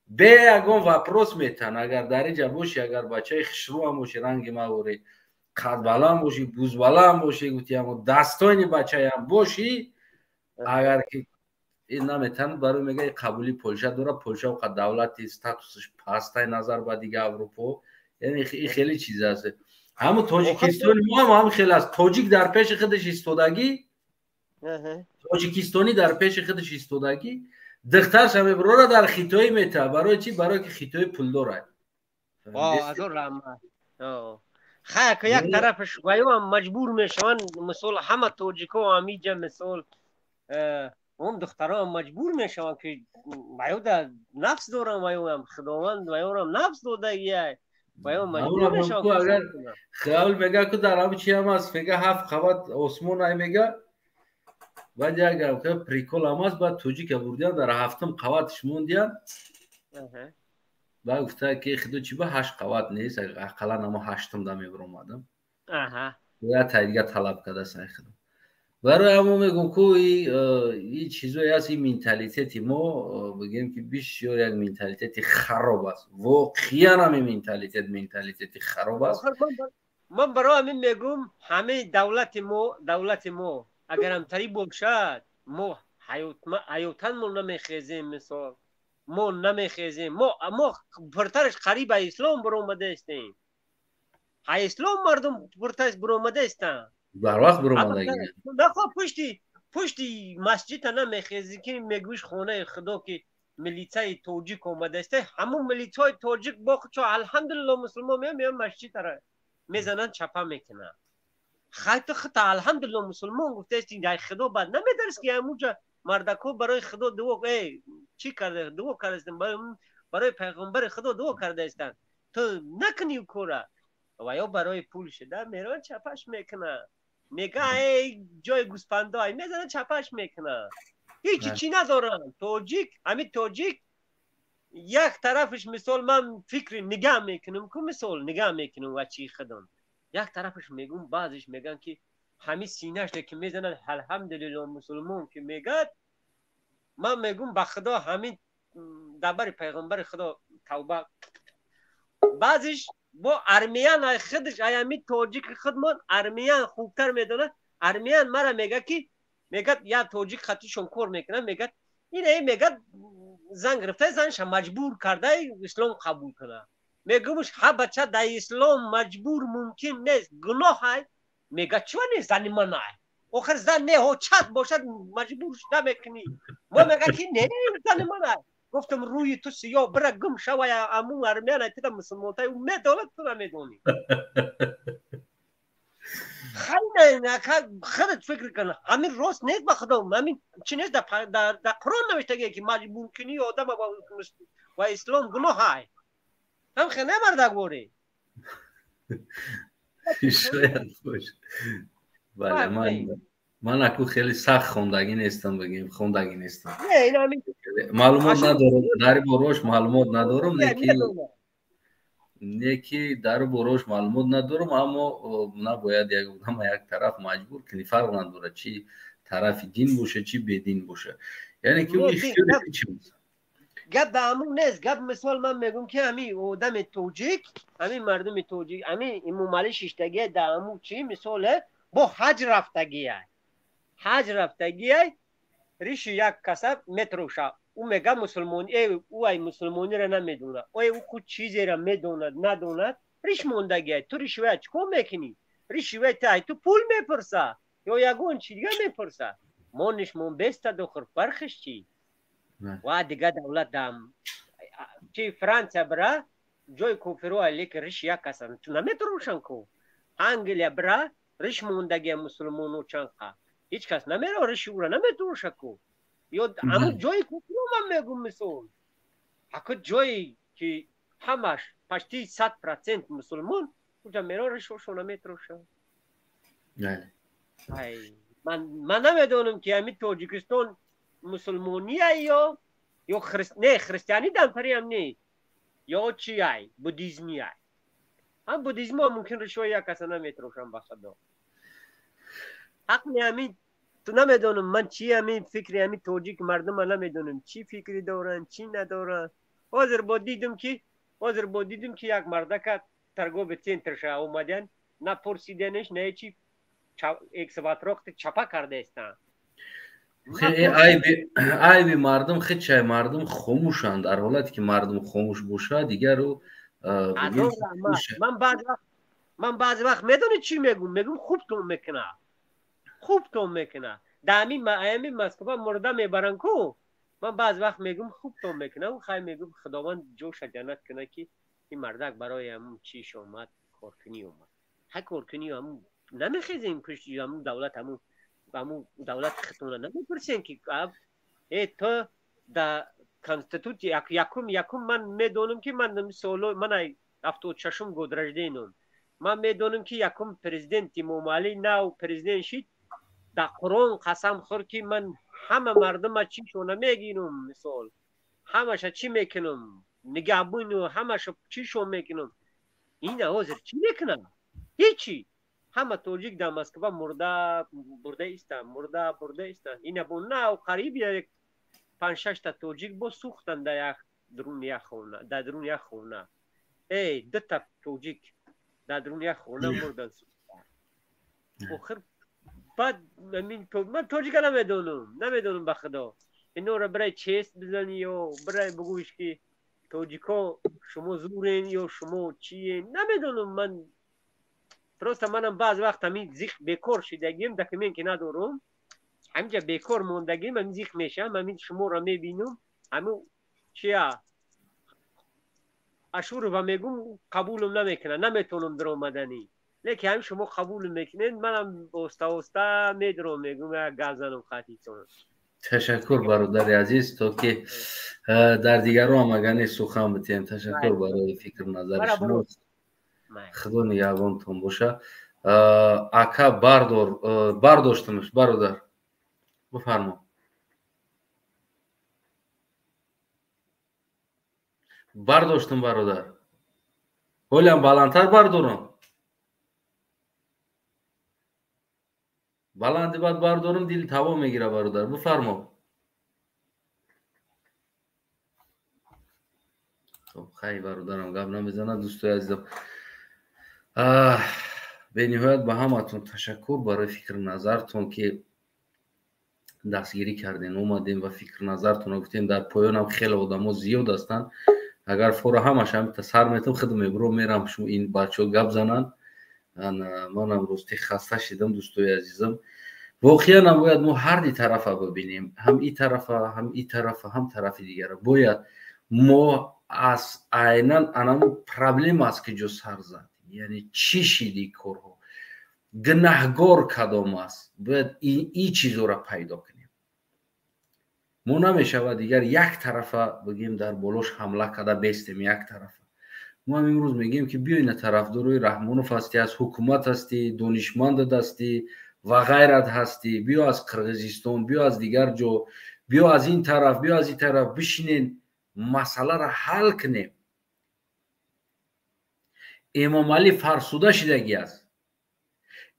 Speaker 1: به یگون واپروس میتن اگر در اینجا باشی اگر بچه خشرو هم باشی رنگ موری قد بالا هم باشی بوز بالا هم باشی گوتی هم دستانی بچه هم باشی اگر که این نمیتن برای میگه قبولی پولشه داره پولشه و دولت استاتوسش پاسته نظر با دیگه اروپا یعنی این خیلی چیز هست. همون تاجیکستانی ما هم خیلی است تاجیک در پیش خودش ایستادگی تاجیکستانی در پیش خودش ایستادگی دخترش هم برو در خیتایی میته برای چی برای که خیتای پول داره
Speaker 14: از اون رحمت خیلی که یک طرفش وایو مجبور میشون مثلا همه تاجیکا همیجا مثلا اون دخترها مجبور میشون که وایو در نفس دارن وایو هم خداوند وایو هم نفس داده یه وایو مجبور میشون
Speaker 1: اگر خیال میگه که در هم چی هم هست میگه 7 قوت آسمون های میگه بعد اگر که پریکول هم هست بعد توجی که بردیان در 7م قوتش موندیان بعد گفته که خدو چی با 8 قوت نیست اقلا اما 8م دا میبر اومدم یا تاییدگه طلب کده سای خدو برای همون میگم که این چیزایی هست این منتالیتیتی ما بگیم که بسیار یک منتالیتیتی خراب است واقعا همین منتالیتیتی خراب است.
Speaker 14: من برای همین میگم همه دولت ما اگر همتری باشد ما حیاتن نمیخیزیم مثال ما نمیخیزیم ما پرترش قریب اسلام برآمده استیم اسلام مردم پرترش برآمده استن
Speaker 1: بر وقت برآمده
Speaker 14: نخواه پشتی مسجد نمیخیزی که میگوش خونه خدا که ملیتای توجیک آمده است همون ملیتای توجیک با خود الحمدلله مسلمان میام مسجد را میزنن چپا میکنن خیلی الحمدلله مسلمان گفته است این خدا بعد نمیدرس که همونجا مردکو برای خدا دعا چی کرده دعا کردن برای پیغمبر خدا دعا کرده استن تو نکنی کورا و یا برای پول شده میرن چپش میکنه میگه ای جای گوسپندای میزنه چپش میکنه هیچی چی ندارن همین توجیک یک طرفش مثال من فکر نگاه میکنم که مثال نگاه میکنم و چی خدم یک طرفش میگم بعضش میگن که همین سینهش که میزنن الحمدلله مسلمان که میگد من میگم به خدا همین درباره پیغمبر خدا توبه بعضش با ارمیان خودش همین توجیک خودمان ارمیان خوبتر میدونه ارمیان مرا میگه که میگه یا توجیک خطیشون کور میکنه میگه اینه میگه زن گرفته زنش مجبور کرده اسلام قبول کنه میگمش ها بچه در اسلام مجبور ممکن نیست گناه های میگه چون نیست زنی من نه آخر زن نه ها چت باشد مجبور شده میکنی ما میگه که نه زنی من نه گفتم روی تو سیاه برا گم شوی امون ارمیان ایتیدم مسلمانتای اون میدولت تو نمیدونی خیلی نه خودت فکر کنه همین راست نیست با خدا همین چی نیست در قرآن نوشته که مجبور کنی آدم و اسلام گناه های هم خیلی نمرده گوری
Speaker 1: شاید باشه بله من اکو خیلی سخت خوندگی نیستم بگیم خوندگی نیستم
Speaker 14: نه این همین
Speaker 1: معلومات ندارم در بروش معلومات ندارم یکی در بروش معلومات ندارم اما نباید یک طرف مجبور کنی فرق نداره چی طرف دین باشه چی بدین باشه یعنی که اختیاری چی میشه
Speaker 14: گپ به همون نیست گپ مثال من میگم که همین آدم توجیک همین مردم توجیک همین امام علی شیشتگی در همون چی مثاله با حج رفتگی ریش یک کسب متروشه او میگه مسلمانی او ای مسلمانی را نمیدونه او خود چیزی را میدوند ندوند ریش موندگی تو ریشوه چکو میکنی ریشوه تای تو پول میپرسه یا یگون چی دیگه میپرسه مونش مون بیسته دخور فرخش چی و دیگه دولت دام چی فرانسه برا جای کوفرو علی که ریش یک کسان تو نمیتروشن کو انگلیا برا ریش موندگی مسلمانو چنقه هیچ کس نمیره ریش او را نمیتروشه کو یا همون جایی که من میگم مثال حتی جایی که همش پشتی 100% مسلمان اونجا میره ریشوشو نمیتروشه من نمیدونم که همین تاجیکستان مسلمانی یا نه خریستیانی دمپری هم نه یا چی ای بودیزمی ای هم بودیزم هم ممکن ریشوی یک کسا نمیتروشن بخدا حق همین تو نمیدونم من چی همین فکری همین توجیک مردم من نمیدونم چی فکری دارن چی ندارن حاضر با دیدم که یک مردک ترگو به سنترش اومدن نپرسیدنش نه چی یک سبات رخت چپا کرده استن
Speaker 1: ای مردم خیلی چای مردم خاموشند در حالتی که مردم خاموش باشه دیگر رو
Speaker 14: من بعض وقت میدونی چی میگم خوب تو میکنه دامی مسکوبا مرده میبرن کو من بعض وقت میگم خوب تو میکنه و خیلی میگم خداوند جوش جنت کنه که این مردک برای همون چیش اومد کارکنی اومد ها کارکنی همون نمیخیزیم پشتی همون دولت همون دولت خطونه نمیپرسیم که تو در کانستیتوتی یکم من میدونم که من سولو من 76 گودرجدینم من میدونم که یکم پرزیدنت امام علی نو پرزیدنت شید در قرآن قسم خور که من همه مردم چیشو نمیگینم مثال همش چی میکنم نگهبون و همش چیشو میکنم این حاضر چی میکنم هیچی همه توجیک در مسکوبا برده ایستن این ابون نه و قریب یک 5-6 تا توجیک با سوختن در درون یک خونه ای 2 تا توجیک در درون یک خونه مردن سوختن آخر بعد من توجیک نمیدونم بخدا اینو را برای چیست بزنی یا برای بگویش که توجیکا شما زورین یا شما چیین نمیدونم من درست منم بعض وقت همین زیخ بیکار شدگیم دکمین که ندارم همینجا بیکار موندگیم همین زیخ میشم همین شما را میبینم همین چیه اشور رو میگم قبولم نمیکنه نمیتونم در آمدنی لیکن هم شما قبول میکنید منم اوستا میدرم میگم گازنم خطی کنم
Speaker 1: تشکر برادر عزیز تو که در دیگران هم اگر سخن بتیم تشکر برای فکر نظر شما خدا نگهبانتون باشه اکا برداشتمش برادر بفرما برداشتم برادر ولیم بلندتر بردارم بلندی بعد بردارم دیل توا میگیره برادر بفرما خب خیلی برادرم گپ نمیزنه دوستای عزیزم به نهایت به همتون تشکر برای فکر نظرتون که دستگیری کردین اومدین و فکر نظرتون رو گفتین در پایان هم خیلی آدم ها زیاد هستن اگر فورا همش هم سر میتونم خدمه برو میرم شما این بچه ها گپ زنن من امروز خسته شدم دوستای عزیزم واقعا نباید ما هر دی طرف ببینیم هم این طرف هم این طرف هم طرف دیگر باید ما از عیناً انمو پرابلم است که جو سر زد یعنی چی شدی کارها گناهگار کدام است باید این چیزو را پیدا کنیم ما نمیشود دیگر یک طرف بگیم در بالوش حمله کرده بیستیم یک طرف ما امروز میگیم که بیاین طرفدارای رحمانوف هستی از حکومت هستی دانشمند هستی و غیرت هستی، بیا از قرغیزستان، بیا از دیگر جا، بیا از این طرف، بیا از این طرف، بشینین مسئله را حل کنیم. امام علی فرسوده شدگی است.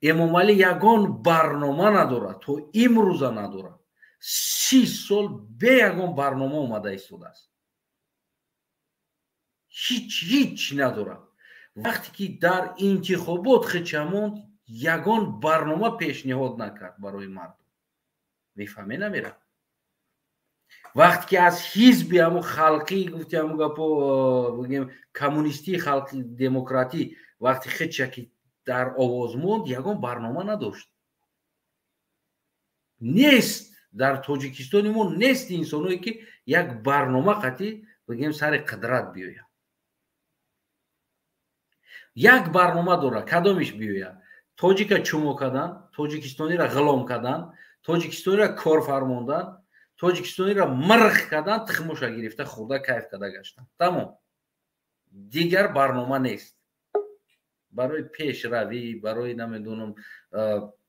Speaker 1: امام علی یگان برنامه نداره، تو امروز نداره. 30 سال به یگان برنامه اومده ایستاده است. هیچ نداره. وقتی که در انتخابات خچمون یگان برنامه پیشنهاد نکرد برای مردم. میفهمی نمیره. وقتی که از حزب همو خلقی گفتی همو گپو بگیم کمونیستی خلقی دموکراتی وقتی خچکی در آواز موند یگان برنامه نداشت. نیست در تاجیکستان ما نیست انسانایی که یک برنامه قطعی بگیم سر قدرت بیاید. یک برنامه داره کدامش بیاید؟ تاجیک چمو کردن، تاجیکستانی را غلام کردن، تاجیکستانی را کار فرماندن، تاجیکستانی را مرخ کردن، تخموش گرفته خورده کیف کرده گشتن. تمام. دیگر برنامه نیست. برای پیشروی، برای نمیدونم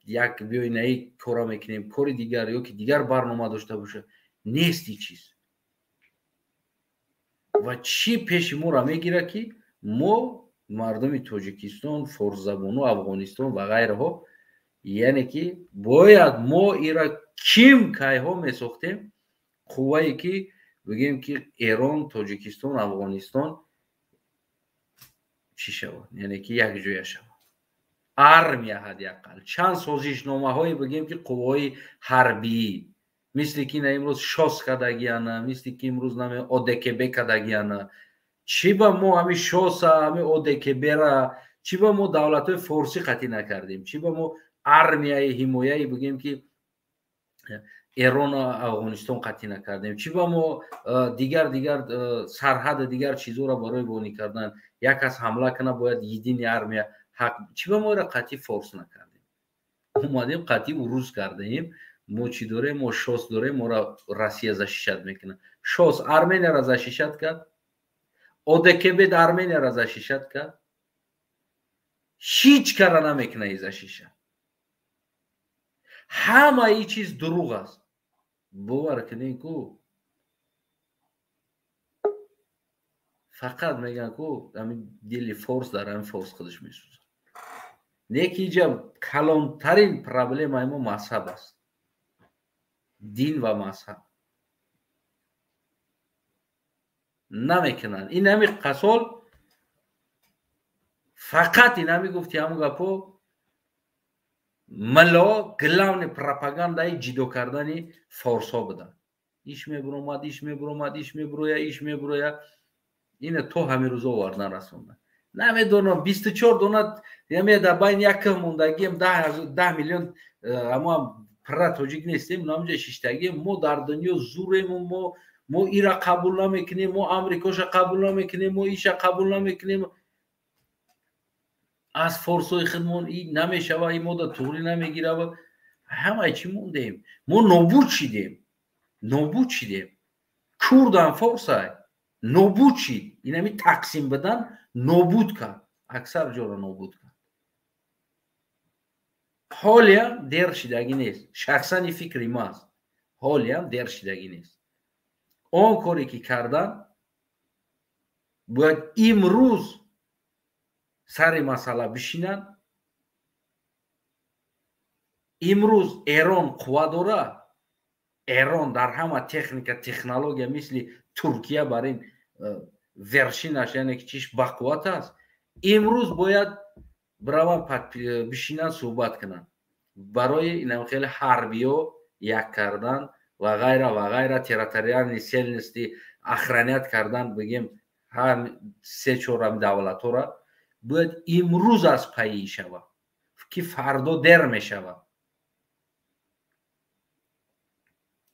Speaker 1: یک بیاینه کارا میکنیم، کاری دیگر یا که دیگر برنامه داشته باشه نیستی چیز. و چی پیش ما را میگیره که ما مردم تاجیکستان، فارس زبان و افغانستان و غیره ها یعنی که باید ما ایرا کیم که ها میساختیم قوهی که بگیم که ایران، تاجیکستان، افغانستان چی شود؟ یعنی که یک جویه شود. ارمیه حداقل چند سازشنامه های بگیم که قوای حربی مثل که نه امروز شاس کردگیانه، مثل که امروز نمی ODKB کردگیانه، چی با ما همی شاس همی ODKB را چی با ما دولت فارسی قطعی نکردیم، چی با ما ارمیه حمایه بگیم که ایران و افغانستان قطعی نکردیم، چی با ما دیگر سرحد دیگر چیزو را برای بانی کردن یک از حمله کنه باید یدین ارمیه حق چی با ما را قطعی فارس نکردیم. اومدیم قطعی اروز کردیم. ما چی داره؟ ما شاس داره، ما را روسیه زشیشت میکنه. شاس ارمنیا را زشیشت کرد، ODKB ارمنیا را زشیشت کرد، هیچ کار نمیکنه ای زشیشت. همه ای چیز دروغ است. باور کنین کو فقط میگن کو همین دلی فارس داره، همین فارس خودش میسوزه. نیکی جا کلانترین پرابلم ما مذهب است، دین و مذهب نمیکنن. این همی قصال فقط این همی گفتی همون گپو ملا گلون پروپاگاندای جدو کردن فارس ها بدن. ایش میبرومد، ایش میبرومد، ایش میبرویه، ایش میبرویه. این تو همین روزا واردن رسوندن. نمیدونم 24 دونت یعنی در بین یک موندگیم 10 میلیون اما پر تاجیک نیستیم، نامجا ششتگی ما در دنیا زوریم، ما ایرا قبول نمیکنیم، ما امریکاش قبول نمیکنیم، ما ایش قبول نمیکنیم. از فارسای خودمون این نمیشه و این مدت توری نمیگیره و همه چی موندیم. ما نابود شدیم. کردن فارسای نابود شد. این همی تقسیم بدن نابود کرد، اکثر جا را نابود کرد. حالی هم دیر شدگی نیست. شخصا این فکری ما است. حالی هم دیر شدگی نیست. آن کاری که کردن باید امروز سر مسئله بشینن. امروز ایران قوه داره. ایران در همه تکنولوژی مثل ترکیه برای این ورشینش یعنی که چیش بقوت است. امروز باید برای بشینن صحبت کنن برای این خیلی حربی ها یک کردن و غیره تریتوریال سیلنستی اخرانیت کردن بگیم هم 3-4 دولت ها را باید امروز از پایی شود که فردا در می شود.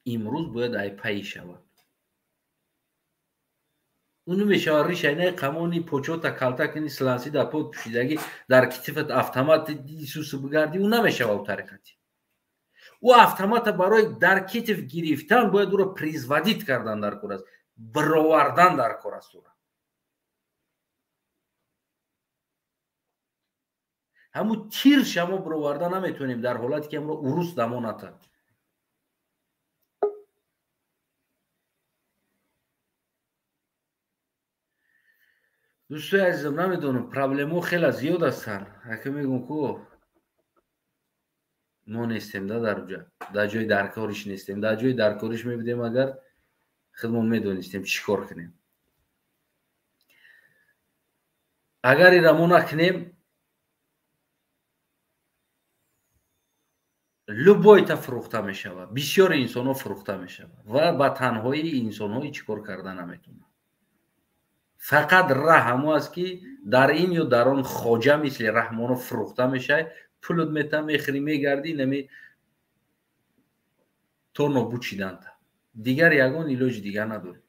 Speaker 1: امروز باید ای پایی شود. اونو میشه ریشه قمونی پوچو تا کالتا کنی سلانسی در پود پوشیدگی در کتفت автомат دیسوس بگردی اون نمیشه او طریقتی. او автомат برای در کتف گرفتن باید او را پریزودیت کردن در کار است، برآوردن در کار است. همون تیر شما برآورده نمیتونیم در حالتی که امروز عروس دمانته. دوستای عزیزم نمیدونم پرابلمو خیلی زیاد هستن. اگه میگم کو ما نیستیم در جای درکارش نیستیم. در جای درکارش میبودیم اگر خودمون میدونستیم چیکار کنیم. اگر ایرمون نکنیم لبایت فروخته میشود. بسیار انسان ها فروخته میشود و با تنهایی انسان های چیکار کردن نمیتونه. فقط رحم است که در این یا در آن خواجه مثل رحمان فروخته میشه. پولت میتن میخری میگردی نمی تو نابود شدن تا دیگر یگان ایلاج دیگر نداره.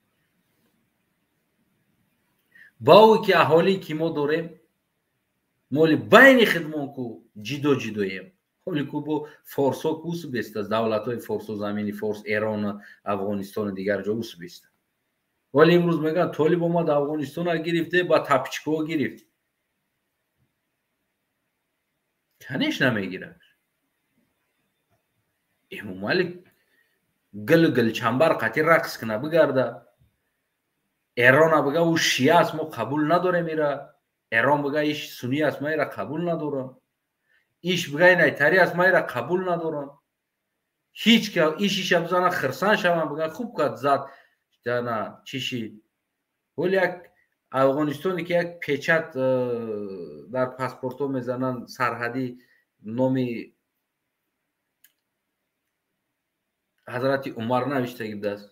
Speaker 1: با او که احالی که ما داریم مالی بین خدمون کو جداییم. حالی که با فارس ها کوس بیست از دولت های فارس و زمینی فارس ایران افغانستان دیگر جا اوس بیست. ولی امروز میگن طالب اومد افغانستان ها گرفته با تپچکو ها گرفت. کنش نمیگیره. امومالی گل چنبر قطعی رقص کنه بگرده. ایران بگه او شیعه است ما قبول نداره میره. ایران بگه ایش سنی است ما ایره قبول ندارم. ایش بگه نیتری است ما ایره قبول ندارم. هیچ که ایشیش بزنه خرسان شوم بگه خوب کد زد نه چیشی. ولی یک افغانستانی که یک پیچت در پاسپورتو میزنن سرحدی نامی حضرت عمر نوشته بوده است.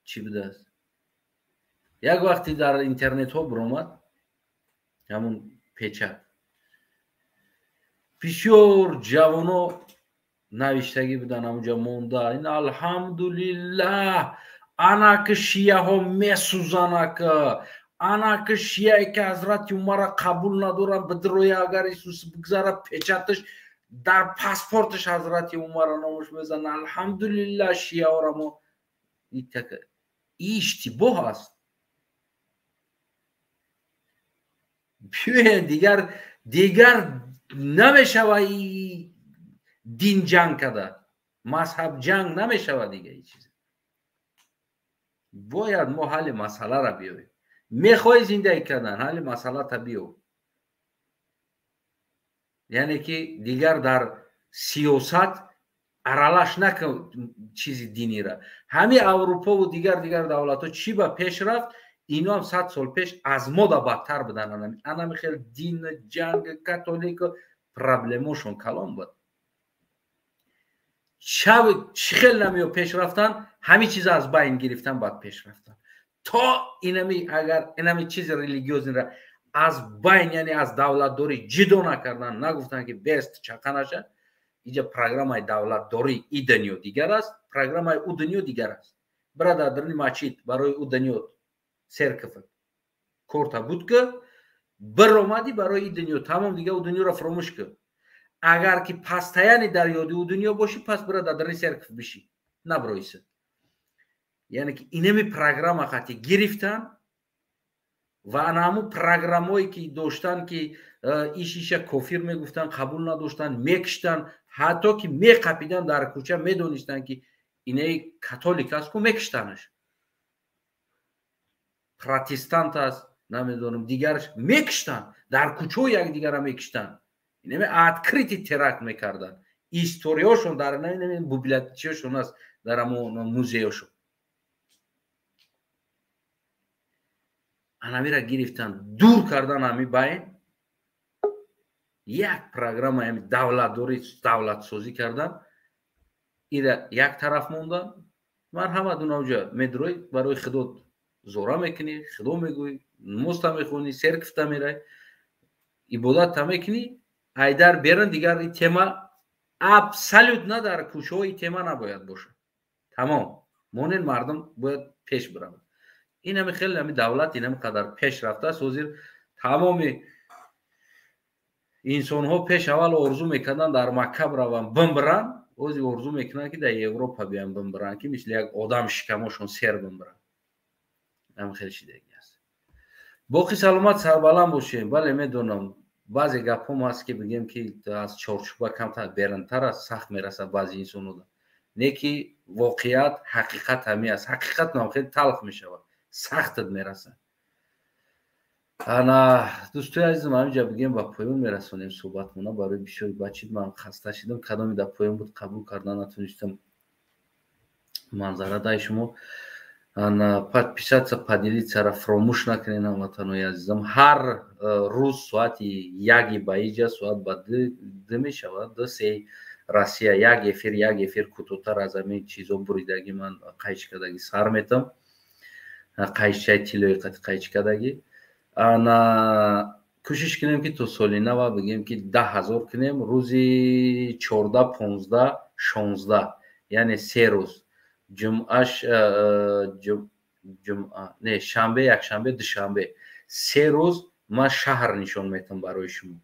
Speaker 1: چی بوده است؟ یک وقتی در اینترنت ها برآمد همون پیچت بسیار جوانا نوشتگی بودن همونجا مونده این الحمدلله انا که شیعه ها میسوزانه که انا که شیعه که حضرت عمر قبول ندارن بدروی اگر ایسوس بگذاره پیچتش در پاسپورتش حضرت عمر نامش میزن. الحمدلله شیعه ها را ما این اشتباه است. دیگر نمیشوه دین جنگ کده مذهب جنگ نمیشوه دیگه. این چیز باید ما حل مسئله را بیاریم. میخوای زندگی کردن حل مسئله تا بیو. یعنی که دیگر در سیاست ارالش نکن چیزی دینی را. همین اروپا و دیگر دولت ها چی با پیش رفت اینا هم 100 سال پیش از ما دا بدتر بدن. انا خیلی دین جنگ کاتولیک پرابلموشون کلام بود. خیلی نمیو پیش رفتن همین چیز از بین گرفتن بعد پیش رفتن تا اینمی اگر اینمی چیز ریلیگیوز را از بین یعنی از دولت داری جدا نکردن نگفتن که بیست چقدر نشه. اینجا پروگرام های دولت داری ای دنیا دیگر است پروگرام های او دنیا دیگر است. برادر درنی ماچید برای او دنیا سرکفت کورتا بود که برآمدی برای این دنیا تمام دیگه او دنیا را فراموش کرد. اگر که پستایانی در یاد او دنیا باشی پس برادر درنی سرکف بشی نبرایسه. یعنی که اینمی پروگرام خاطی گرفتن و همون پروگرامایی که داشتن که ایشیشه کافر میگفتن قبول نداشتن میکشتن حتی که میقپیدن در کوچه میدونستن که اینه کاتولیک است که میکشتنش پروتستانت است نمیدونم دیگرش میکشتن در کوچه یک دیگر هم میکشتن. اینه ادکریتی ترک میکردن. هیستوریاشون در نمیدونم بیبلیوتکشون است در همون موزهشون. انمی را گرفتن دور کردن همی بین یک پروگرام همی دولت سازی کردن. ایره یک طرف موندن مرحمت اون اوجا میدروی برای خدا زورا میکنی خدا میگوی نماز تا میخونی سرکف تا میره عبادت تا میکنی ایدر بیرن دیگر این تیما ابسولوت نه در کوچه های تیما نباید باشه. تمام مونین مردم باید پیش برن. این همی خیلی همی دولت این همی قدر پیش رفته است. وزیر تمام انسان ها پیش اول ارزو میکنن در مکه روان بمبرن وزیر ارزو میکنن که در اروپا بیان بمبرن که مثل یک آدم شکماشون سر بمبرن. هم خیلی شیدگی است. باقی سلامت سربلند باشیم. بله میدونم баъзе гапҳом ҳаст ки бигем ки аз чорчӯба камтар берунтар аст, сахт мерасад баъзи инсонҳода. Не ки воқеият ҳақиқат ҳамин аст. ҳақиқат нам хеле талх мешавад, сахтат мерасад. ана дӯстои азизам, ҳаминҷа бигем ба поён мерасонем суҳбатмона. барои бисёри бачид ман хаста шидам, кадоми дар поён буд қабул карда натонистам. Манзара дай шумо подписаться, поделиться, фромӯш накунед ҳамватанои азизам. ҳар рӯз соати 1 ба иҷа соат ба 2 мешавад, 2-3 Россия як эфир кӯтоҳтар аз ҳамин чизо буридагӣ ман қайчикадагӣ сар метам. қайччаи тиллои қайчикадагӣ. ана кӯшиш кунем ки то соли нава бигем ки 10,000 кунем, рӯзи 14, 15, 16, яъне 3 рӯз. шанбе, якшанбе, душанбе 3 рӯз ман шаҳр нишон метам барои шумо.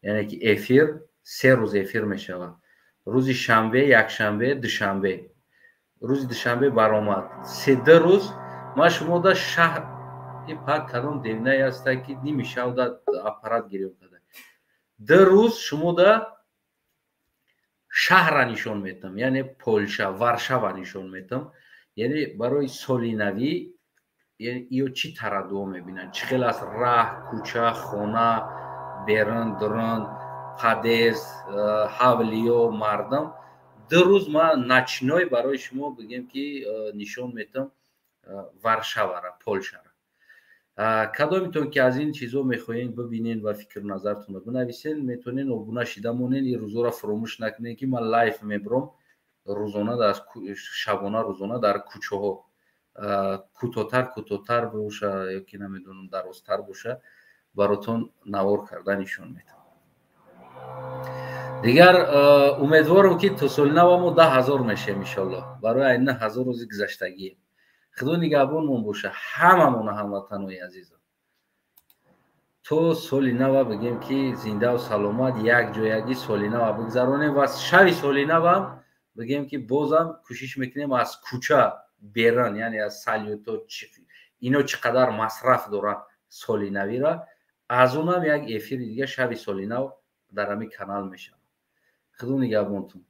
Speaker 1: яъне ки эфир 3 рӯз эфир мешавад. рӯзи шанбе, якшанбе, душанбе. рӯзи душанбе баромад. 3 рӯз ман шумо да шаҳр пак кадом девнае аста ки нимешавда аппарат гирёв када. 2 рӯз шумо да шаҳра нишон метам, яъне Полша, Варшава нишон метам. яъне барои соли навӣ ё чӣ тараддуо мебинанд, чӣ хел аст раҳ, кӯча, хона, берун, дурун, подъезд, ҳавлиё, мардам. 2 рӯз ман начиной барои шумо бигем ки нишон метам Варшавара, Полшара. кадомитон ки аз ин чизо мехоҳед бибинед ва фикру назартонро бинависед, метавонед обуна шида монед. ин рӯзора фаромӯш накунед ки ман лайв мебарам рӯзона, шабона рӯзона дар кӯчаҳо. кӯтоҳтар боша ёки намедонам дарозтар боша, баротон навор карда нишон метавонам. дигар умедворам ки то соли нава мо 10,000 мешавем иншоаллоҳ. барои айна 1000 рӯзи гузаштагӣ. худо нигаҳбонмон боша ҳамамона, ҳамватанои азизам. то соли нава бигем ки зиндаву саломат якҷоягӣ соли нава бигзаронем ва шави соли навам бигем ки бозам кӯшиш мекунем аз кӯча берун, яъне аз салюто ино чӣ қадар масраф дорад соли навира, аз онам як эфири дига шави соли нав дар ҳамин канал мешавад. худо нигаҳбонтон.